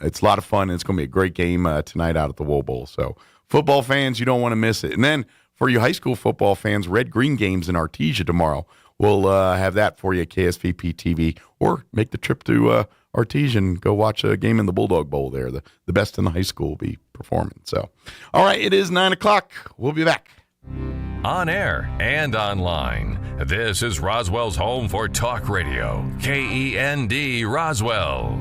it's a lot of fun, and it's going to be a great game tonight out at the Wool Bowl. So football fans, you don't want to miss it. And then for you high school football fans, Red-Green games in Artesia tomorrow. We'll have that for you at KSVP TV, or make the trip to Artesia and go watch a game in the Bulldog Bowl there. The best in the high school will be performing. So, all right, it is 9 o'clock. We'll be back. On air and online, this is Roswell's home for talk radio, KEND Roswell.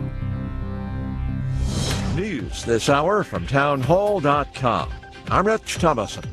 News this hour from townhall.com. I'm Rich Thomason.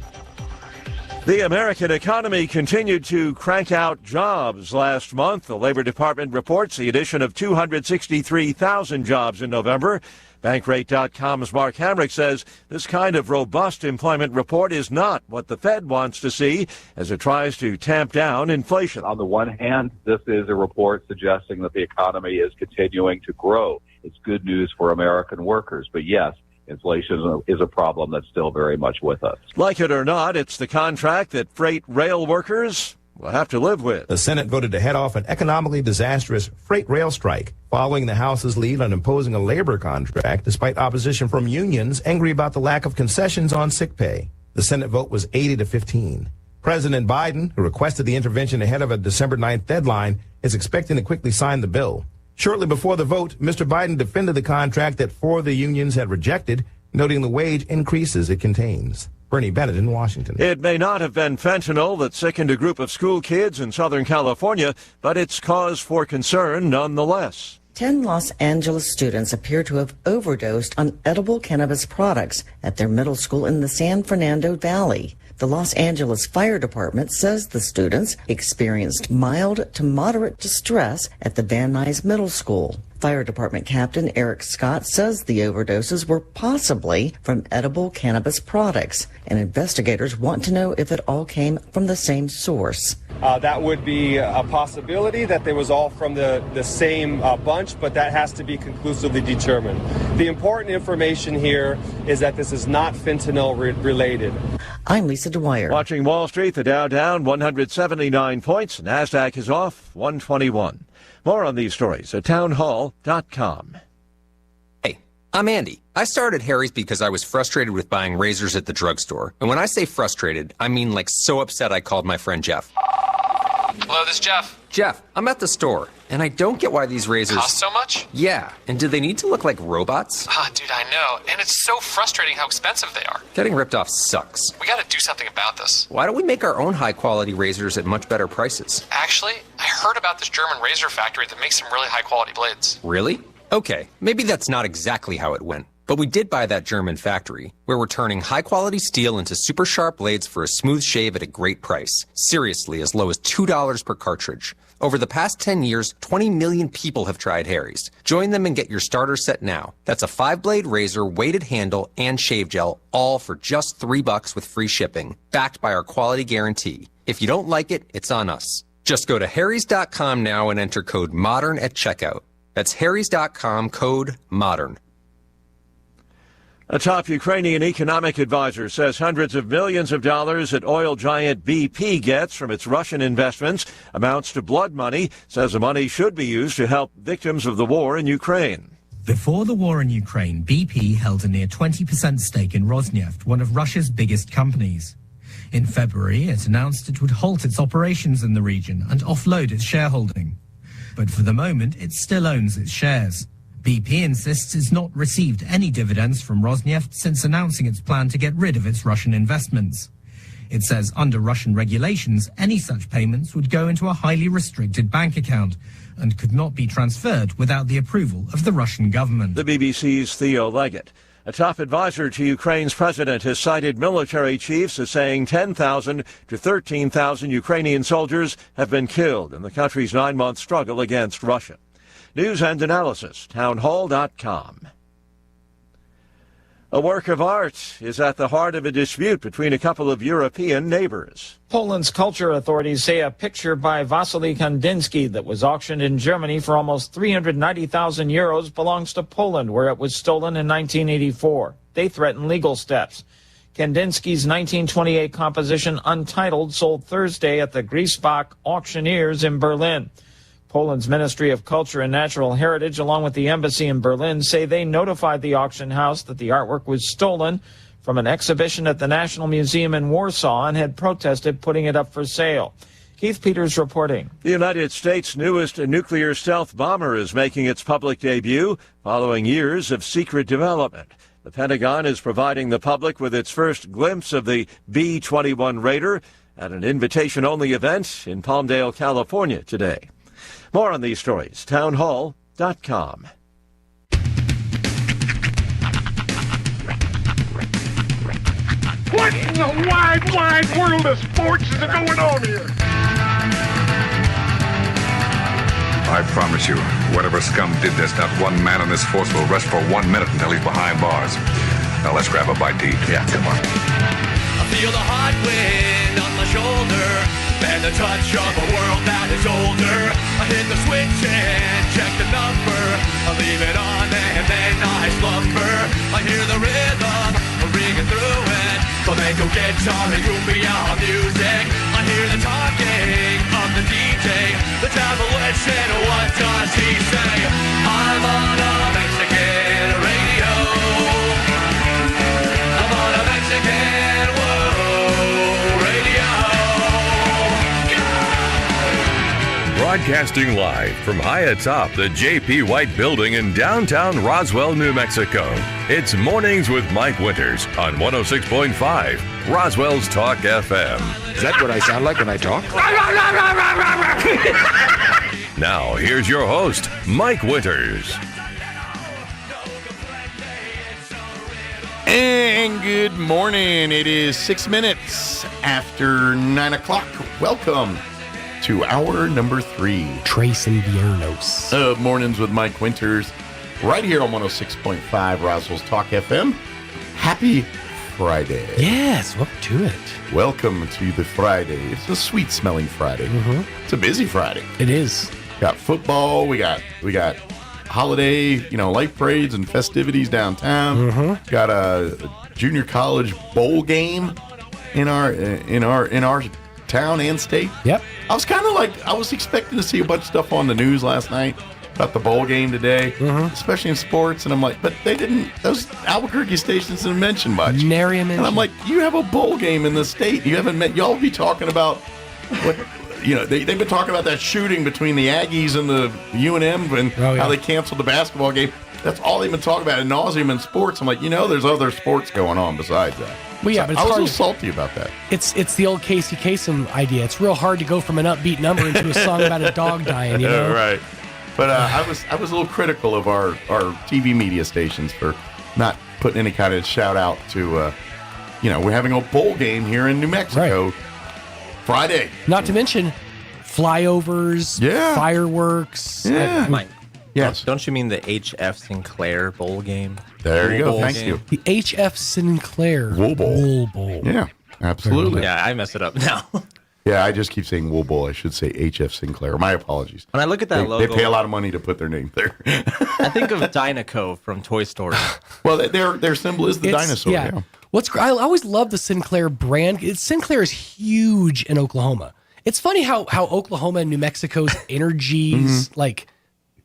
The American economy continued to crank out jobs last month. The Labor Department reports the addition of 263,000 jobs in November. Bankrate.com's Mark Hamrick says this kind of robust employment report is not what the Fed wants to see as it tries to tamp down inflation. On the one hand, this is a report suggesting that the economy is continuing to grow. It's good news for American workers. But yes, inflation is a problem that's still very much with us. Like it or not, it's the contract that freight rail workers will have to live with. The Senate voted to head off an economically disastrous freight rail strike, following the House's lead on imposing a labor contract despite opposition from unions angry about the lack of concessions on sick pay. The Senate vote was 80-15. President Biden, who requested the intervention ahead of a December 9th deadline, is expecting to quickly sign the bill. Shortly before the vote, Mr. Biden defended the contract that 4 of the unions had rejected, noting the wage increases it contains. Bernie Bennett in Washington. It may not have been fentanyl that sickened a group of school kids in Southern California, but it's cause for concern nonetheless. 10 Los Angeles students appear to have overdosed on edible cannabis products at their middle school in the San Fernando Valley. The Los Angeles Fire Department says the students experienced mild to moderate distress at the Van Nuys Middle School. Fire Department Captain Eric Scott says the overdoses were possibly from edible cannabis products, and investigators want to know if it all came from the same source. That would be a possibility that they was all from the same bunch, but that has to be conclusively determined. The important information here is that this is not fentanyl related. I'm Lisa Dwyer. Watching Wall Street, the Dow down 179 points. NASDAQ is off 121. More on these stories at townhall.com. Hey, I'm Andy. I started Harry's because I was frustrated with buying razors at the drugstore. And when I say frustrated, I mean like so upset I called my friend Jeff. Hello, this is Jeff. Jeff, I'm at the store, and I don't get why these razors cost so much? Yeah, and do they need to look like robots? Dude, I know. And it's so frustrating how expensive they are. Getting ripped off sucks. We gotta do something about this. Why don't we make our own high-quality razors at much better prices? Actually, I heard about this German razor factory that makes some really high-quality blades. Really? Okay, maybe that's not exactly how it went. But we did buy that German factory, where we're turning high-quality steel into super sharp blades for a smooth shave at a great price. Seriously, as low as $2 per cartridge. Over the past 10 years, 20 million people have tried Harry's. Join them and get your starter set now. That's a 5-blade razor, weighted handle, and shave gel, all for just $3 with free shipping, backed by our quality guarantee. If you don't like it, it's on us. Just go to harrys.com now and enter code MODERN at checkout. That's harrys.com, code MODERN. A top Ukrainian economic advisor says hundreds of millions of dollars that oil giant BP gets from its Russian investments amounts to blood money, says the money should be used to help victims of the war in Ukraine. Before the war in Ukraine, BP held a near 20% stake in Rosneft, one of Russia's biggest companies. In February, it announced it would halt its operations in the region and offload its shareholding. But for the moment, it still owns its shares. BP insists it's not received any dividends from Rosneft since announcing its plan to get rid of its Russian investments. It says under Russian regulations, any such payments would go into a highly restricted bank account and could not be transferred without the approval of the Russian government. The BBC's Theo Leggett. A top advisor to Ukraine's president has cited military chiefs as saying 10,000 to 13,000 Ukrainian soldiers have been killed in the country's 9-month struggle against Russia. News and analysis, townhall.com. A work of art is at the heart of a dispute between a couple of European neighbors. Poland's culture authorities say a picture by Wassily Kandinsky that was auctioned in Germany for almost 390,000 euros belongs to Poland, where it was stolen in 1984. They threaten legal steps. Kandinsky's 1928 composition Untitled sold Thursday at the Griesbach Auctioneers in Berlin. Poland's Ministry of Culture and Natural Heritage, along with the embassy in Berlin, say they notified the auction house that the artwork was stolen from an exhibition at the National Museum in Warsaw and had protested putting it up for sale. Keith Peters reporting. The United States' newest nuclear stealth bomber is making its public debut following years of secret development. The Pentagon is providing the public with its first glimpse of the B-21 Raider at an invitation-only event in Palmdale, California today. More on these stories, townhall.com. What in the wide, wide world of sports is going on here? I promise you, whatever scum did this, not one man in this force will rest for 1 minute until he's behind bars. Now let's grab a bite to eat. Yeah, come on. I feel the hot wind on my shoulder and the touch of a world that is older. I hit the switch and check the number. I leave it on and then I slumber. I hear the rhythm ringing through it. Flamenco guitar and cumbia music. I hear the talking of the DJ. The devil wishing, what does he say? I'm on a Mexican radio. I'm on a Mexican radio. Broadcasting live from high atop the J.P. White Building in downtown Roswell, New Mexico. It's Mornings with Mike Winters on 106.5 Roswell's Talk FM. Is that what I sound like when I talk? Now, here's your host, Mike Winters. And good morning. It is 6 minutes after 9 o'clock. Welcome to hour number 3. Trace Inviernos. Mornings with Mike Winters, right here on 106.5 Roswell's Talk FM. Happy Friday. Yes, welcome to it. Welcome to the Friday. It's a sweet-smelling Friday. It's a busy Friday. It is. Got football. We got holiday, light parades and festivities downtown. Got a junior college bowl game in our town and state. Yep. I was kind of like, I was expecting to see a bunch of stuff on the news last night about the bowl game today, especially in sports, and I'm like, but they didn't, those Albuquerque stations didn't mention much. Nary a mention. And I'm like, you have a bowl game in the state. You haven't met, y'all be talking about what, they've been talking about that shooting between the Aggies and the UNM and how they canceled the basketball game. That's all they've been talking about ad nauseum in sports. I'm like, there's other sports going on besides that. Well, yeah, but it's I was a hard little salty about that. It's the old Casey Kasem idea. It's real hard to go from an upbeat number into a song about a dog dying. Right. But I was a little critical of our TV media stations for not putting any kind of shout out to, we're having a bowl game here in New Mexico Friday. Not to mention flyovers, fireworks. Yeah. Mike. Yes. Don't you mean the H.F. Sinclair bowl game? There you go. Thank you. The H.F. Sinclair Wool Bowl. Yeah, absolutely. Yeah, I mess it up now. Yeah, I just keep saying Wool Bowl. I should say H.F. Sinclair. My apologies. When I look at that logo, they pay a lot of money to put their name there. I think of Dinoco from Toy Story. Well, their symbol is the dinosaur. Yeah. I always love the Sinclair brand. Sinclair is huge in Oklahoma. It's funny how Oklahoma and New Mexico's energies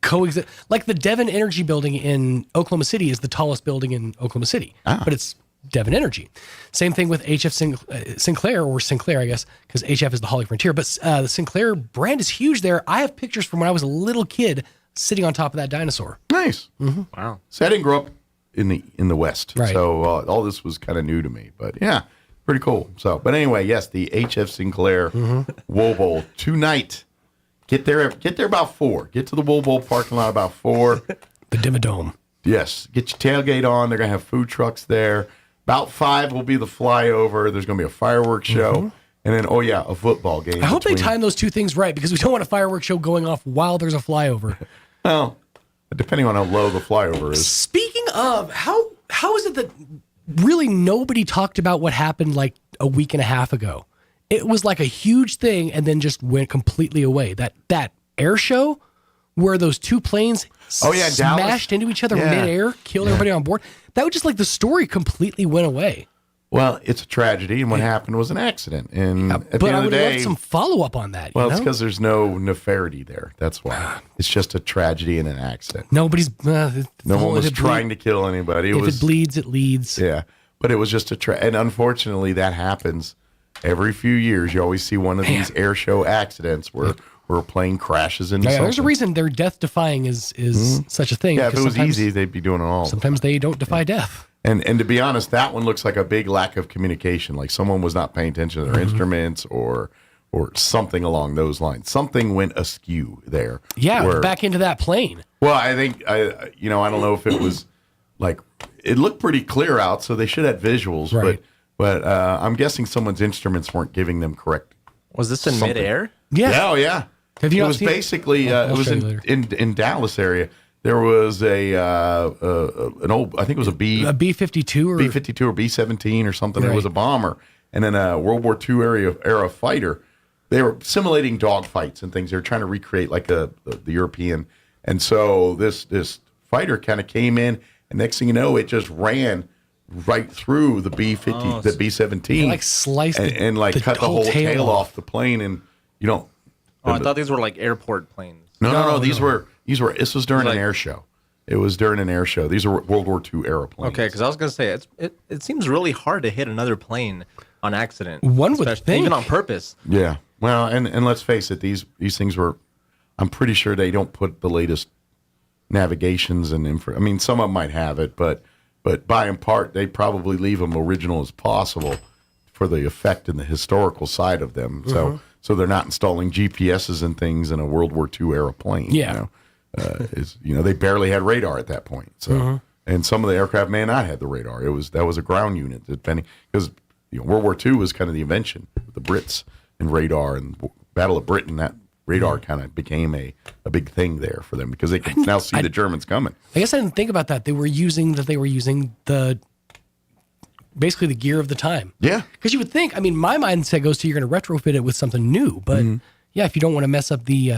coexist. Like the Devon Energy building in Oklahoma City is the tallest building in Oklahoma City, but it's Devon Energy. Same thing with HF Sinclair, or Sinclair, I guess, because HF is the Holly Frontier. But the Sinclair brand is huge there. I have pictures from when I was a little kid sitting on top of that dinosaur. Nice. Wow. So I didn't grow up in the West, right. So all this was kind of new to me. But yeah, pretty cool. So, but anyway, yes, the HF Sinclair Wool Bowl tonight. Get there about 4. Get to the Wool Bowl parking lot about 4. The Dimmadome. Yes. Get your tailgate on. They're going to have food trucks there. About 5 will be the flyover. There's going to be a fireworks show. And then, a football game. I hope they time those two things right, because we don't want a fireworks show going off while there's a flyover. Well, depending on how low the flyover is. Speaking of, how is it that really nobody talked about what happened like a week and a half ago? It was like a huge thing and then just went completely away. That air show where those two planes smashed into each other midair, killed everybody on board. That was just like the story completely went away. Well, it's a tragedy, and what happened was an accident. And at the end of the day, I would have loved some follow-up on that. Well, it's because there's no nefarity there. That's why. It's just a tragedy and an accident. Nobody's... no one was trying to kill anybody. It bleeds, it leads. Yeah, but it was just and unfortunately, that happens every few years. You always see one of these air show accidents where a plane crashes into something. There's a reason they're death-defying is such a thing. Yeah, if it was easy, they'd be doing it all. Sometimes they don't defy death. And to be honest, that one looks like a big lack of communication. Like someone was not paying attention to their instruments or something along those lines. Something went askew there. Yeah, back into that plane. Well, I think, I don't know if it was like, it looked pretty clear out, so they should have visuals. Right. But I'm guessing someone's instruments weren't giving them correct. Was this in midair? Yeah. Oh, yeah. Have you it was basically, it was in Dallas area. There was an old, I think it was a B-52 or B-52 or B-17 or something. Right. It was a bomber, and then a World War II era fighter. They were simulating dogfights and things. They were trying to recreate like the European. And so this fighter kind of came in, and next thing you know, it just ran right through the B-50, the B-17, like sliced and like cut the whole tail off the plane, and you don't. Oh, I thought these were like airport planes. No. This was during an air show. It was during an air show. These are World War II era planes. Okay, because I was going to say, it seems really hard to hit another plane on accident. One would think. Even on purpose. Yeah. Well, and let's face it, these things were, I'm pretty sure they don't put the latest navigations and info. I mean, some of them might have it, but by and part, they probably leave them original as possible for the effect and the historical side of them. So they're not installing GPSs and things in a World War II era plane. Yeah. They barely had radar at that point. So and some of the aircraft may not have the radar. That was a ground unit, depending, because World War II was kind of the invention of the Brits and radar, and Battle of Britain, that radar kind of became a big thing there for them because they could now see the Germans coming. I guess I didn't think about that. They were using the basically the gear of the time. Yeah. Because you would think, I mean, my mindset goes to you're going to retrofit it with something new. But yeah, if you don't want to mess up the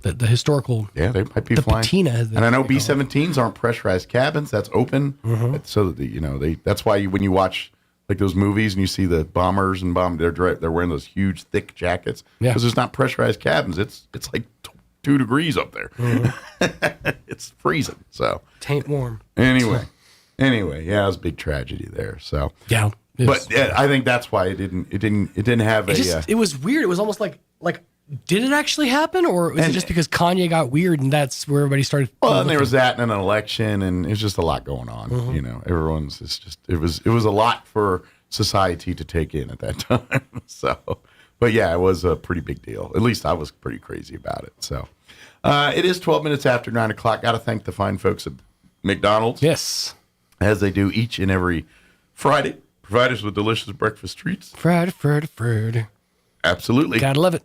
historical. Yeah, they might be flying. Patina. And I know B-17s aren't pressurized cabins. That's open. So, that's why when you watch like those movies, and you see the bombers and they're wearing those huge thick jackets because it's not pressurized cabins. It's like 2 degrees up there. It's freezing. So taint warm. Anyway, yeah, it was a big tragedy there. So yeah, but I think that's why it didn't have it was weird. It was almost like did it actually happen, or was it just because Kanye got weird and that's where everybody started? Well, and there was that and an election, and it was just a lot going on. You know, it was a lot for society to take in at that time. So, but yeah, it was a pretty big deal. At least I was pretty crazy about it. So, it is 12 minutes after 9 o'clock. Got to thank the fine folks at McDonald's. Yes, as they do each and every Friday. Provide us with delicious breakfast treats. Friday. Absolutely. Gotta love it.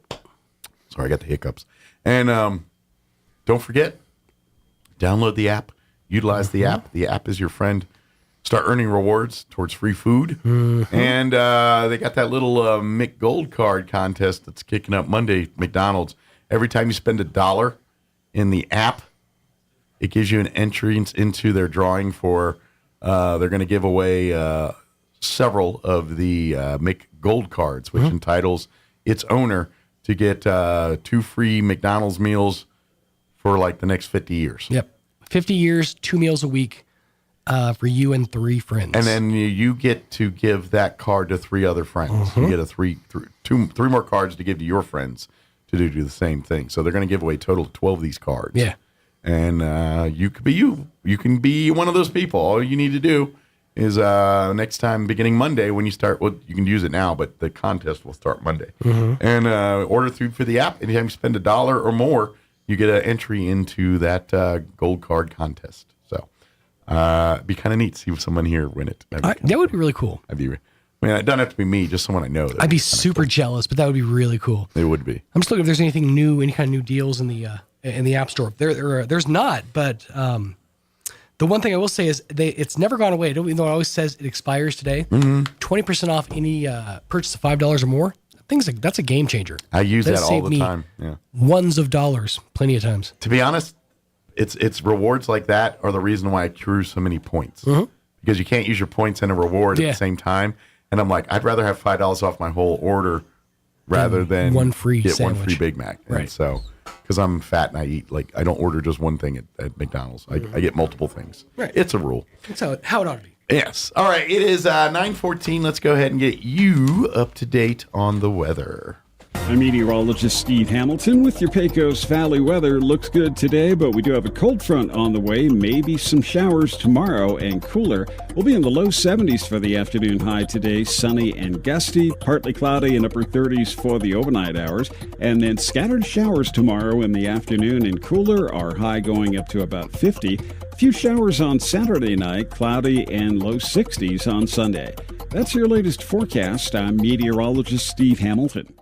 Sorry, I got the hiccups. And don't forget, download the app. Utilize the app. The app is your friend. Start earning rewards towards free food. And they got that little McGold card contest that's kicking up Monday at McDonald's. Every time you spend $1 in the app, it gives you an entry into their drawing for, they're going to give away several of the McGold cards, which entitles its owner to get 2 free McDonald's meals for like the next 50 years. Yep. 50 years, 2 meals a week for you and 3 friends. And then you get to give that card to 3 other friends. You get three more cards to give to your friends to do the same thing. So they're going to give away a total of 12 of these cards. Yeah. And you could be you. You can be one of those people. All you need to do is next time, beginning Monday, when you start, well, you can use it now, but the contest will start Monday. And order for the app. Anytime you spend $1 or more, you get an entry into that gold card contest. So it'd be kind of neat to see someone here win it. That would be really cool. I mean, it doesn't have to be me, just someone I know. I'd be super jealous, but that would be really cool. It would be. I'm just looking if there's anything new, any kind of new deals in the App Store. There's not, but the one thing I will say is it's never gone away. Even though it always says it expires today, 20% off any purchase of $5 or more. That's a game changer. I use that all the time. Yeah, ones of dollars, plenty of times. To be honest, it's rewards like that are the reason why I accrue so many points. Because you can't use your points and a reward at the same time. And I'm like, I'd rather have $5 off my whole order rather than one free get sandwich. 1 free Big Mac. Right. And so, because I'm fat and I eat, I don't order just one thing at McDonald's. I get multiple things. Right. It's a rule. That's how it ought to be. Yes. All right. It is 9:14. Let's go ahead and get you up to date on the weather. I'm meteorologist Steve Hamilton with your Pecos Valley weather. Looks good today, but we do have a cold front on the way. Maybe some showers tomorrow and cooler. We'll be in the low 70s for the afternoon high today. Sunny and gusty, partly cloudy and upper 30s for the overnight hours. And then scattered showers tomorrow in the afternoon and cooler. Our high going up to about 50. Few showers on Saturday night, cloudy and low 60s on Sunday. That's your latest forecast. I'm meteorologist Steve Hamilton.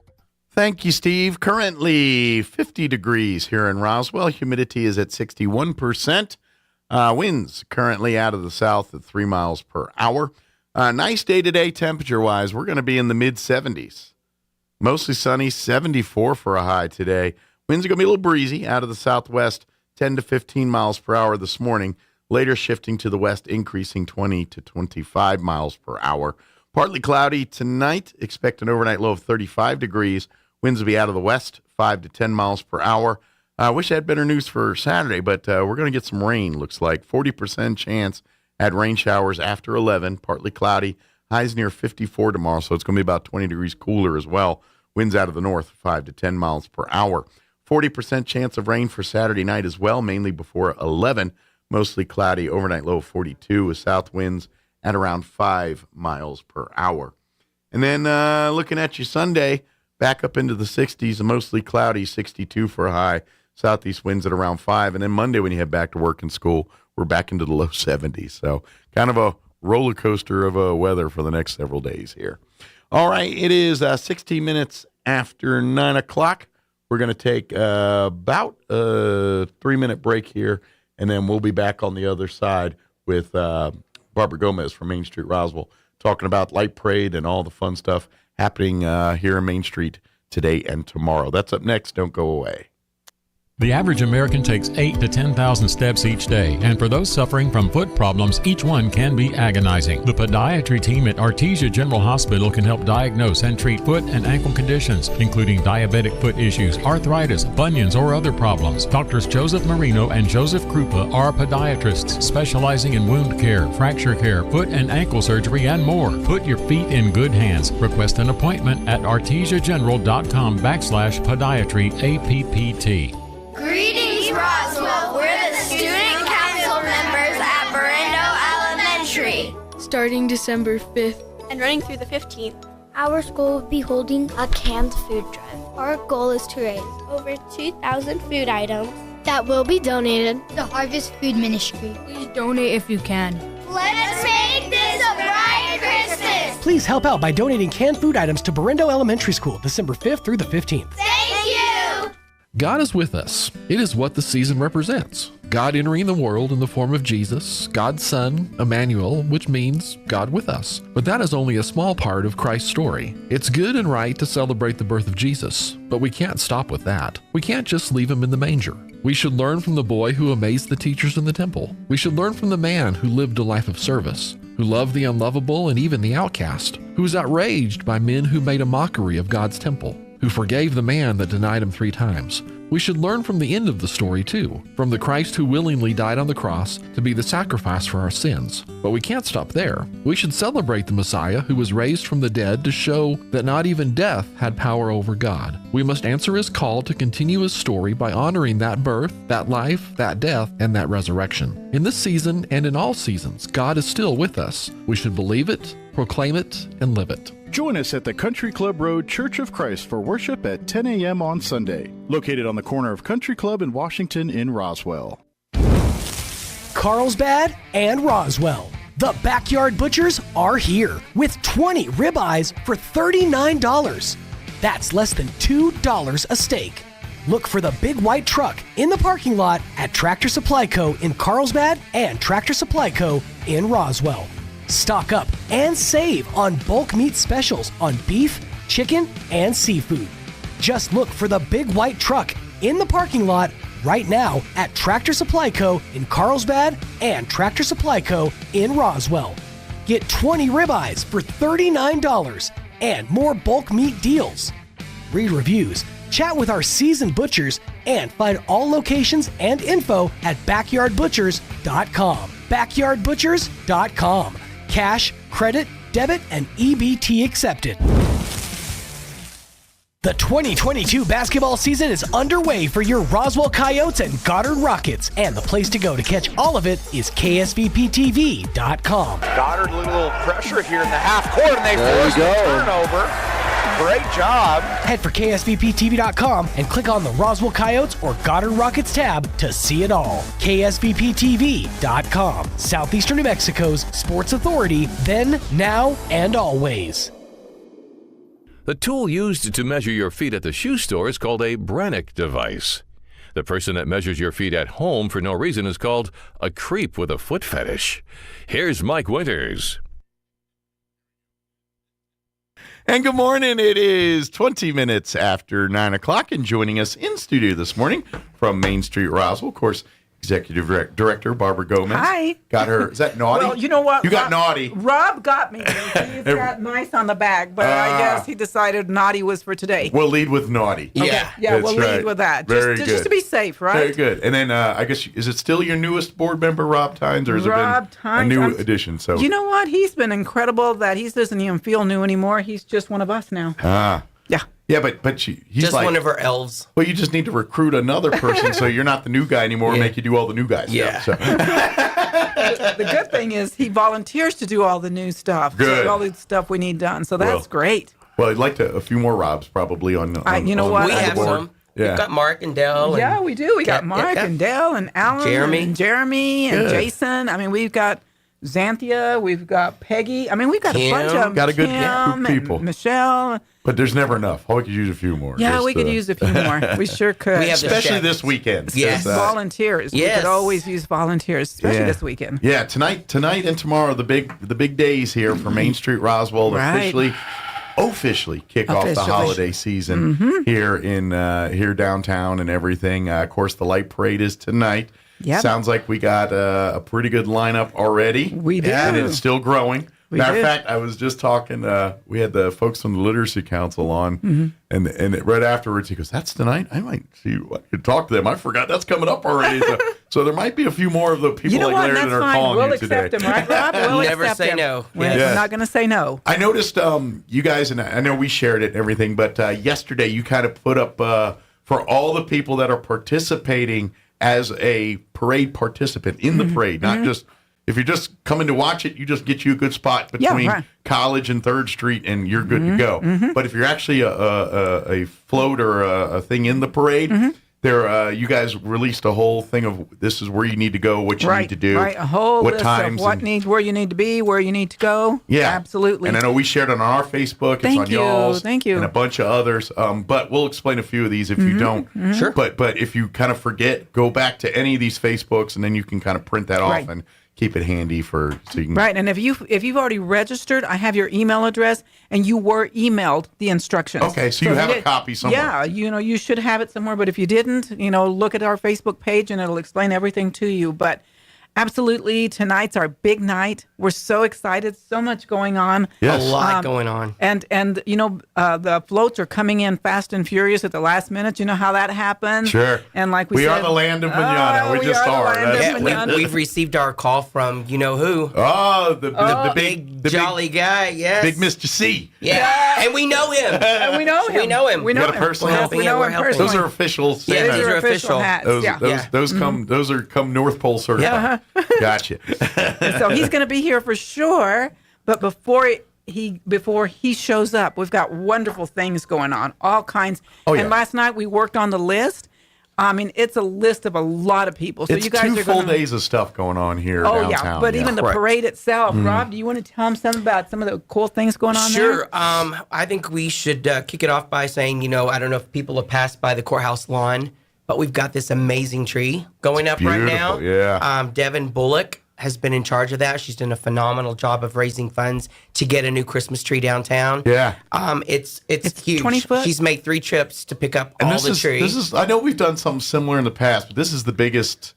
Thank you, Steve. Currently 50 degrees here in Roswell. Humidity is at 61%. Winds currently out of the south at 3 miles per hour. Nice day today temperature-wise. We're going to be in the mid-70s. Mostly sunny, 74 for a high today. Winds are going to be a little breezy out of the southwest, 10 to 15 miles per hour this morning. Later shifting to the west, increasing 20 to 25 miles per hour. Partly cloudy tonight. Expect an overnight low of 35 degrees. Winds will be out of the west, 5 to 10 miles per hour. I wish I had better news for Saturday, but we're going to get some rain, looks like. 40% chance at rain showers after 11, partly cloudy. Highs near 54 tomorrow, so it's going to be about 20 degrees cooler as well. Winds out of the north, 5 to 10 miles per hour. 40% chance of rain for Saturday night as well, mainly before 11. Mostly cloudy, overnight low of 42 with south winds at around 5 miles per hour. And then looking at you Sunday, back up into the 60s, mostly cloudy, 62 for a high. Southeast winds at around 5. And then Monday when you head back to work and school, we're back into the low 70s. So kind of a roller coaster of weather for the next several days here. All right, it is 16 minutes after 9 o'clock. We're going to take about a 3-minute break here, and then we'll be back on the other side with Barbara Gomez from Main Street Roswell talking about Light Parade and all the fun stuff happening here in Main Street today and tomorrow. That's up next. Don't go away. The average American takes 8 to 10,000 steps each day, and for those suffering from foot problems, each one can be agonizing. The podiatry team at Artesia General Hospital can help diagnose and treat foot and ankle conditions, including diabetic foot issues, arthritis, bunions, or other problems. Doctors Joseph Marino and Joseph Krupa are podiatrists specializing in wound care, fracture care, foot and ankle surgery, and more. Put your feet in good hands. Request an appointment at artesiageneral.com/podiatry APPT. Greetings, Roswell. We're the student council members at Berendo Elementary. Starting December 5th and running through the 15th, our school will be holding a canned food drive. Our goal is to raise over 2,000 food items that will be donated to Harvest Food Ministry. Please donate if you can. Let's make this a bright Christmas. Please help out by donating canned food items to Berendo Elementary School, December 5th through the 15th. Thank you. God is with us. It is what the season represents. God entering the world in the form of Jesus, God's Son, Emmanuel, which means God with us. But that is only a small part of Christ's story. It's good and right to celebrate the birth of Jesus, but we can't stop with that. We can't just leave him in the manger. We should learn from the boy who amazed the teachers in the temple. We should learn from the man who lived a life of service, who loved the unlovable and even the outcast, who was outraged by men who made a mockery of God's temple, who forgave the man that denied him 3 times. We should learn from the end of the story too, from the Christ who willingly died on the cross to be the sacrifice for our sins. But we can't stop there. We should celebrate the Messiah who was raised from the dead to show that not even death had power over God. We must answer his call to continue his story by honoring that birth, that life, that death, and that resurrection. In this season and in all seasons, God is still with us. We should believe it, proclaim it, and live it. Join us at the Country Club Road Church of Christ for worship at 10 a.m. on Sunday, located on the corner of Country Club and Washington in Roswell. Carlsbad and Roswell. The Backyard Butchers are here with 20 ribeyes for $39. That's less than $2 a steak. Look for the big white truck in the parking lot at Tractor Supply Co. in Carlsbad and Tractor Supply Co. in Roswell. Stock up and save on bulk meat specials on beef, chicken, and seafood. Just look for the big white truck in the parking lot right now at Tractor Supply Co. in Carlsbad and Tractor Supply Co. in Roswell. Get 20 ribeyes for $39 and more bulk meat deals. Read reviews, chat with our seasoned butchers, and find all locations and info at backyardbutchers.com. Backyardbutchers.com. Cash, credit, debit, and EBT accepted. The 2022 basketball season is underway for your Roswell Coyotes and Goddard Rockets, and the place to go to catch all of it is KSVPTV.com. Goddard, a little pressure here in the half court, and they force the turnover. Great job. Head for KSVPTV.com and click on the Roswell Coyotes or Goddard Rockets tab to see it all. KSVPTV.com, Southeastern New Mexico's sports authority, then, now, and always. The tool used to measure your feet at the shoe store is called a Brannock device. The person that measures your feet at home for no reason is called a creep with a foot fetish. Here's Mike Winters. And good morning. It is 20 minutes after 9 o'clock, and joining us in studio this morning from Main Street Roswell, of course, Executive Director Barbara Gomez. Hi. Got her. Is that naughty? Well, you know what? You got naughty. Rob got me. He's got nice on the bag, but I guess he decided naughty was for today. We'll lead with naughty. Yeah, we'll lead with that. Just to be safe, right? Very good. And then I guess, is it still your newest board member, Rob Tynes, or has it been a new addition? So you know what? He's been incredible that he doesn't even feel new anymore. He's just one of us now. Yeah, but he's just like one of our elves. Well, you just need to recruit another person so you're not the new guy anymore and make you do all the new guys stuff. So. The good thing is he volunteers to do all the new stuff. Good. So all the stuff we need done. So that's great. Well, I'd like a few more Robs probably on you know what? We have some. Yeah. We've got Mark and Dell. Yeah, we do. We got Mark and Dell and Alan and Jeremy and Jason. I mean, we've got Xanthia. We've got Peggy. I mean, we've got a bunch of got a good Kim group of people. And Michelle. But there's never enough. Oh, we could use a few more. Yeah, we could use a few more. We sure could. Especially this weekend. Yes. Volunteers. Yes. We could always use volunteers, especially this weekend. Yeah, tonight and tomorrow, the big days here for Main Street Roswell. Right. Officially officially kick off the holiday season here downtown and everything. Of course, the light parade is tonight. Yep. Sounds like we got a pretty good lineup already. We do. And it's still growing. Matter of fact, I was just talking, we had the folks from the Literacy Council on, and right afterwards, he goes, that's tonight? I might see, I could talk to them. I forgot that's coming up already. So there might be a few more of the people like Larry that are calling you today. We'll accept them, right, Rob? We'll Never accept say them. no. We're not going to say no. I noticed you guys, and I know we shared it and everything, but yesterday you kind of put up for all the people that are participating as a parade participant in the parade, not just, if you're just coming to watch it, you just get you a good spot between College and 3rd Street and you're good to go. But if you're actually a float or a thing in the parade, there you guys released a whole thing of this is where you need to go, what you need to do, a whole what list times, of where you need to be, where you need to go. Yeah, absolutely. And I know we shared it on our Facebook. It's on y'all's. Thank you. And a bunch of others. But we'll explain a few of these if you don't. Sure. But if you kind of forget, go back to any of these Facebooks, and then you can kind of print that off and keep it handy so you can. Right, and if you've already registered, I have your email address, and you were emailed the instructions. Okay, so you have a copy somewhere. Yeah, you should have it somewhere. But if you didn't, look at our Facebook page, and it'll explain everything to you. But absolutely, tonight's our big night. We're so excited. So much going on. Yes. A lot going on. And the floats are coming in fast and furious at the last minute. You know how that happens. Sure. And like we said, are the land of manana. We just are. We've received our call from who. Oh, the big jolly guy. Yes. Big Mr. C. Yeah. And we know him. We know him. We know him personally. Those are official Santa. Yeah, these are official hats. Those are come North Pole certified. Gotcha. So he's going to be here for sure. But before he shows up, we've got wonderful things going on, all kinds. And last night we worked on the list. I mean, it's a list of a lot of people. So it's you guys 2 full days of stuff going on here downtown. Yeah, but even the parade itself. Rob, do you want to tell them something about some of the cool things going on there? Sure. I think we should kick it off by saying, I don't know if people have passed by the courthouse lawn, but we've got this amazing tree going up right now. Yeah. Devin Bullock has been in charge of that. She's done a phenomenal job of raising funds to get a new Christmas tree downtown. Yeah. It's huge. 20 foot? She's made 3 trips to pick up and all the trees. This is, I know we've done something similar in the past, but this is the biggest.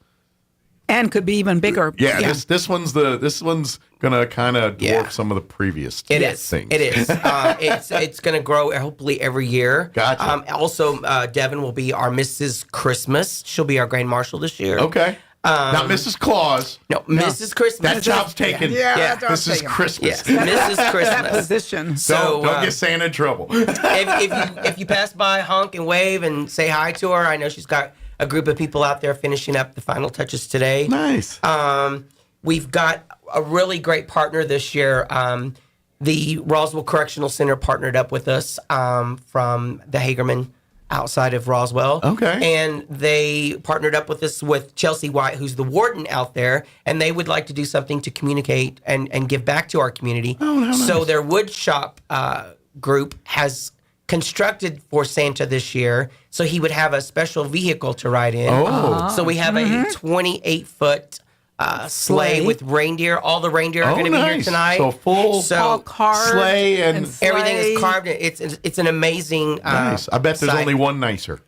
And could be even bigger. Yeah. This one's gonna kind of dwarf some of the previous things. It is. It's going to grow hopefully every year. Gotcha. Also, Devin will be our Mrs. Christmas. She'll be our Grand Marshal this year. Okay. Not Mrs. Claus. No, Mrs. Christmas. That job's taken. Yeah. This is Christmas. Yes, Mrs. Christmas. That position. So don't get Santa in trouble. if you pass by, honk and wave and say hi to her. I know she's got a group of people out there finishing up the final touches today. Nice. We've got a really great partner this year. The Roswell Correctional Center partnered up with us from the Hagerman outside of Roswell. Okay. And they partnered up with us with Chelsea White, who's the warden out there, and they would like to do something to communicate and give back to our community. Oh, nice. So their wood shop group has constructed for Santa this year, so he would have a special vehicle to ride in. So we have a 28-foot sleigh with reindeer. All the reindeer are going to be here tonight. So full sleigh and everything is carved. It's an amazing. Nice. I bet there's only one nicer,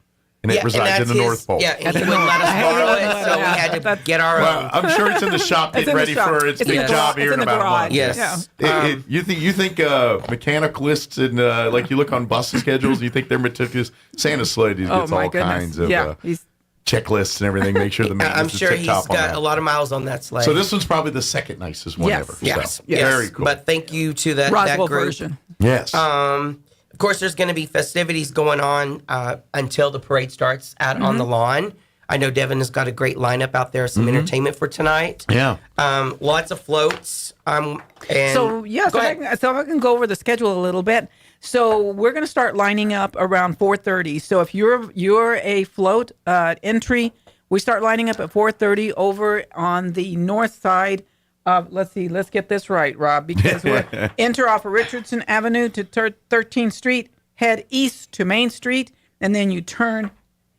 and it resides in the North Pole. Yeah, and he wouldn't let us borrow it, so we had to get our own. I'm sure it's in the shop getting ready for its big job here in about a month. Yes. You think mechanicalists and like you look on bus schedules, you think they're meticulous. Santa sleigh gets all kinds of checklists and everything. Make sure the maintenance I'm sure is tip-top he's got a lot of miles on that sleigh. So this one's probably the second nicest one ever. Yes. Very cool. But thank you to that Roswell group. version. Yes. Of course, there's going to be festivities going on until the parade starts out on the lawn. I know Devin has got a great lineup out there, some entertainment for tonight. Yeah. Lots of floats. And so if I can go over the schedule a little bit. So we're going to start lining up around 4:30. So if you're a float entry, we start lining up at 4:30 over on the north side of, let's get this right, Rob, because we're enter off of Richardson Avenue to 13th Street, head east to Main Street, and then you turn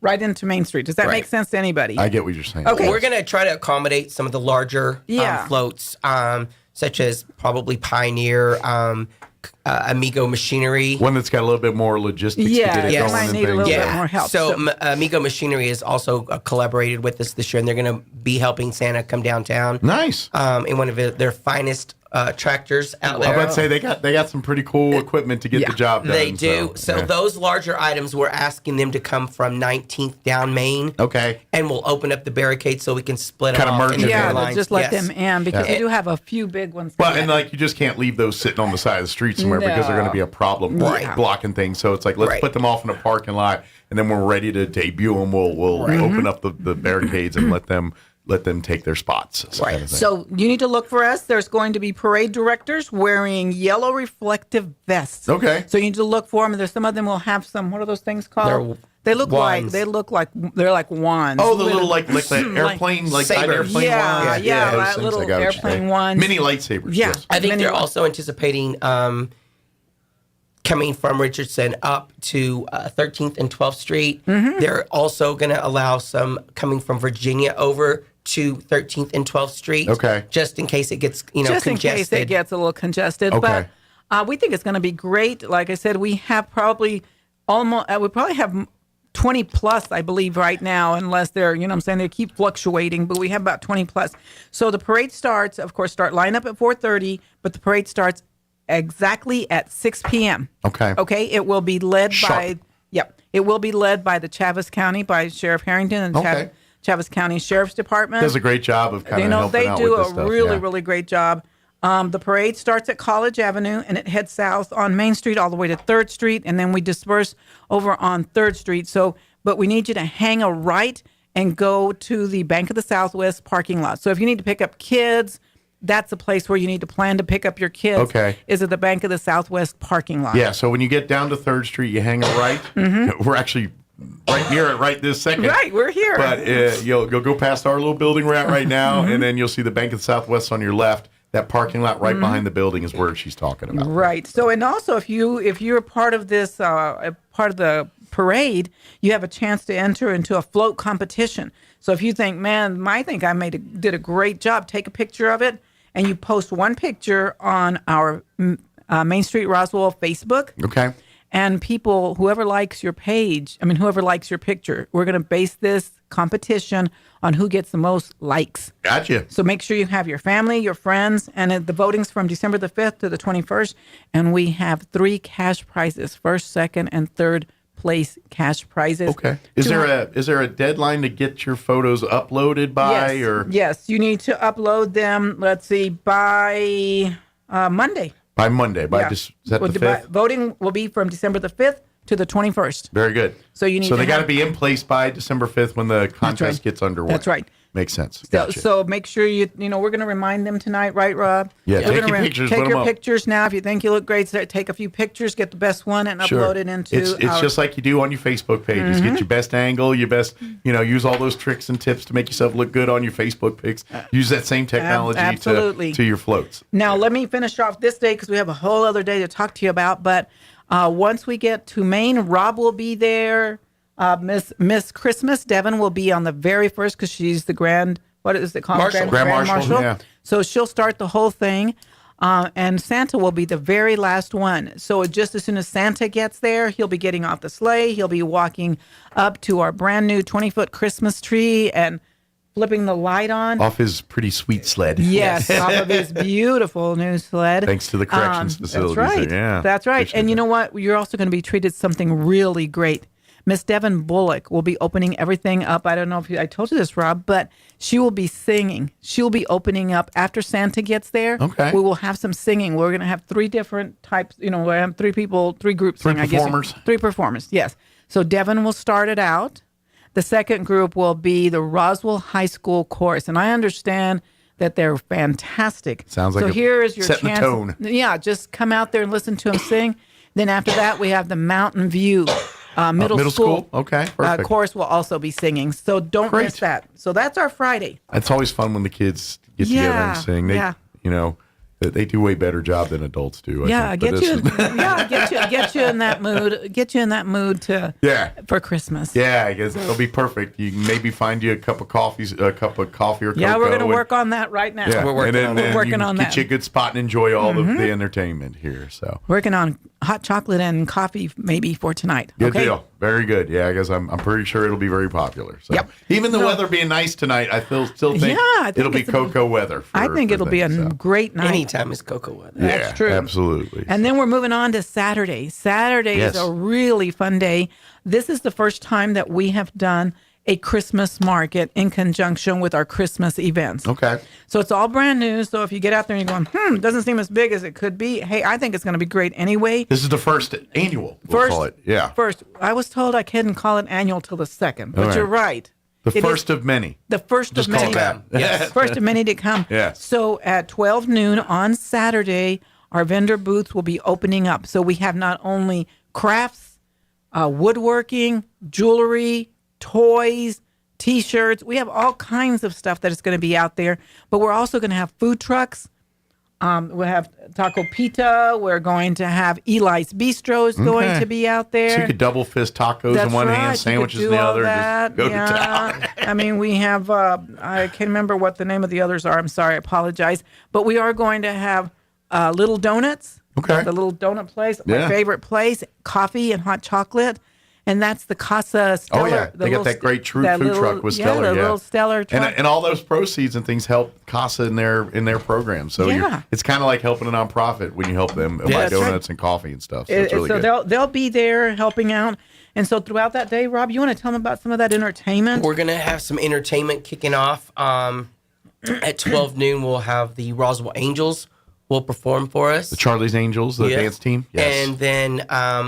right into Main Street. Does that make sense to anybody? I get what you're saying. Okay. We're going to try to accommodate some of the larger floats, such as probably Pioneer, Amigo Machinery. One that's got a little bit more logistics to get it going might and need a things. little bit more help. So Amigo Machinery has also collaborated with us this year, and they're going to be helping Santa come downtown. Nice. In one of their finest tractors out there. I was about to say they got some pretty cool equipment to get the job done. They do. So those larger items, we're asking them to come from 19th down Main. Okay. And we'll open up the barricade so we can split them Kinda off. merge into them. their Yeah, lines. Just let them in because we do have a few big ones. Well, and like you just can't leave those sitting on the side of the street somewhere because they're going to be a problem blocking things. So it's like let's put them off in a parking lot, and then when we're ready to debut them, we'll open up the barricades and let them take their spots. Kind of thing. So you need to look for us. There's going to be parade directors wearing yellow reflective vests. Okay. So you need to look for them. There's some of them will have some. What are those things called? They look wands. like they're like wands. Oh, the little like the airplane like side airplane yeah, wands. yeah, those that things. little I got what you're airplane saying. wands. Mini lightsabers. Yeah. Yes. I think they're also anticipating coming from Richardson up to 13th and 12th Street. They're also going to allow some coming from Virginia over to 13th and 12th Street. Okay. Just in case it gets, just congested. in case it gets a little congested. Okay. But we think it's going to be great. Like I said, we have probably we probably have 20 plus, I believe, right now, unless they're, they keep fluctuating, but we have about 20 plus. So the parade starts, of course, line up at 4:30, but the parade starts exactly at 6 p.m. Okay. Okay. It will be led by the Chaves County, by Sheriff Harrington and Chaves County Sheriff's Department. Does a great job of kind of helping out with this stuff. They do a really, really great job. The parade starts at College Avenue, and it heads south on Main Street all the way to 3rd Street, and then we disperse over on 3rd Street. But we need you to hang a right and go to the Bank of the Southwest parking lot. So if you need to pick up kids, that's a place where you need to plan to pick up your kids. Okay. Is at the Bank of the Southwest parking lot. Yeah, so when you get down to 3rd Street, you hang a right. We're actually right near it right this second. Right, we're here. But you'll go past our little building we're at right now, and then you'll see the Bank of the Southwest on your left. That parking lot right behind the building is where she's talking about. Right. So, and also, if you're part of this, part of the parade, you have a chance to enter into a float competition. So, if you think, man, I think I did a great job, take a picture of it, and you post one picture on our Main Street Roswell Facebook. Okay. And whoever likes your picture, we're going to base this competition on who gets the most likes. Gotcha. So make sure you have your family, your friends, and the voting's from December the 5th to the 21st. And we have 3 cash prizes, first, second, and third place cash prizes. Okay. Is there a deadline to get your photos uploaded by? Yes, you need to upload them, let's see, by Monday. By Monday. Is that the 5th? Voting will be from December the 5th to the 21st. Very good. So they got to be in place by December 5th when the contest gets underway. That's right. Makes sense. Gotcha. So make sure we're going to remind them tonight, right, Rob? Yeah, take your pictures. Take your pictures now. If you think you look great, take a few pictures, get the best one, and upload it into. It's just like you do on your Facebook pages. Get your best angle, your best. Use all those tricks and tips to make yourself look good on your Facebook pics. Use that same technology to your floats. Now let me finish off this day because we have a whole other day to talk to you about. But once we get to Maine, Rob will be there. Miss Christmas Devon will be on the very first because she's the grand Marshal. Grand Marshal. Yeah. So she'll start the whole thing, and Santa will be the very last one. So just as soon as Santa gets there, he'll be getting off the sleigh. He'll be walking up to our brand new 20-foot Christmas tree and flipping the light on. Off his pretty sweet sled. Yes, off of his beautiful new sled. Thanks to the corrections facilities. That's right. Yeah. That's right. And you know what? You're also going to be treated something really great. Miss Devon Bullock will be opening everything up. I don't know if I told you this, Rob, but she will be singing. She'll be opening up after Santa gets there. Okay. We will have some singing. We're going to have 3 different types. We'll have 3 groups. 3 performers. 3 performers, yes. So Devon will start it out. The second group will be the Roswell High School Chorus. And I understand that they're fantastic. Sounds like here is your setting chance. the tone. Yeah, just come out there and listen to them sing. Then after that, we have the Mountain View. Middle school. Okay, perfect. Chorus will also be singing, so don't miss that. So that's our Friday. It's always fun when the kids get together and sing. They do way better job than adults do. I think, get you in that mood. Get you in that mood for Christmas. Yeah, I guess it'll be perfect. You can maybe find you a cup of coffee or cocoa. Yeah, we're going to work on that right now. Yeah. We're working on that. Get you a good spot and enjoy all of the entertainment here. So working on hot chocolate and coffee maybe for tonight. Good deal. Very good. Yeah, I guess I'm pretty sure it'll be very popular. So even the weather being nice tonight, I still think it'll be cocoa weather. I think it'll be a great night. Anytime is cocoa weather. That's true. Absolutely. And then we're moving on to Saturday. Saturday is a really fun day. This is the first time that we have done a Christmas market in conjunction with our Christmas events. Okay. So it's all brand new. So if you get out there and you're going, doesn't seem as big as it could be. Hey, I think it's going to be great anyway. This is the first annual, we'll call it. Yeah. First. I was told I couldn't call it annual till the second, but you're right. The first of many. The first of many. Yes. First of many to come. Yes. So at 12 noon on Saturday, our vendor booths will be opening up. So we have not only crafts, woodworking, jewelry, toys, T-shirts. We have all kinds of stuff that is going to be out there. But we're also going to have food trucks. We'll have Taco Pita. We're going to have Eli's Bistro is going to be out there. So you could double fist tacos in one hand, sandwiches in the other, and just go to town. I mean, we have, I can't remember what the name of the others are. I'm sorry, I apologize. But we are going to have Little Donuts. Okay. The Little Donut place, my favorite place, coffee and hot chocolate. And that's the Casa Stellar. Oh, yeah. They got that great food truck with Stellar. Yeah, the little Stellar truck. And all those proceeds and things help Casa in their program. So it's kind of like helping a nonprofit when you help them buy donuts and coffee and stuff. So it's really good. They'll be there helping out. And so throughout that day, Rob, you want to tell them about some of that entertainment? We're going to have some entertainment kicking off. At 12 noon, we'll have the Roswell Angels will perform for us. The Charlie's Angels, the dance team. Yes. And then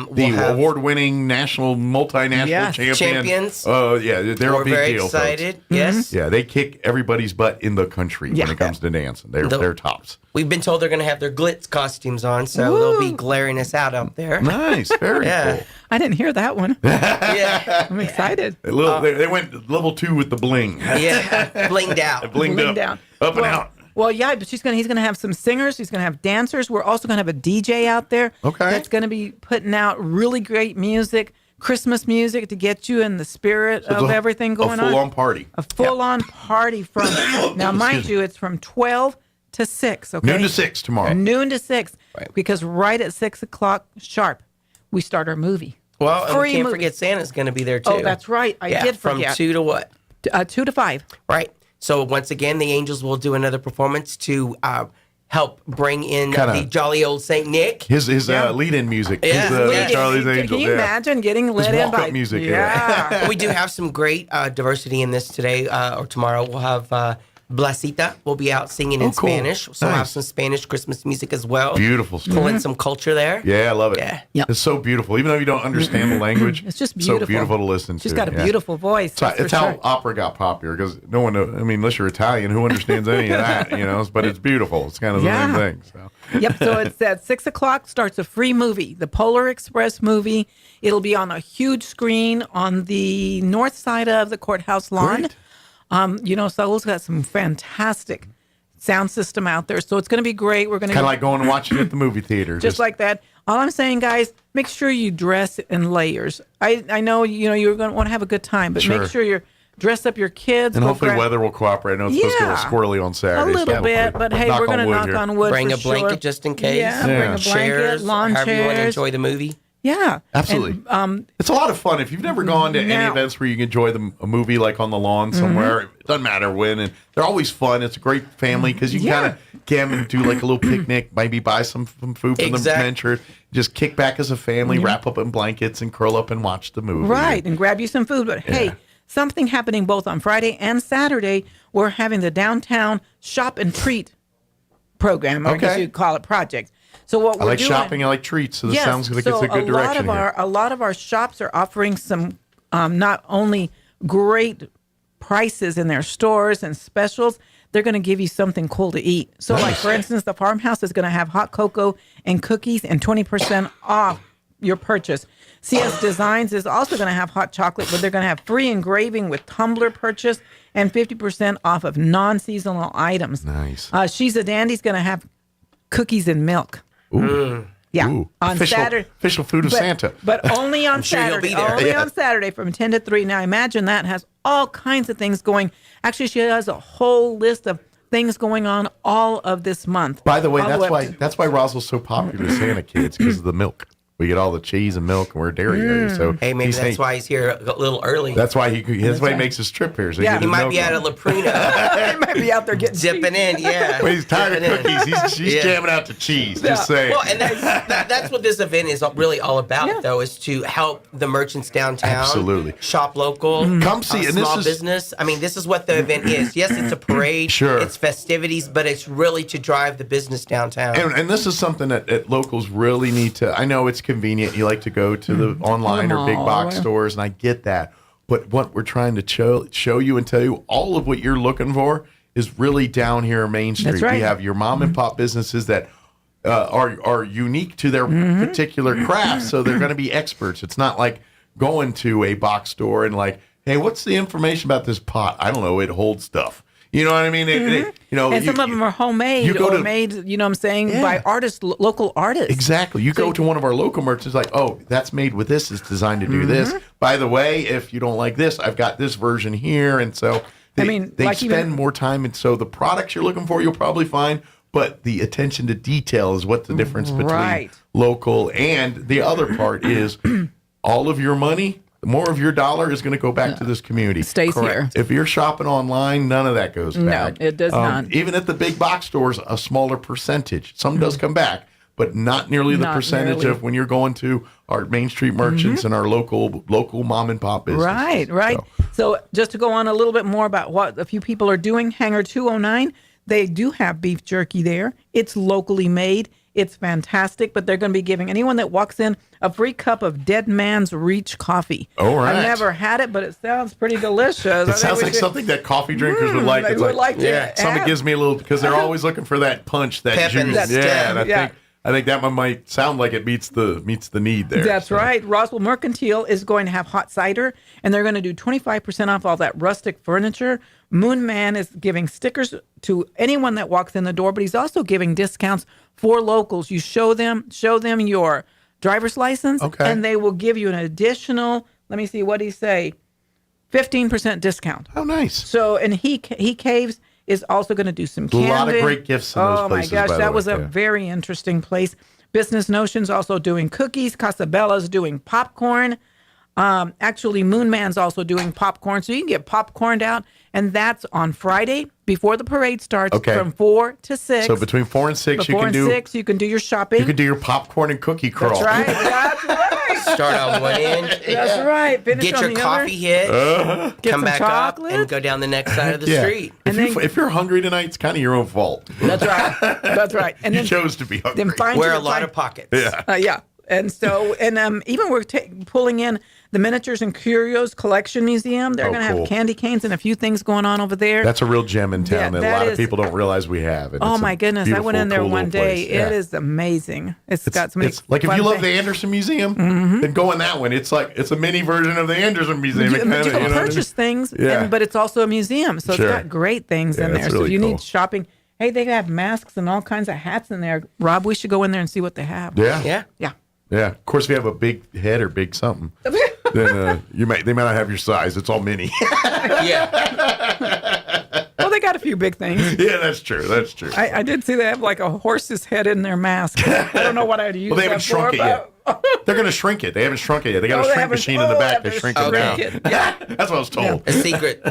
we'll have award-winning multinational champions. Oh, yeah. They're a big very deal, excited. Folks. Yes. Yeah, they kick everybody's butt in the country when it comes to dancing. They're tops. We've been told they're going to have their glitz costumes on, so they'll be glaring us out there. Nice. Very cool. I didn't hear that one. Yeah. I'm excited. They went level 2 with the bling. Yeah. Blinged out. Blinged up. Up and out. Well, yeah, but he's going to have some singers. He's going to have dancers. We're also going to have a DJ out there. Okay. That's going to be putting out really great music, Christmas music to get you in the spirit of everything going on. A full-on party. A full-on party from, now mind you, it's from 12 to 6, okay? Noon to 6 tomorrow. Noon to 6, because right at 6 o'clock sharp, we start our movie. Well, and we can't forget Santa's going to be there, too. Oh, that's right. I did forget. From 2 to what? 2 to 5. Right. So once again, the Angels will do another performance to help bring in the jolly old Saint Nick. His lead-in music. Yeah. Charlie's Angels. Can you imagine getting let in by music? Yeah. We do have some great diversity in this today or tomorrow. We'll have Blasita will be out singing in Spanish. So we'll have some Spanish Christmas music as well. Beautiful stuff. Pull in some culture there. Yeah, I love it. Yeah. Yep. It's so beautiful. Even though you don't understand the language, it's just beautiful. So beautiful to listen to. She's got a beautiful voice. It's how opera got popular because no one, unless you're Italian, who understands any of that, But it's beautiful. It's kind of the same thing. So. Yep. So it's at 6 o'clock starts a free movie, the Polar Express movie. It'll be on a huge screen on the north side of the courthouse lawn. Great. Soul's got some fantastic sound system out there, so it's going to be great. We're going to kind of like going and watching at the movie theater, just like that. All I'm saying, guys, make sure you dress in layers. I know you're going to want to have a good time, but make sure you're dress up your kids. And hopefully weather will cooperate. I know it's supposed to get a little squirrely on Saturday. A little bit, but hey, we're going to knock on wood. Bring for a blanket just in case. Yeah, bring a blanket, chairs, lawn however chairs. you want to enjoy the movie. Yeah, absolutely. And, it's a lot of fun if you've never gone to any events where you can enjoy a movie like on the lawn somewhere. It doesn't matter when, and they're always fun. It's a great family because you can kind of get them and do like a little picnic, maybe buy some food for the venture, just kick back as a family, wrap up in blankets, and curl up and watch the movie. Right, and grab you some food. But hey, something happening both on Friday and Saturday. We're having the Downtown Shop and Treat program, or I guess you'd call it project. So what I like shopping. I like treats. So this sounds like it's a good direction. A lot of our shops are offering some not only great prices in their stores and specials. They're going to give you something cool to eat. So, like for instance, the Farmhouse is going to have hot cocoa and cookies and 20% off your purchase. CS Designs is also going to have hot chocolate, but they're going to have free engraving with tumbler purchase and 50% off of non-seasonal items. Nice. She's a Dandy's going to have cookies and milk. Ooh. Yeah, Ooh. on Saturday. Official food of Santa. But only on sure you'll Saturday. be there. Only Yeah. on Saturday from 10 to 3. Now, imagine that has all kinds of things going. Actually, she has a whole list of things going on all of this month. By the way, All the way up that's why Roswell's so popular with Santa kids, because of the milk. We get all the cheese and milk, and we're a dairy area. So Hey, maybe that's why he's here a little early. That's why he makes his trip here. So Yeah. He might be out of Laprina. He might be out there getting dipping in, yeah. Well, he's tired of Dipping in. cookies. He's Yeah. jamming out to cheese. Just saying. Well, and that's what this event is really all about, though, is to help the merchants downtown. Absolutely. Shop local. Come see, and small this is- business. I mean, this is what the event is. Yes, it's a parade. Sure. It's festivities, but it's really to drive the business downtown. And this is something that locals really need to. I know it's convenient. You like to go to the online or big box stores, and I get that. But what we're trying to show you and tell you, all of what you're looking for is really down here on Main Street. That's right. We have your mom and pop businesses that are unique to their particular craft, so they're going to be experts. It's not like going to a box store and like, hey, what's the information about this pot? I don't know. It holds stuff. You know what I mean? You know, and some of them are homemade or made, you know what I'm saying, by artists, local artists. Exactly. You go to one of our local merchants, like, oh, that's made with this. It's designed to do this. By the way, if you don't like this, I've got this version here. And so they like spend more time. And so the products you're looking for, you'll probably find. But the attention to detail is what the difference between local and the other part is all of your money. More of your dollar is going to go back to this community. Stays here. If you're shopping online, none of that goes back. No, it does not. Even at the big box stores, a smaller percentage. Some does come back, but not nearly the percentage of when you're going to our Main Street merchants and our local mom and pop business. Right. So just to go on a little bit more about what a few people are doing, Hangar 209, they do have beef jerky there. It's locally made. It's fantastic, but they're going to be giving anyone that walks in a free cup of Dead Man's Reach coffee. All right. I've never had it, but it sounds pretty delicious. It sounds like something that coffee drinkers would like. They It's would like to something have. gives me a little, because they're always looking for that punch, that Pep in juice. the step. And I think that one might sound like it meets the need there. That's right. Roswell Mercantile is going to have hot cider, and they're going to do 25% off all that rustic furniture. Moon Man is giving stickers to anyone that walks in the door, but he's also giving discounts for locals. You show them your driver's license, and they will give you an additional, let me see, what did he say? 15% discount. Oh, nice. So, and He Caves is also going to do some candy. A lot of great gifts in those places. Oh my gosh, by the that way. was a very interesting place. Business Notions also doing cookies. Casabella's doing popcorn. Actually, Moon Man's also doing popcorn. So you can get popcorned out. And that's on Friday before the parade starts from 4 to 6. So between 4 and 6, Before you you can do your shopping. You can do your popcorn and cookie crawl. That's right. That's right. Start on one end. That's right. Finish Get on your the coffee other. hit. Get Come some back chocolate. up and go down the next side of the street. If you're hungry tonight, it's kind of your own fault. That's right. That's right. And you then chose to be hungry. Wear a lot of pockets. Yeah. And so, even we're pulling in the Miniatures and Curios Collection Museum. They're going to have candy canes and a few things going on over there. That's a real gem in town that a lot of people don't realize we have. And oh it's my goodness! I went in there cool one little day. place. Yeah. It is amazing. It's got some. It's like if you love the Anderson Museum, then go in that one. It's like it's a mini version of the Anderson Museum. You can purchase things, but it's also a museum, so it's got great things in there. So if you need shopping, hey, they have masks and all kinds of hats in there. Rob, we should go in there and see what they have. Yeah. Of course, if you have a big head or big something, then they might not have your size. It's all mini. Well, they got a few big things. Yeah, that's true. I did see they have like a horse's head in their mask. I don't know what I'd use. Well, they haven't shrunk it yet. They're going to shrink it. They haven't shrunk it yet. They got a shrink machine in the back to shrink it down. That's what I was told. A secret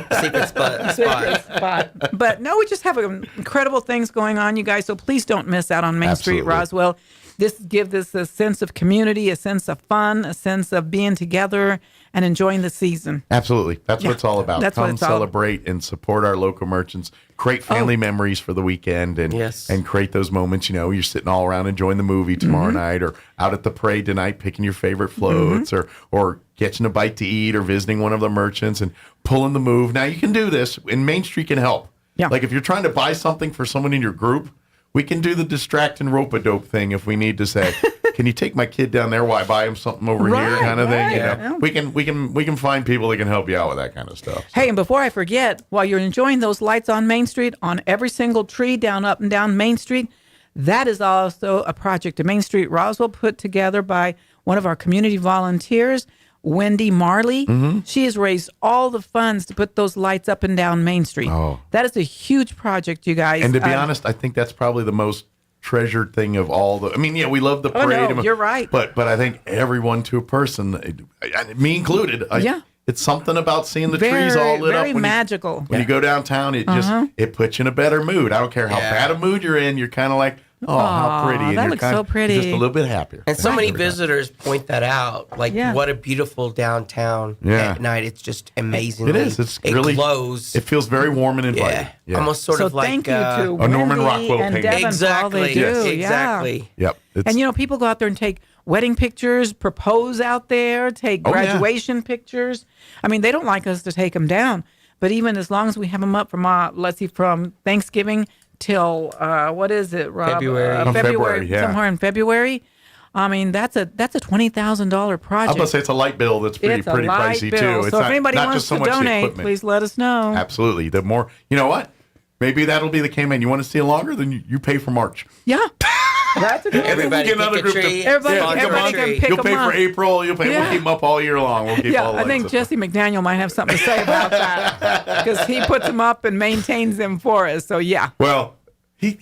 spot. But no, we just have incredible things going on, you guys. So please don't miss out on Main Street Roswell. This gives us a sense of community, a sense of fun, a sense of being together and enjoying the season. Absolutely. That's what it's all about. That's Come celebrate and support our local merchants. Create family memories for the weekend and create those moments. You know, you're sitting all around enjoying the movie tomorrow night or out at the parade tonight picking your favorite floats or catching a bite to eat or visiting one of the merchants and pulling the move. Now, you can do this, and Main Street can help. Yeah. Like if you're trying to buy something for someone in your group, we can do the distract and rope-a-dope thing if we need to say, can you take my kid down there while I buy him something over here kind of thing? You know, we can find people that can help you out with that kind of stuff. Hey, and before I forget, while you're enjoying those lights on Main Street, on every single tree up and down Main Street, That is also a project at Main Street Roswell put together by one of our community volunteers, Wendy Marley. She has raised all the funds to put those lights up and down Main Street. Oh. That is a huge project, you guys. And to be honest, I think that's probably the most treasured thing of all the. I mean, yeah, we love the parade. No, you're right. But I think everyone to a person, me included. It's something about seeing the trees all lit up. Very magical. When you go downtown, it just it puts you in a better mood. I don't care how bad a mood you're in. You're kind of like, oh, how pretty. And that you're looks kind so of pretty. just a little bit happier. And so many visitors point that out. Like, what a beautiful downtown at night. It's just amazing. It is. It's really glows. It feels very warm and inviting. Yeah. Almost sort of like thank you to a Norman Wendy Rockwell and painting. Devin for all they do. Exactly. Yep. And people go out there and take wedding pictures, propose out there, take graduation pictures. I mean, they don't like us to take them down, but even as long as we have them up from from Thanksgiving till what is it, Rob? February, somewhere in February. I mean, that's a $20,000 project. I'm gonna say it's a light bill that's pretty pricey bill. too. So if anybody not wants just so to much the donate, equipment. please let us know. Absolutely. The more, you know what? Maybe that'll be the campaign. You want to see it longer? Then you pay for March. Yeah. That's a good Everybody get another pick a group tree. Everybody can pick You'll a pay month. for April. You'll pay. We'll keep them up all year long. We'll keep all the I think lights up. Jesse McDaniel might have something to say about that because he puts them up and maintains them for us. So yeah. Well, he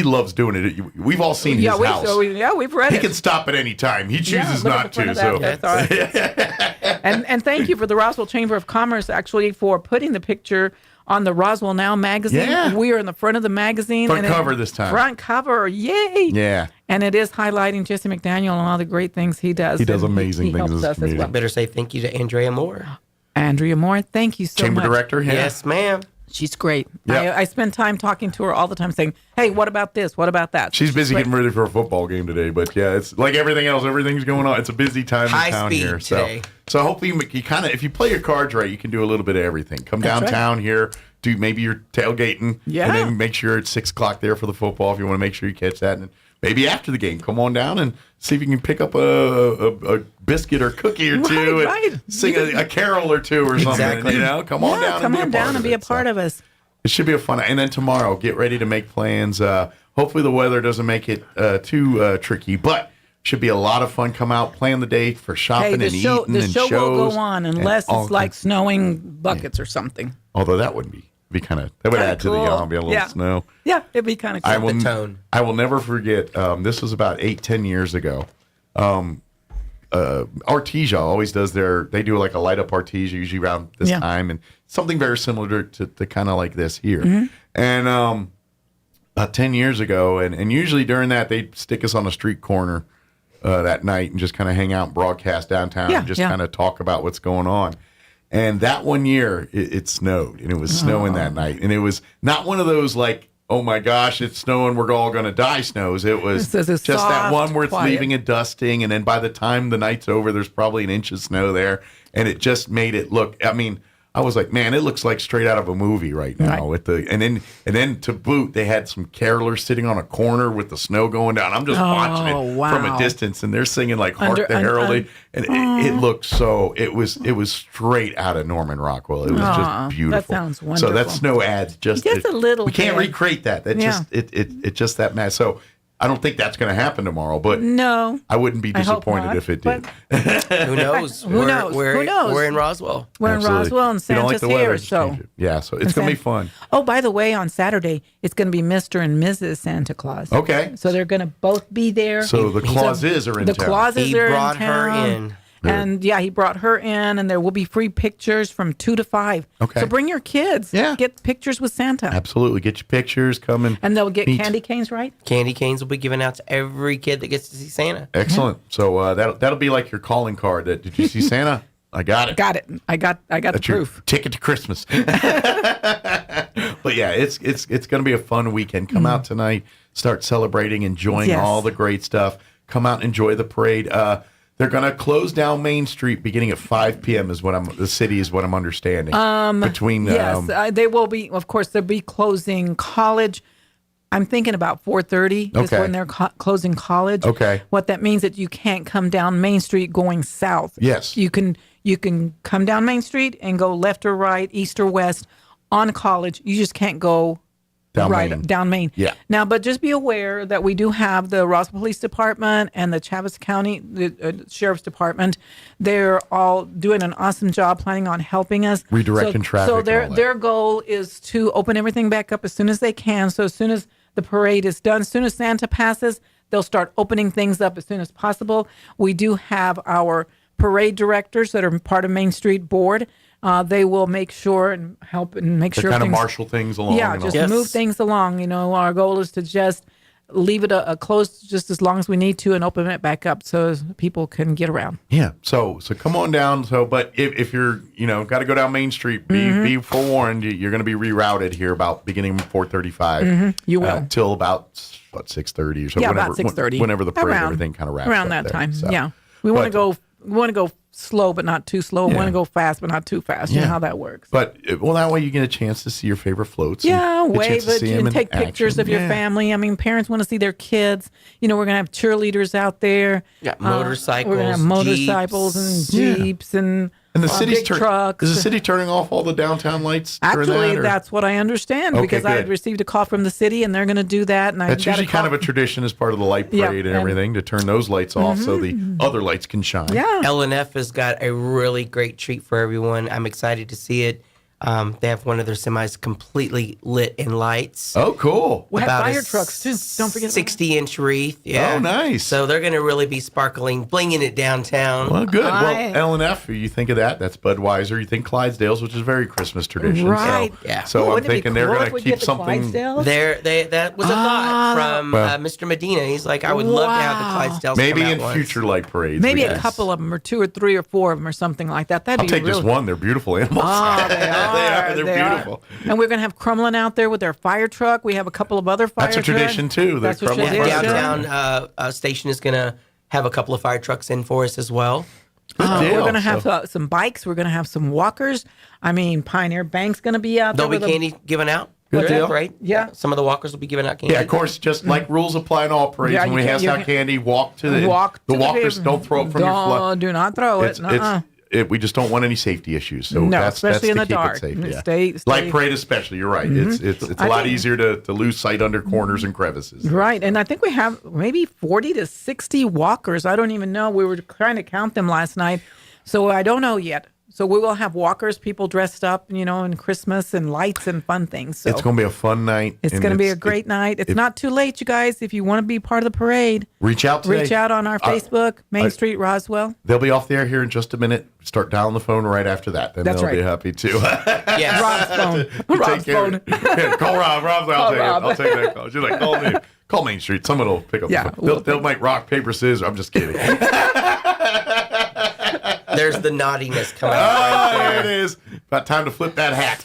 loves doing it. We've all seen his house. We've read He it. can stop at any time. He chooses look at not the front to. of that. That's all right. and thank you for the Roswell Chamber of Commerce actually for putting the picture on the Roswell Now magazine. Yeah. We are in the front of the magazine. Front cover this time. Front cover, yay! Yeah. And it is highlighting Jesse McDaniel and all the great things he does. He does And amazing he things helps in this us as community. well. Better say thank you to Andrea Moore. Andrea Moore, thank you so Chamber much. director. Yeah. Yes, ma'am. She's great. Yep. I spend time talking to her all the time saying, hey, what about this? What about that? She's busy great. getting ready for a football game today, but yeah, it's like everything else. Everything's going on. It's a busy time High in town speed here. today. So hopefully you kind of, if you play your cards right, you can do a little bit of everything. Come That's downtown here, do maybe your tailgating, Yeah. and then make sure it's 6:00 there for the football if you want to make sure you catch that. And maybe after the game, come on down and see if you can pick up a biscuit or cookie or two and sing a carol or two or something. Exactly. You know, come on down. Come and on be a part down of and be a it. part So of us. It should be a fun. And then tomorrow, get ready to make plans. Hopefully the weather doesn't make it too tricky, but should be a lot of fun. Come out, plan the day for shopping Hey, and eating the and show shows. will go on unless and all it's like kinds- snowing buckets or something. Although that wouldn't be kind of, that would Kinda add to the cool. ambiance, a little Yeah. snow. Yeah, it'd be kind of cool. I will never forget. This was about 8-10 years ago. Artesia always does they do like a light up Artesia usually around this time, and something very similar to kind of like this here. Mm-hmm. And about 10 years ago, and usually during that they'd stick us on a street corner that night and just kind of hang out and broadcast downtown and just kind of talk about what's going on. And that one year it snowed, and it was snowing that night, and it was not one of those like, oh my gosh, it's snowing, we're all going to die snows. It was This is just that soft, one where it's quiet. leaving and dusting, and then by the time the night's over, there's probably an inch of snow there, and it just made it look. I mean, I was like, man, it looks like straight out of a movie right now. With the and then to boot, they had some carolers sitting on a corner with the snow going down. I'm just watching it from a distance, and they're singing like "Hark the Herald," and it looked so. It was straight out of Norman Rockwell. It was just beautiful. That sounds wonderful. So that snow adds just a little. We can't bit. recreate that. That just it just that mad. So I don't think that's going to happen tomorrow. But No, I wouldn't be I hope disappointed not, if it did. Who knows? Who knows? Who knows? We're in Roswell. We're Absolutely. in Roswell, and If you don't like Santa's the weather, here. just So change it. Yeah, so it's going to be fun. Oh, by the way, on Saturday it's going to be Mr. and Mrs. Santa Claus. Okay. So they're going to both be there. So the Clauses are in the town. Clauses He are brought in her town. in. And he brought her in, and there will be free pictures from 2 to 5. Okay. So bring your kids. Yeah. Get pictures with Santa. Absolutely. Get your pictures, come And they'll get meet. candy canes, right? Candy canes will be given out to every kid that gets to see Santa. Excellent. So that'll be like your calling card. Did you see Santa? I got it. Got it. I got the That's your proof. ticket to Christmas. But yeah, it's going to be a fun weekend. Come out tonight, start celebrating, enjoying Yes. all the great stuff. Come out and enjoy the parade. They're going to close down Main Street beginning at 5 p.m. is what I'm understanding. Between Yes, they will be. Of course, they'll be closing College. I'm thinking about 4:30 is Okay. when they're closing College. Okay. What that means is you can't come down Main Street going south. Yes. You can come down Main Street and go left or right, east or west on College. You just can't go down Main. Yeah. Now, but just be aware that we do have the Roswell Police Department and the Chaves County Sheriff's Department. They're all doing an awesome job planning on helping us. Redirecting traffic. So and all that. their goal is to open everything back up as soon as they can. So as soon as the parade is done, as soon as Santa passes, they'll start opening things up as soon as possible. We do have our parade directors that are part of Main Street Board. They will make sure and help and make They sure kind of things, marshal things along. yeah, and just all. move things along. You know, our goal is to just leave it a closed just as long as we need to and open it back up so people can get around. Yeah. So come on down. But if you're, got to go down Main Street, be forewarned. You're going to be rerouted here about beginning 4:35. You will. Till about 6:30 or so. Yeah, whenever, about 6:30. Whenever the parade, Around- everything kind of wraps around up that there. time. So, Yeah, we want to but- go. We want to go slow, but not too slow. We want to go fast, but not too fast. You know how that works. But that way you get a chance to see your favorite floats. Yeah, and get a chance wave to it see 'em and in take pictures action. of your Yeah. family. I mean, parents want to see their kids. We're going to have cheerleaders out there. Yeah, motorcycles, We're going to have motorcycles Jeeps. and Jeeps and And the city's big trucks. Is the city turning off all the downtown lights? during Actually, that, or- that's what I understand Okay, because I good. received a call from the city and they're going to do that. And That's usually kind of a tradition as part of the light Yeah, parade and and- everything to turn those lights off so the other lights can shine. Yeah. LNF has got a really great treat for everyone. I'm excited to see it. They have one of their semis completely lit in lights. Oh, cool. We have About fire a trucks too. Don't forget 60-inch wreath. Yeah. Oh, nice. So they're going to really be sparkling, blinging it downtown. Well, good. I- Well, L&F, you think of that. That's Budweiser. You think Clydesdales, which is a very Christmas tradition. Right. So, Yeah. So I'm Wouldn't it be thinking they're cool going if to we keep get the something. That was a thought from Well- Mr. Medina. He's like, I would love to have the Clydesdales Maybe come out in once. future light parades. Maybe we a can- couple of them or 2 or 3 or 4 of them or something like that. That'd I'll be take really just one. They're beautiful animals. Oh, they They are. They're They are. beautiful. And we're going to have Crumlin out there with their fire truck. We have a couple of other fire That's a trucks. tradition, too, the That's a Crumlin fire tradition. truck. Downtown station is going to have a couple of fire trucks in for us as well. We're going to have some bikes. We're going to have some walkers. I mean, Pioneer Bank's going to be out There'll there. be with candy given out. Good during the deal. parade. Yeah. Some of the walkers will be giving out candy. Yeah, of course, just like rules apply in all parades. Yeah, when you we can't- pass you out can't- candy, walk to the Walk the to the walkers. pavement. Don't throw it from your floor. Do not throw it. We just don't want any safety issues. So No, that's especially to in the keep dark. It safe. Yeah. Stay- Light parade especially. You're right. Mhm. It's a I lot think- easier to lose sight under corners and crevices. Right. And I think we have maybe 40 to 60 walkers. I don't even know. We were trying to count them last night. So I don't know yet. So we will have walkers, people dressed up, in Christmas and lights and fun things. So It's going to be a fun night. It's and going to be a great night. It's not too late, you guys. If you want to be part of the parade, Reach out today. reach out on our Facebook, Main Street Roswell. They'll be off the air here in just a minute. Start dialing the phone right after that. Then That's they'll be right. happy to. Yes. Rob's phone. Rob's phone. Yeah, call Rob. Rob's Call I'll take Rob. it. I'll take that call. She's like, call me. Call Main Street. Someone will pick up Yeah, the phone. They'll make rock, paper, scissors. I'm just kidding. There's the naughtiness coming Oh, out right there it there. is. About time to flip that hat.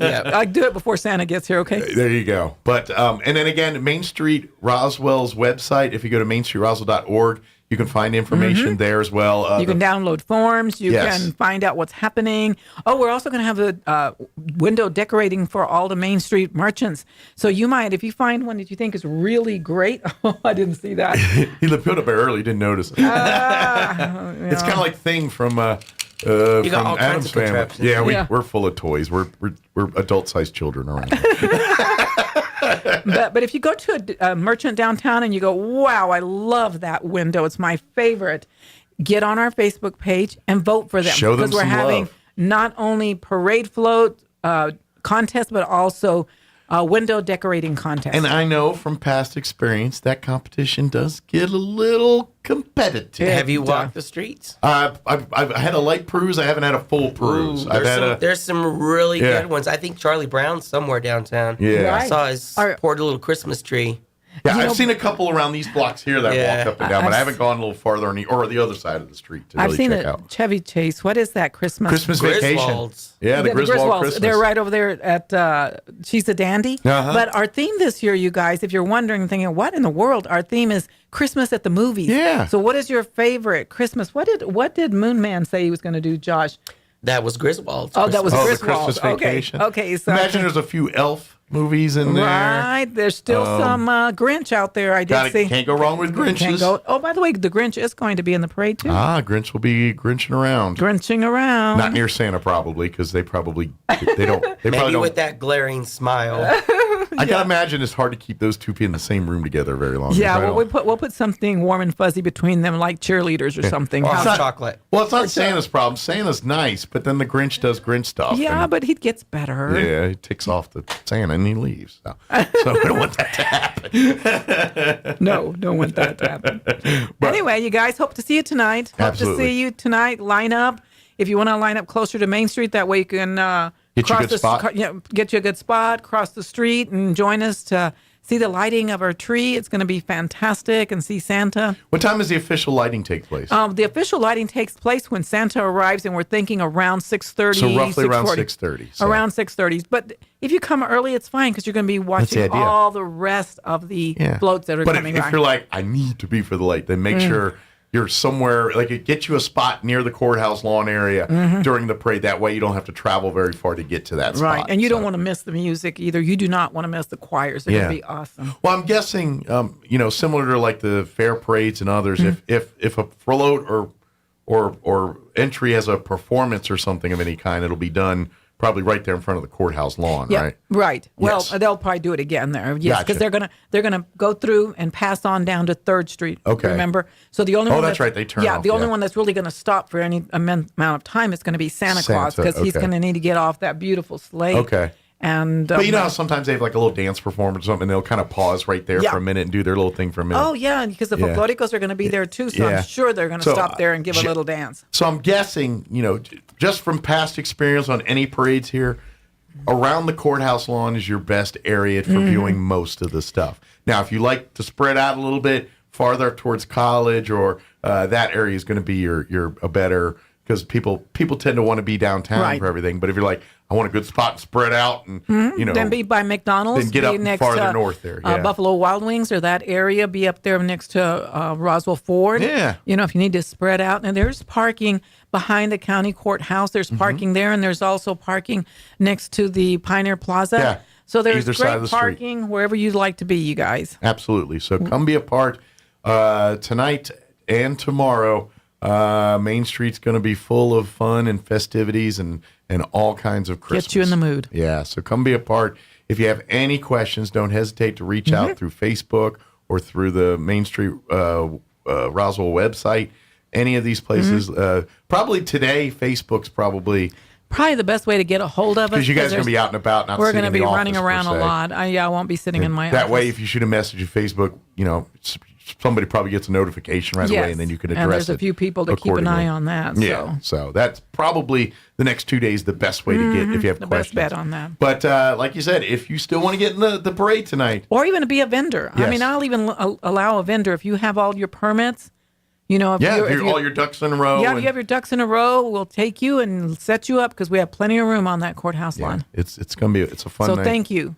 Yeah. I do it before Santa gets here, okay? There you go. But and then again, Main Street Roswell's website. If you go to mainstreetroswell.org, you can find information there as well. You can download forms. You Yes. can find out what's happening. Oh, we're also going to have a window decorating for all the Main Street merchants. So you might, if you find one that you think is really great. Oh, I didn't see that. He put up early. Didn't notice it. It's kind of like Thing from got from all kinds Adam's of Family. contraptions. Yeah, we're full of toys. We're adult-sized children around here. But if you go to a merchant downtown and you go, wow, I love that window. It's my favorite. Get on our Facebook page and vote for them. Show them because we're some having love. not only parade float contest, but also window decorating contest. And I know from past experience that competition does get a little competitive. Have you walked the streets? I've had a light peruse. I haven't had a full peruse. I've had There's some really Yeah. good ones. I think Charlie Brown's somewhere downtown. Yeah. I Right. saw his poured a little Christmas tree. Yeah, I've seen a couple around these blocks here that Yeah. walk up and down, but I've I haven't gone a little farther on the other side of the street to I've really seen check a out. Chevy Chase. What is that Christmas? Christmas vacation. Griswolds. Yeah, the Griswold Christmas. They're right over there at She's a Dandy. Uh-huh. But our theme this year, you guys, if you're wondering, thinking, what in the world? Our theme is Christmas at the movies. Yeah. So what is your favorite Christmas? What did Moon Man say he was going to do, Josh? That was Griswold's. Oh, that was the Griswold. Christmas vacation. Okay, so Imagine there's a few elf movies in there. right. There's still some Grinch out there. I did see. Can't go wrong with Grinches. Can't go. Oh, by the way, the Grinch is going to be in the parade too. Grinch will be Grinching around. Grinching around. Not near Santa probably, because they probably don't. They Maybe probably don't. with that glaring smile. I can imagine it's hard to keep those two in the same room together very long. Yeah, well, we'll put something warm and fuzzy between them, like cheerleaders or something. Or hot chocolate. Well, it's not Santa's problem. Santa's nice, but then the Grinch does Grinch stuff. Yeah, but he gets better. Yeah, he takes off the Santa and he leaves. So we don't want that to happen. No, don't want that to happen. But anyway, you guys, hope to see you tonight. Hope Absolutely. to see you tonight. Line up. If you want to line up closer to Main Street, that way you can Get you a good spot. Get you a good spot, cross the street, and join us to see the lighting of our tree. It's going to be fantastic, and see Santa. What time does the official lighting take place? The official lighting takes place when Santa arrives, and we're thinking around 6:30. So roughly around 6:40. 6:30. So. Around 6:30. But if you come early, it's fine because you're going to be watching all the rest of the floats that are coming by. But if you're like, I need to be for the light, then make sure you're somewhere, like it gets you a spot near the courthouse lawn area during the parade. That way you don't have to travel very far to get to that spot. Right, and you don't want to miss the music either. You do not want to miss the choirs. They're going to be awesome. Well, I'm guessing, similar to like the fair parades and others, if a float or entry has a performance or something of any kind, it'll be done probably right there in front of the courthouse lawn, right? Right. Well, Yes. they'll probably do it again there. Yes, because Gotcha. they're gonna go through and pass on down to 3rd Street. Okay. Remember? So the only Oh, one that's right, they turn Yeah, off, the only yeah. one that's really going to stop for any amount of time is going to be Santa Claus, because he's okay. going to need to get off that beautiful sleigh. Okay. And But you know how sometimes they have like a little dance performance or something, and they'll kind of pause right there for a minute and do their little thing for a minute. Oh yeah, because the Yeah. folkloricos are going to be there too, so Yeah. I'm sure they're going to So, stop there and give a little dance. So I'm guessing, just from past experience on any parades here, around the courthouse lawn is your best area for viewing most of the stuff. Now, if you like to spread out a little bit farther towards College, or that area is going to be your a better, because people tend to want to be downtown for everything. But if you're like, I want a good spot and spread out, and then be by McDonald's. then get be up next farther to, north there. Yeah. Buffalo Wild Wings or that area. Be up there next to Roswell Ford. Yeah. If you need to spread out. And there's parking behind the county courthouse. There's parking there, and there's also parking next to the Pioneer Plaza. Yeah. So there's Either side of great the street. parking wherever you'd like to be, you guys. Absolutely. So come be a part tonight and tomorrow. Main Street's going to be full of fun and festivities and all kinds of Christmas. Get you in the mood. Yeah, so come be a part. If you have any questions, don't hesitate to reach out through Facebook or through the Main Street Roswell website. Any of these places. Probably today, Facebook's probably the best way to get a hold of us. because you guys are going to be out and about. Not We're going to be running around a lot. I won't be sitting in my That office. way, if you shoot a message at Facebook, somebody probably gets a notification right away, and then you can address it. And there's a few people to keep an eye on that. Yeah, so that's probably the next 2 days the best way to get if you have the questions. best bet on that. But like you said, if you still want to get in the parade tonight, Or even to be a vendor. I Yes. mean, I'll even allow a vendor if you have all your permits. If all your ducks in a row. Yeah, if and- you have your ducks in a row, we'll take you and set you up because we have plenty of room on that courthouse lawn. It's gonna be a fun So night. thank you,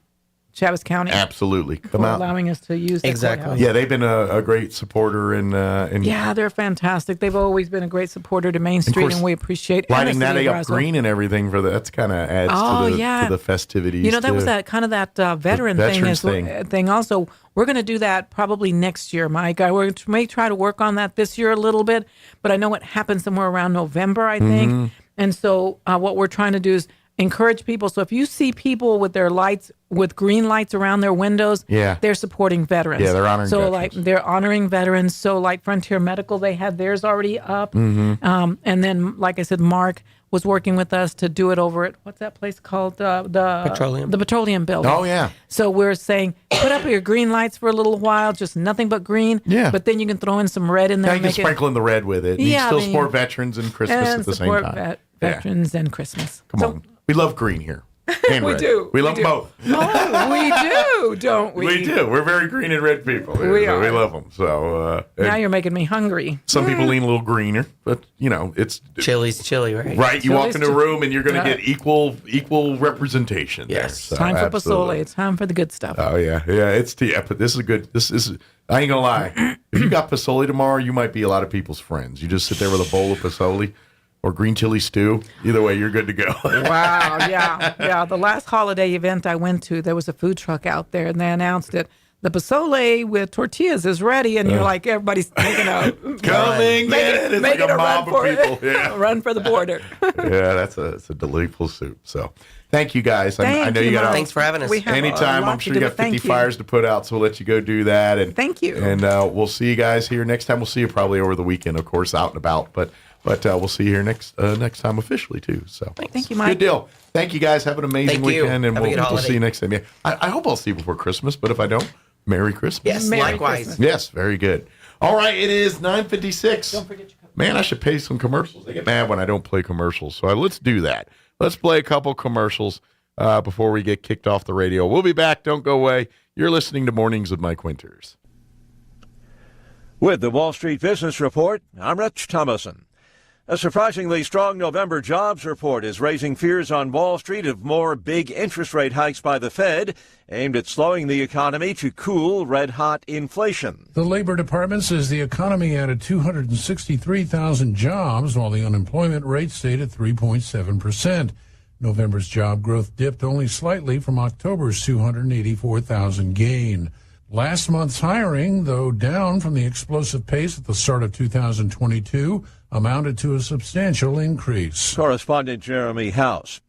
Chavis County, Absolutely, come for out. allowing us to use the courthouse. Yeah, they've been a great supporter and Yeah, they're fantastic. They've always been a great supporter to Main Street, course, and we appreciate lighting and the that city of up Roswell. green and everything for that's kind of adds to the festivities. That was that kind of that veteran veterans thing also. We're going to do that probably next year, Mike. We may try to work on that this year a little bit, but I know it happens somewhere around November, I think. And so what we're trying to do is encourage people. So if you see people with their lights, with green lights around their windows, they're supporting veterans. Yeah, they're honoring so veterans. they're honoring veterans. So like Frontier Medical, they had theirs already up. And then, like I said, Mark was working with us to do it over at, what's that place called? The Petroleum Building. Oh, yeah. So we're saying, put up your green lights for a little while, just nothing but green. Yeah. But then you can throw in some red in there. Now you can sprinkle in the red with it. And you still support veterans and Christmas and at the same support time. Veterans and Christmas. Come on. We love green here. And We red. do. We love both. Oh, we do, don't we? We do. We're very green and red people. We so are. We love them. So Now you're making me hungry. some people lean a little greener, but it's Chili's chili, right? right. You walk Chili's into a room and you're going to Yeah. get equal representation. Yes. There. So, Time for absolutely. Pasole. It's time for the good stuff. Oh yeah. But this is a good. This is. I ain't gonna lie. If you got Pasole tomorrow, you might be a lot of people's friends. You just sit there with a bowl of Pasole or green chili stew. Either way, you're good to go. Wow, yeah. The last holiday event I went to, there was a food truck out there, and they announced it. The Pasole with tortillas is ready, and you're like, everybody's making a Coming, get it. It's like a mob of people. Yeah. run for the border. Yeah, it's a delightful soup. So thank you guys. I know you got. Thanks for having us. Anytime, I'm sure you got 50 fires to put out, so we'll let you go do that. And thank you. And we'll see you guys here next time. We'll see you probably over the weekend, of course, out and about. But we'll see you here next time officially too. So thank you, Mike. Good deal. Thank you guys. Have an amazing weekend, and we'll see you next time. Yeah, I hope I'll see you before Christmas. But if I don't, Merry Christmas. Yes, likewise. Christmas. Yes, very good. All right, it is 9:56. Don't forget your Man, I should pay some commercials. They get mad when I don't play commercials. So let's do that. Let's play a couple commercials before we get kicked off the radio. We'll be back. Don't go away. You're listening to Mornings with Mike Winters. With the Wall Street Business Report, I'm Rich Thomason. A surprisingly strong November jobs report is raising fears on Wall Street of more big interest rate hikes by the Fed, aimed at slowing the economy to cool red-hot inflation. The Labor Department says the economy added 263,000 jobs, while the unemployment rate stayed at 3.7%. November's job growth dipped only slightly from October's 284,000 gain. Last month's hiring, though down from the explosive pace at the start of 2022, amounted to a substantial increase. Correspondent Jeremy House.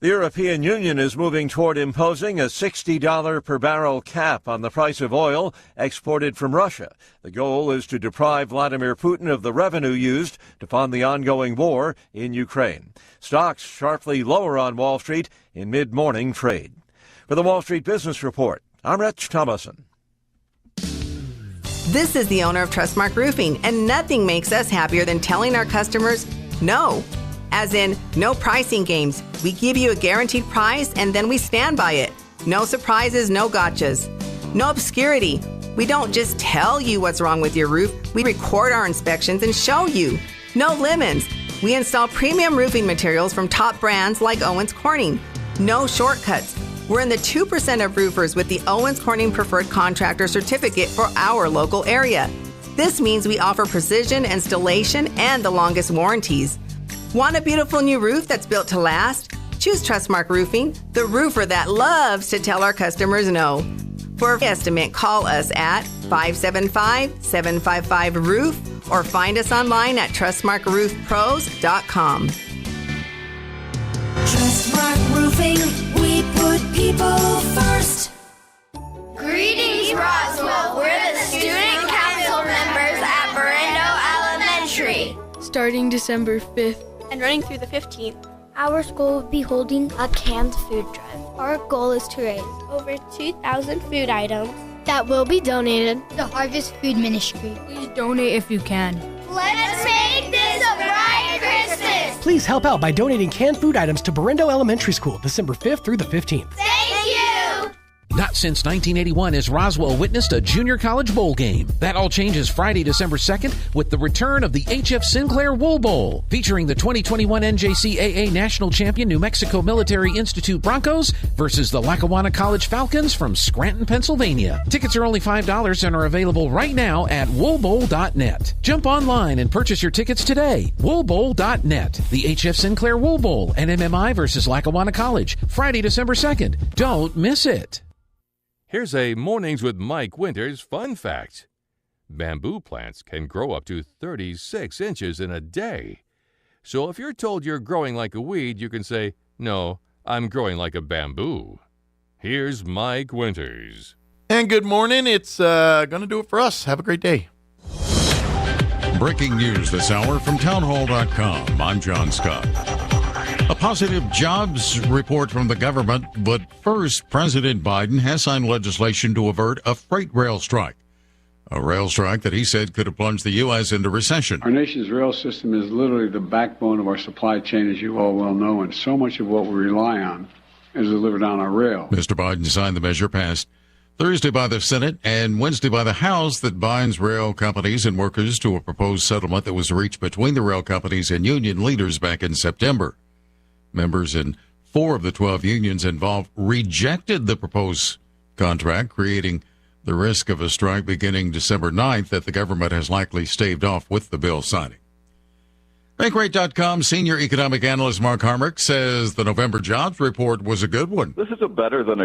The European Union is moving toward imposing a $60 per barrel cap on the price of oil exported from Russia. The goal is to deprive Vladimir Putin of the revenue used to fund the ongoing war in Ukraine. Stocks sharply lower on Wall Street in mid-morning trade. For the Wall Street Business Report, I'm Rich Thomason. This is the owner of Trustmark Roofing, and nothing makes us happier than telling our customers no. As in, no pricing games. We give you a guaranteed price, and then we stand by it. No surprises, no gotchas. No obscurity. We don't just tell you what's wrong with your roof. We record our inspections and show you. No lemons. We install premium roofing materials from top brands like Owens Corning. No shortcuts. We're in the 2% of roofers with the Owens Corning Preferred Contractor Certificate for our local area. This means we offer precision installation and the longest warranties. Want a beautiful new roof that's built to last? Choose Trustmark Roofing, the roofer that loves to tell our customers no. For an estimate, call us at 575-755-ROOF or find us online at trustmarkroofpros.com. Trustmark Roofing, we put people first. Greetings, Roswell. We're the student council members at Berendo Elementary. Starting December 5th and running through the 15th. Our school will be holding a canned food drive. Our goal is to raise over 2,000 food items that will be donated to the Harvest Food Ministry. Please donate if you can. Let's make this a bright Christmas! Please help out by donating canned food items to Berendo Elementary School, December 5th through the 15th. Thank you! Not since 1981 has Roswell witnessed a junior college bowl game. That all changes Friday, December 2nd with the return of the H.F. Sinclair Wool Bowl, featuring the 2021 NJCAA National Champion New Mexico Military Institute Broncos versus the Lackawanna College Falcons from Scranton, Pennsylvania. Tickets are only $5 and are available right now at woolbowl.net. Jump online and purchase your tickets today. woolbowl.net. The H.F. Sinclair Wool Bowl, NMMI versus Lackawanna College, Friday, December 2nd. Don't miss it. Here's a Mornings with Mike Winters fun fact. Bamboo plants can grow up to 36 inches in a day. So if you're told you're growing like a weed, you can say, "No, I'm growing like a bamboo." Here's Mike Winters. And good morning. It's going to do it for us. Have a great day. Breaking news this hour from townhall.com. I'm John Scott. A positive jobs report from the government, but first, President Biden has signed legislation to avert a freight rail strike. A rail strike that he said could have plunged the U.S. into recession. Our nation's rail system is literally the backbone of our supply chain, as you all well know, and so much of what we rely on is delivered on our rail. Mr. Biden signed the measure passed Thursday by the Senate and Wednesday by the House that binds rail companies and workers to a proposed settlement that was reached between the rail companies and union leaders back in September. Members in 4 of the 12 unions involved rejected the proposed contract, creating the risk of a strike beginning December 9th that the government has likely staved off with the bill signing. Bankrate.com senior economic analyst Mark Harmerick says the November jobs report was a good one. This is a better than